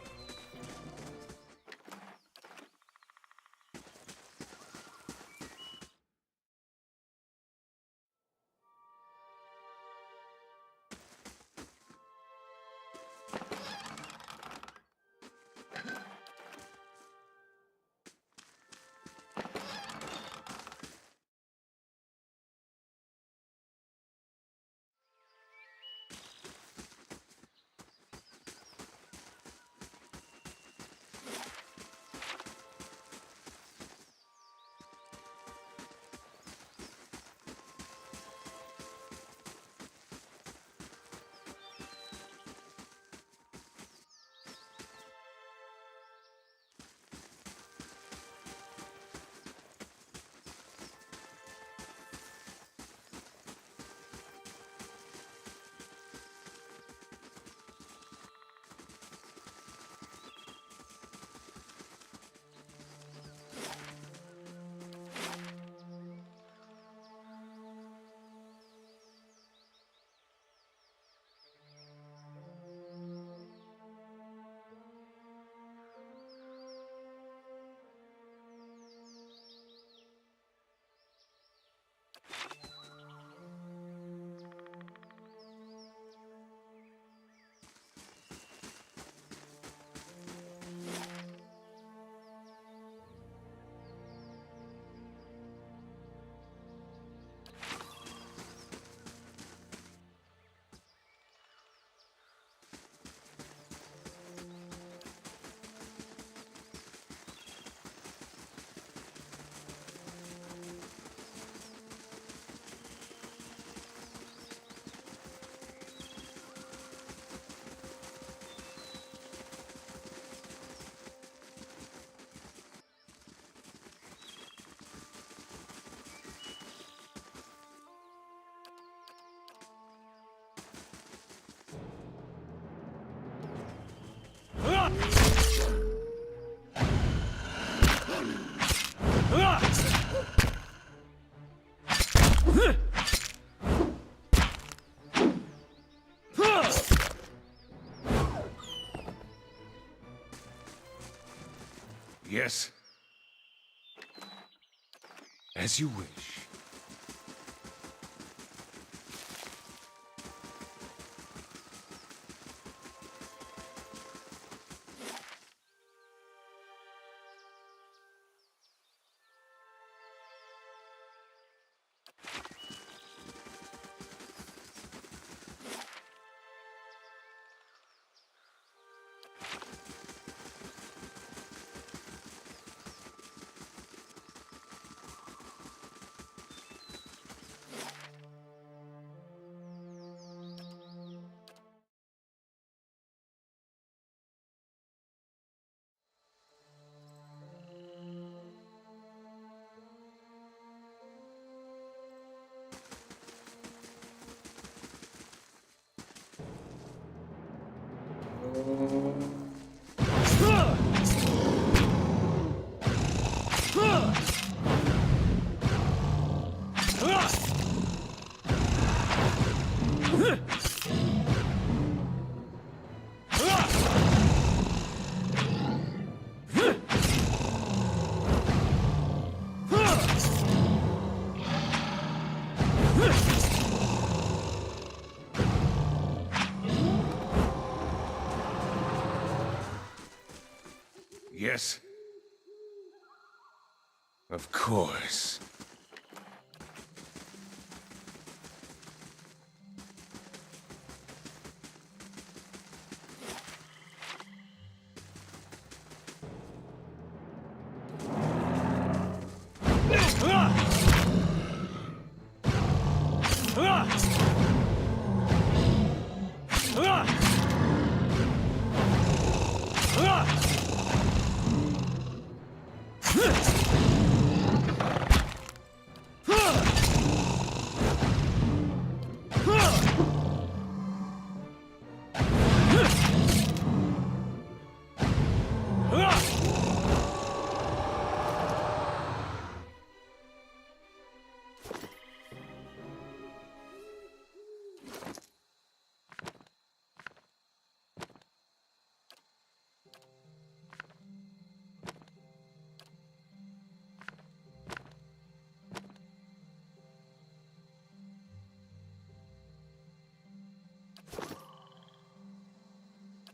Yes. As you wish. Yes? Of course.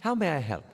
How may I help?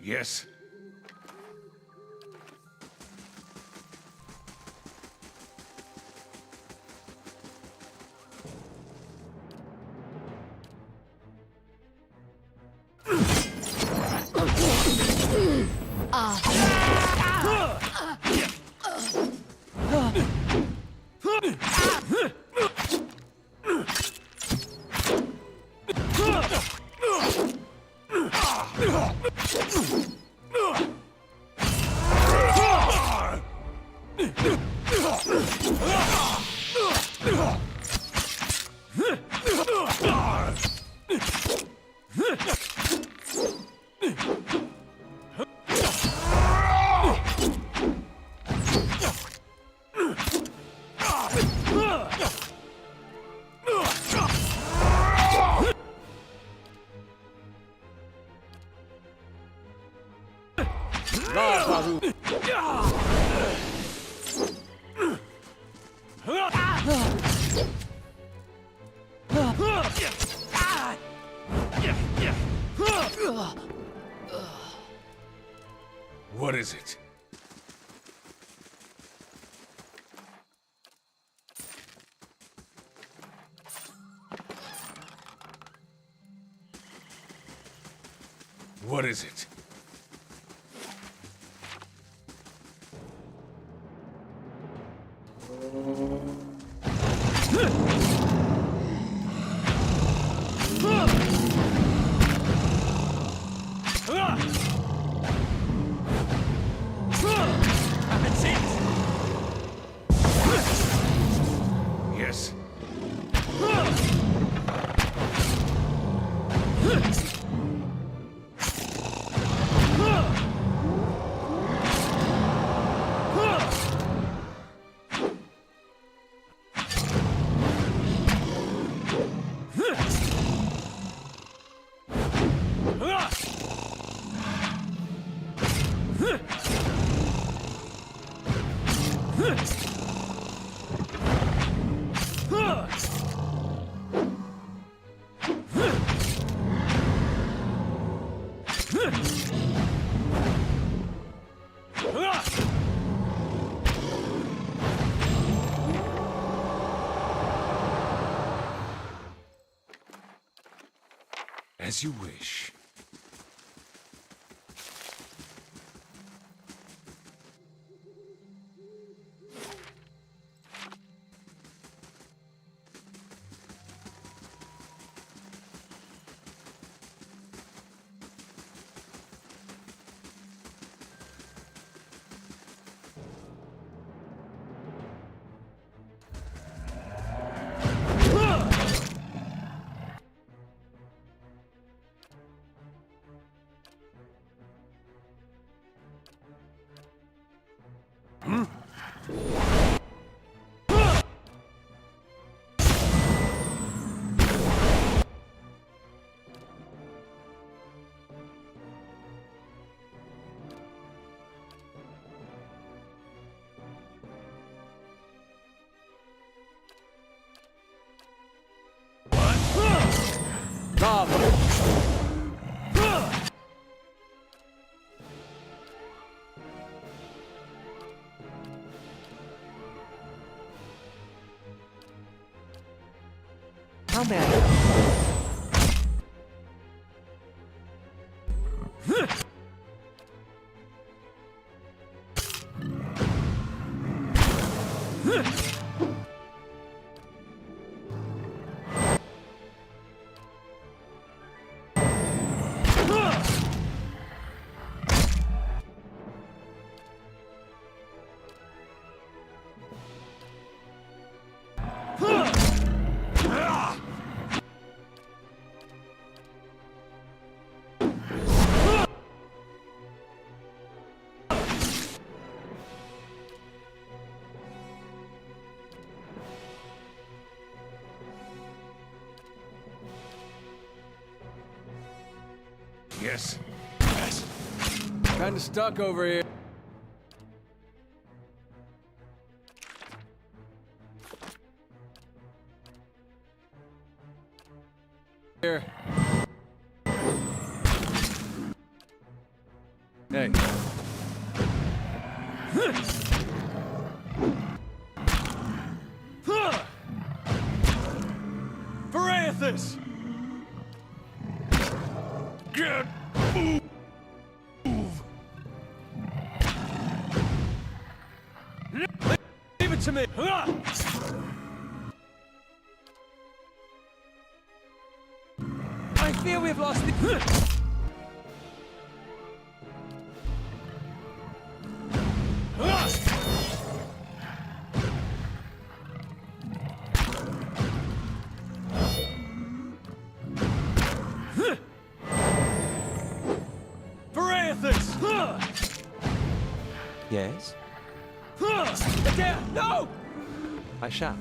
Yes? What is it? What is it? Yes. As you wish. How may I... Yes. Kinda stuck over here. Hey. Varathus! Get move! Leave it to me! I fear we've lost the... Yes? No! I shall.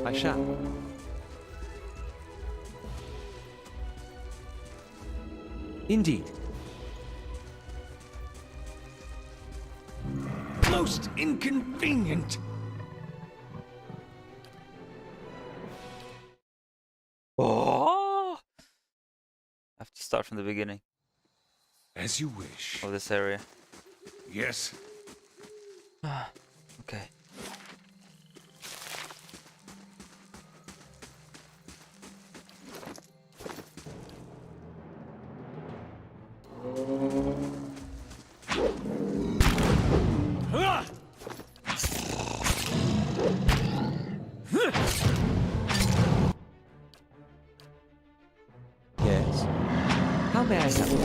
I shall. Indeed. Most inconvenient. Oh! I have to start from the beginning As you wish. of this area. Yes. Okay. Yes? How may I help you?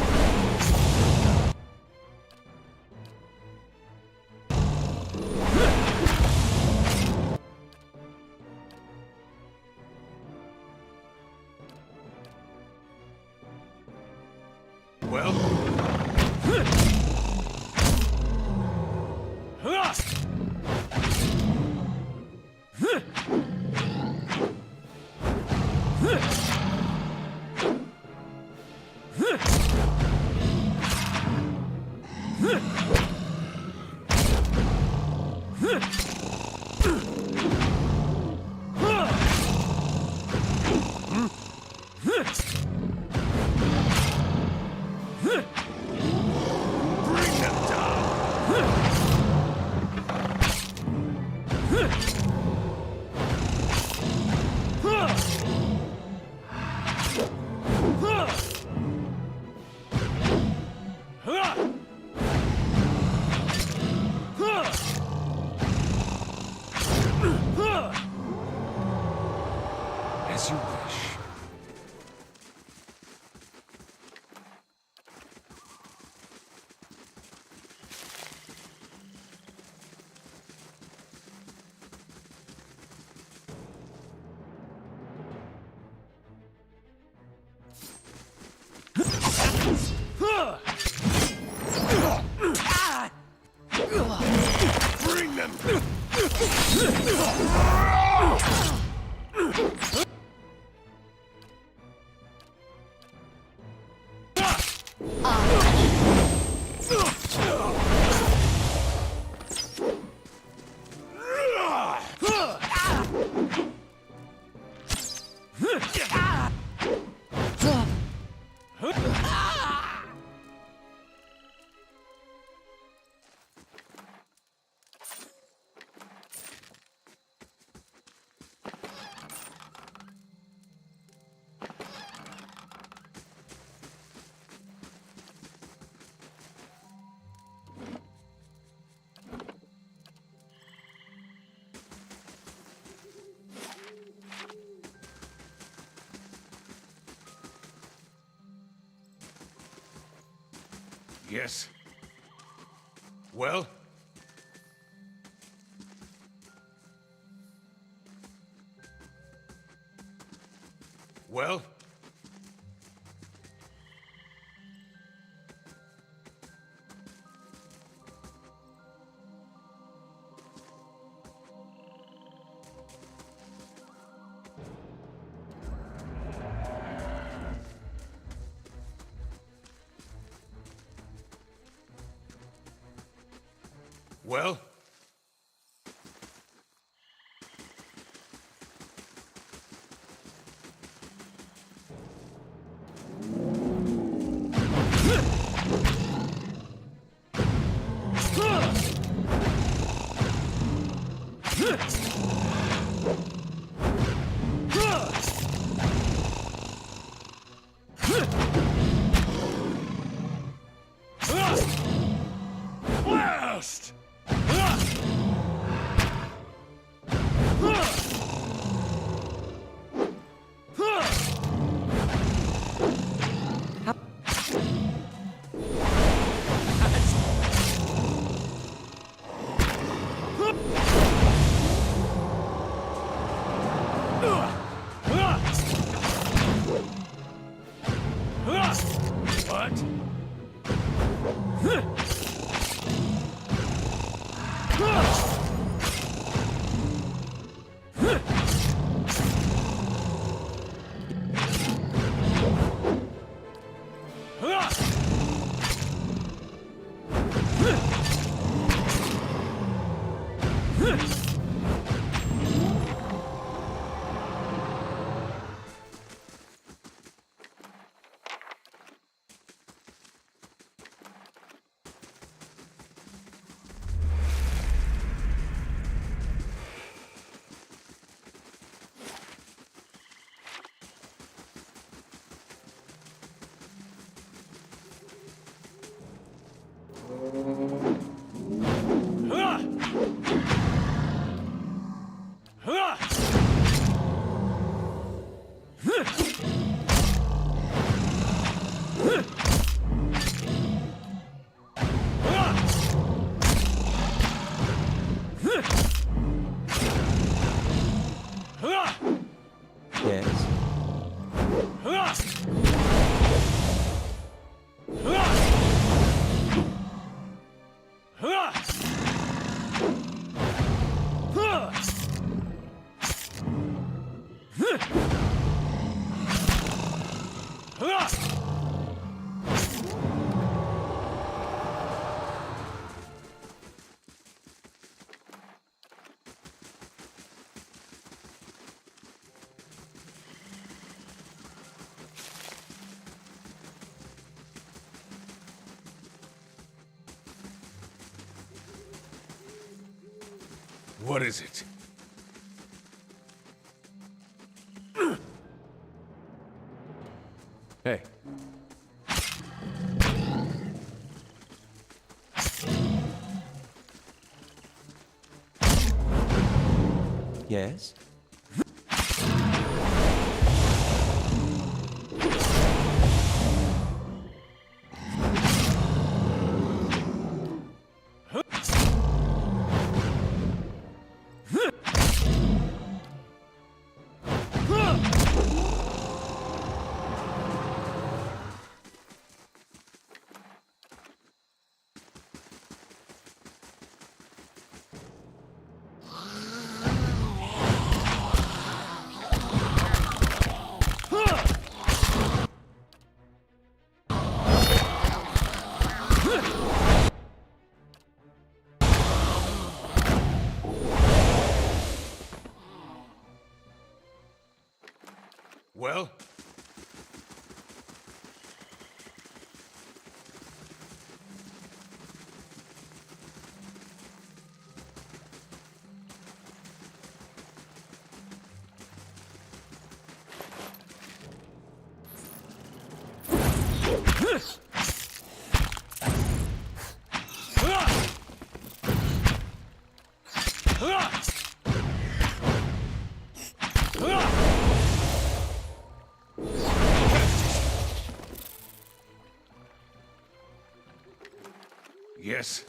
Well? Yes? Well? Well? Well? Blast! What? Yes. What is it? Hey. Yes? Well? Yes.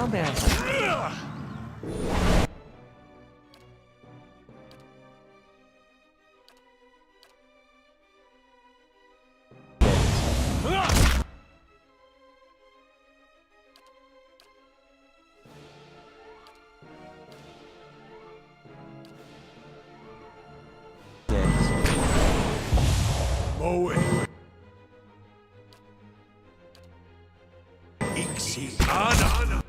How may I? Moe. Ixi Ana.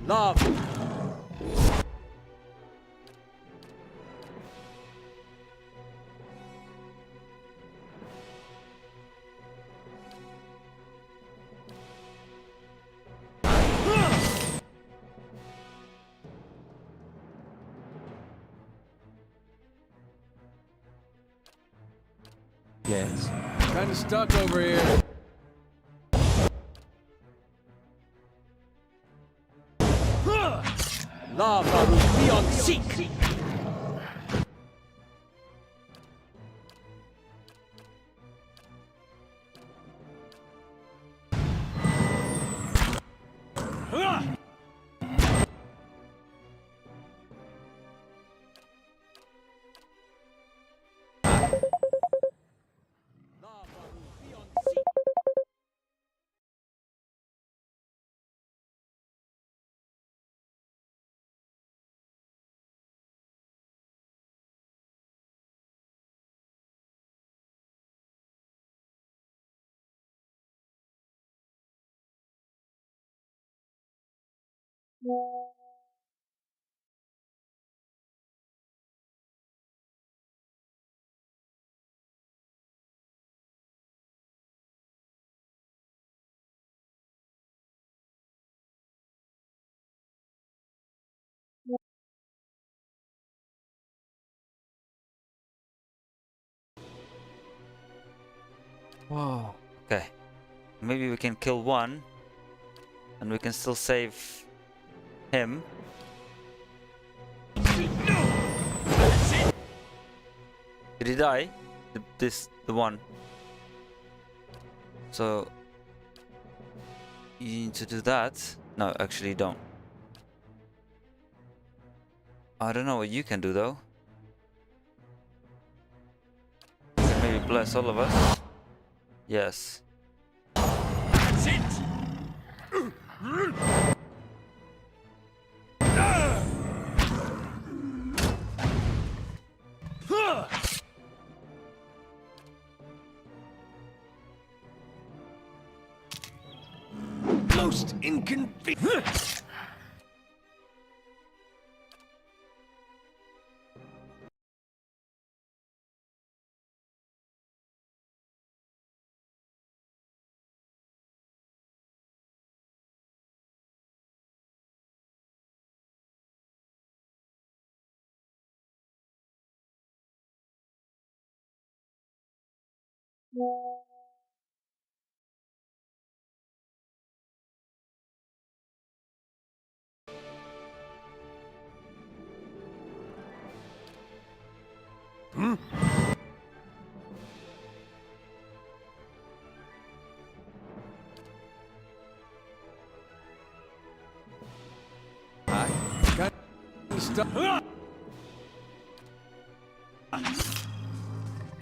Love. Yes. Kinda stuck over here. Lava beyond seek. Whoa. Okay. Maybe we can kill one, and we can still save him. Did he die? The one. So you need to do that. No, actually you don't. I don't know what you can do though. You can maybe bless all of us. Yes. That's it! Most inconvenient.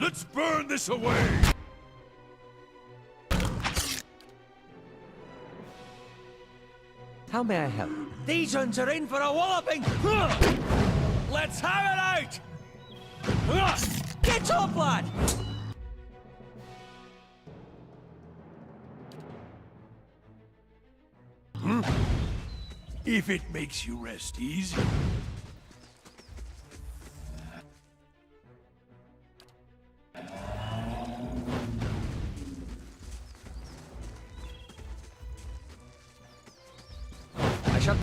Let's burn this away! How may I help? These ones are in for a walloping! Let's have it out! Get up, lad! If it makes you rest easy. I shall...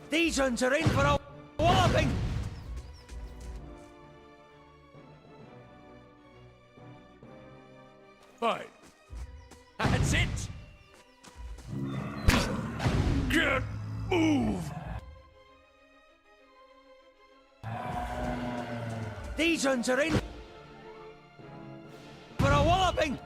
These ones are in for a walloping! Fine. That's it! Get move! These ones are in for a walloping!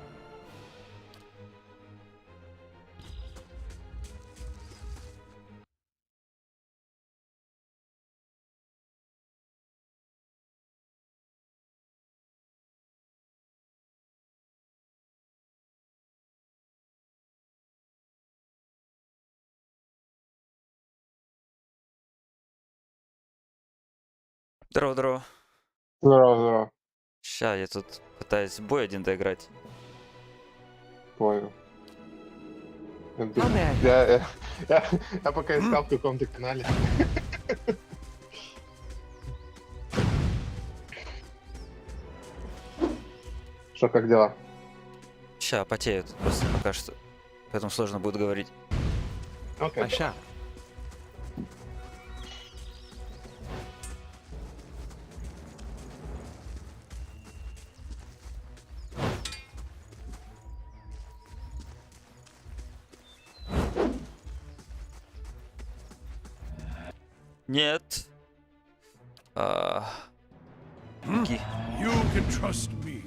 Здорово, здорово. Здорово, здорово. Ща, я тут пытаюсь бой один доиграть. Понял. How may I help? Я пока искал в каком-то канале. Что, как дела? Ща, потею тут просто пока что. Поэтому сложно будет говорить. Окей. Asha. Нет. Беги. You can trust me.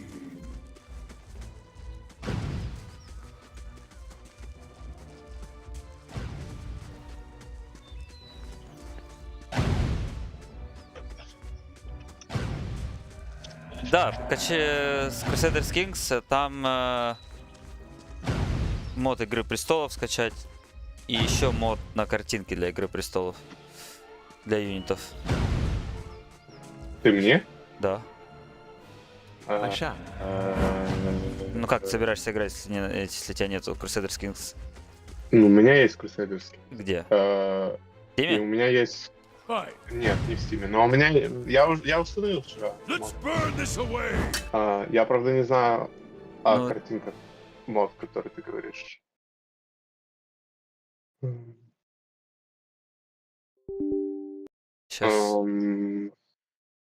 Да, каче с Crusaders Kings там мод Игры Престолов скачать. И еще мод на картинки для Игры Престолов. Для юнитов. Ты мне? Да. Asha. Ну как ты собираешься играть, если тебя нету Crusaders Kings? Ну, у меня есть Crusaderский. Где? И у меня есть... Нет, не в Steam. Но у меня... Я установил вчера. Я, правда, не знаю о Ну, картинках мод, который ты говоришь. сейчас.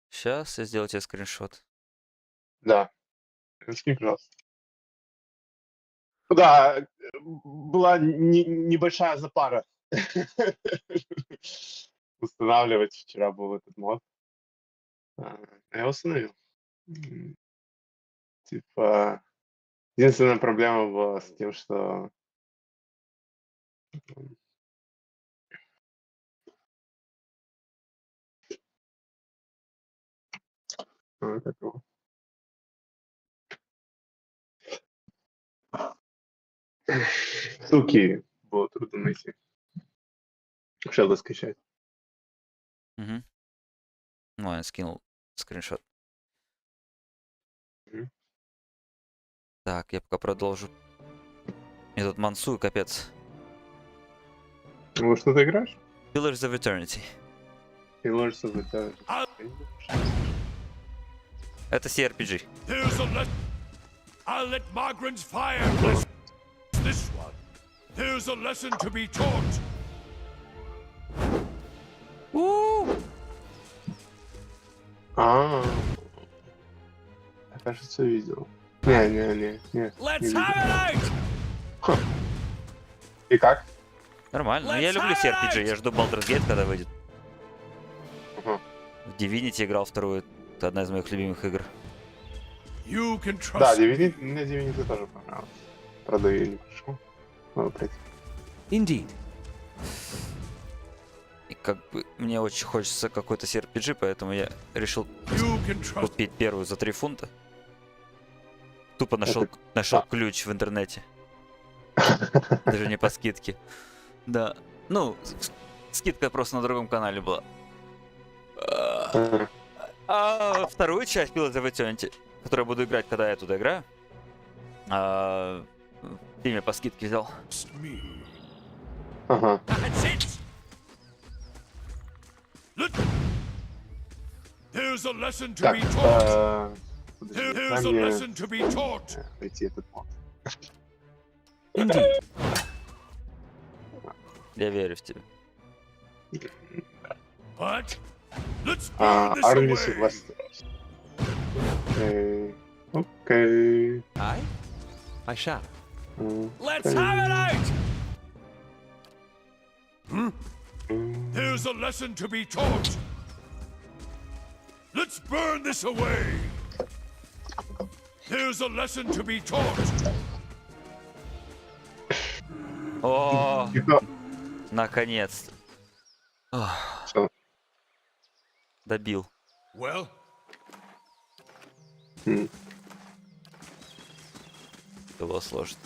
Сейчас я сделаю тебе скриншот. Да. Скинь, пожалуйста. Да, была небольшая запара. Устанавливать вчера был этот мод. Я установил. Типа, единственная проблема была с тем, что как его? Ссылки было трудно найти. Сейчас скачать. Угу. Ну, я скинул скриншот. Так, я пока продолжу. Я тут мансую, капец. Во что ты играешь? Pillars of Eternity. Pillars of Eternity. Это CRPG. I'll let Margaret's fire bless this one. There's a lesson to be taught. Я, кажется, видел. Не видел. И как? Нормально. Ну, я люблю CRPG. Я жду Baldur's Gate, когда выйдет. Ага. В Divinity играл вторую. Это одна из моих любимых игр. Да, Divinity, мне Divinity тоже понравилось. Правда, я не пришел. Надо пройти. Indeed. И как бы мне очень хочется какой-то CRPG, поэтому я решил купить первую за 3 фунта. Тупо нашел ключ в интернете. Даже не по скидке. Да. Ну, скидка просто на другом канале была. А вторую часть Pillars of Eternity, которую я буду играть, когда я туда играю, в Steam по скидке взял. Ага. There's a lesson to Так, be taught. подожди, There's дай a мне lesson to be taught. найти этот мод. Indeed. Я верю в тебя. What? Let's burn this Арли away. Сильвестрос. Окей. I shall. Let's have it out. There's a lesson to be taught. Let's burn this away. There's a lesson to be taught. О, наконец-то. Что? Добил. Well, Было сложно.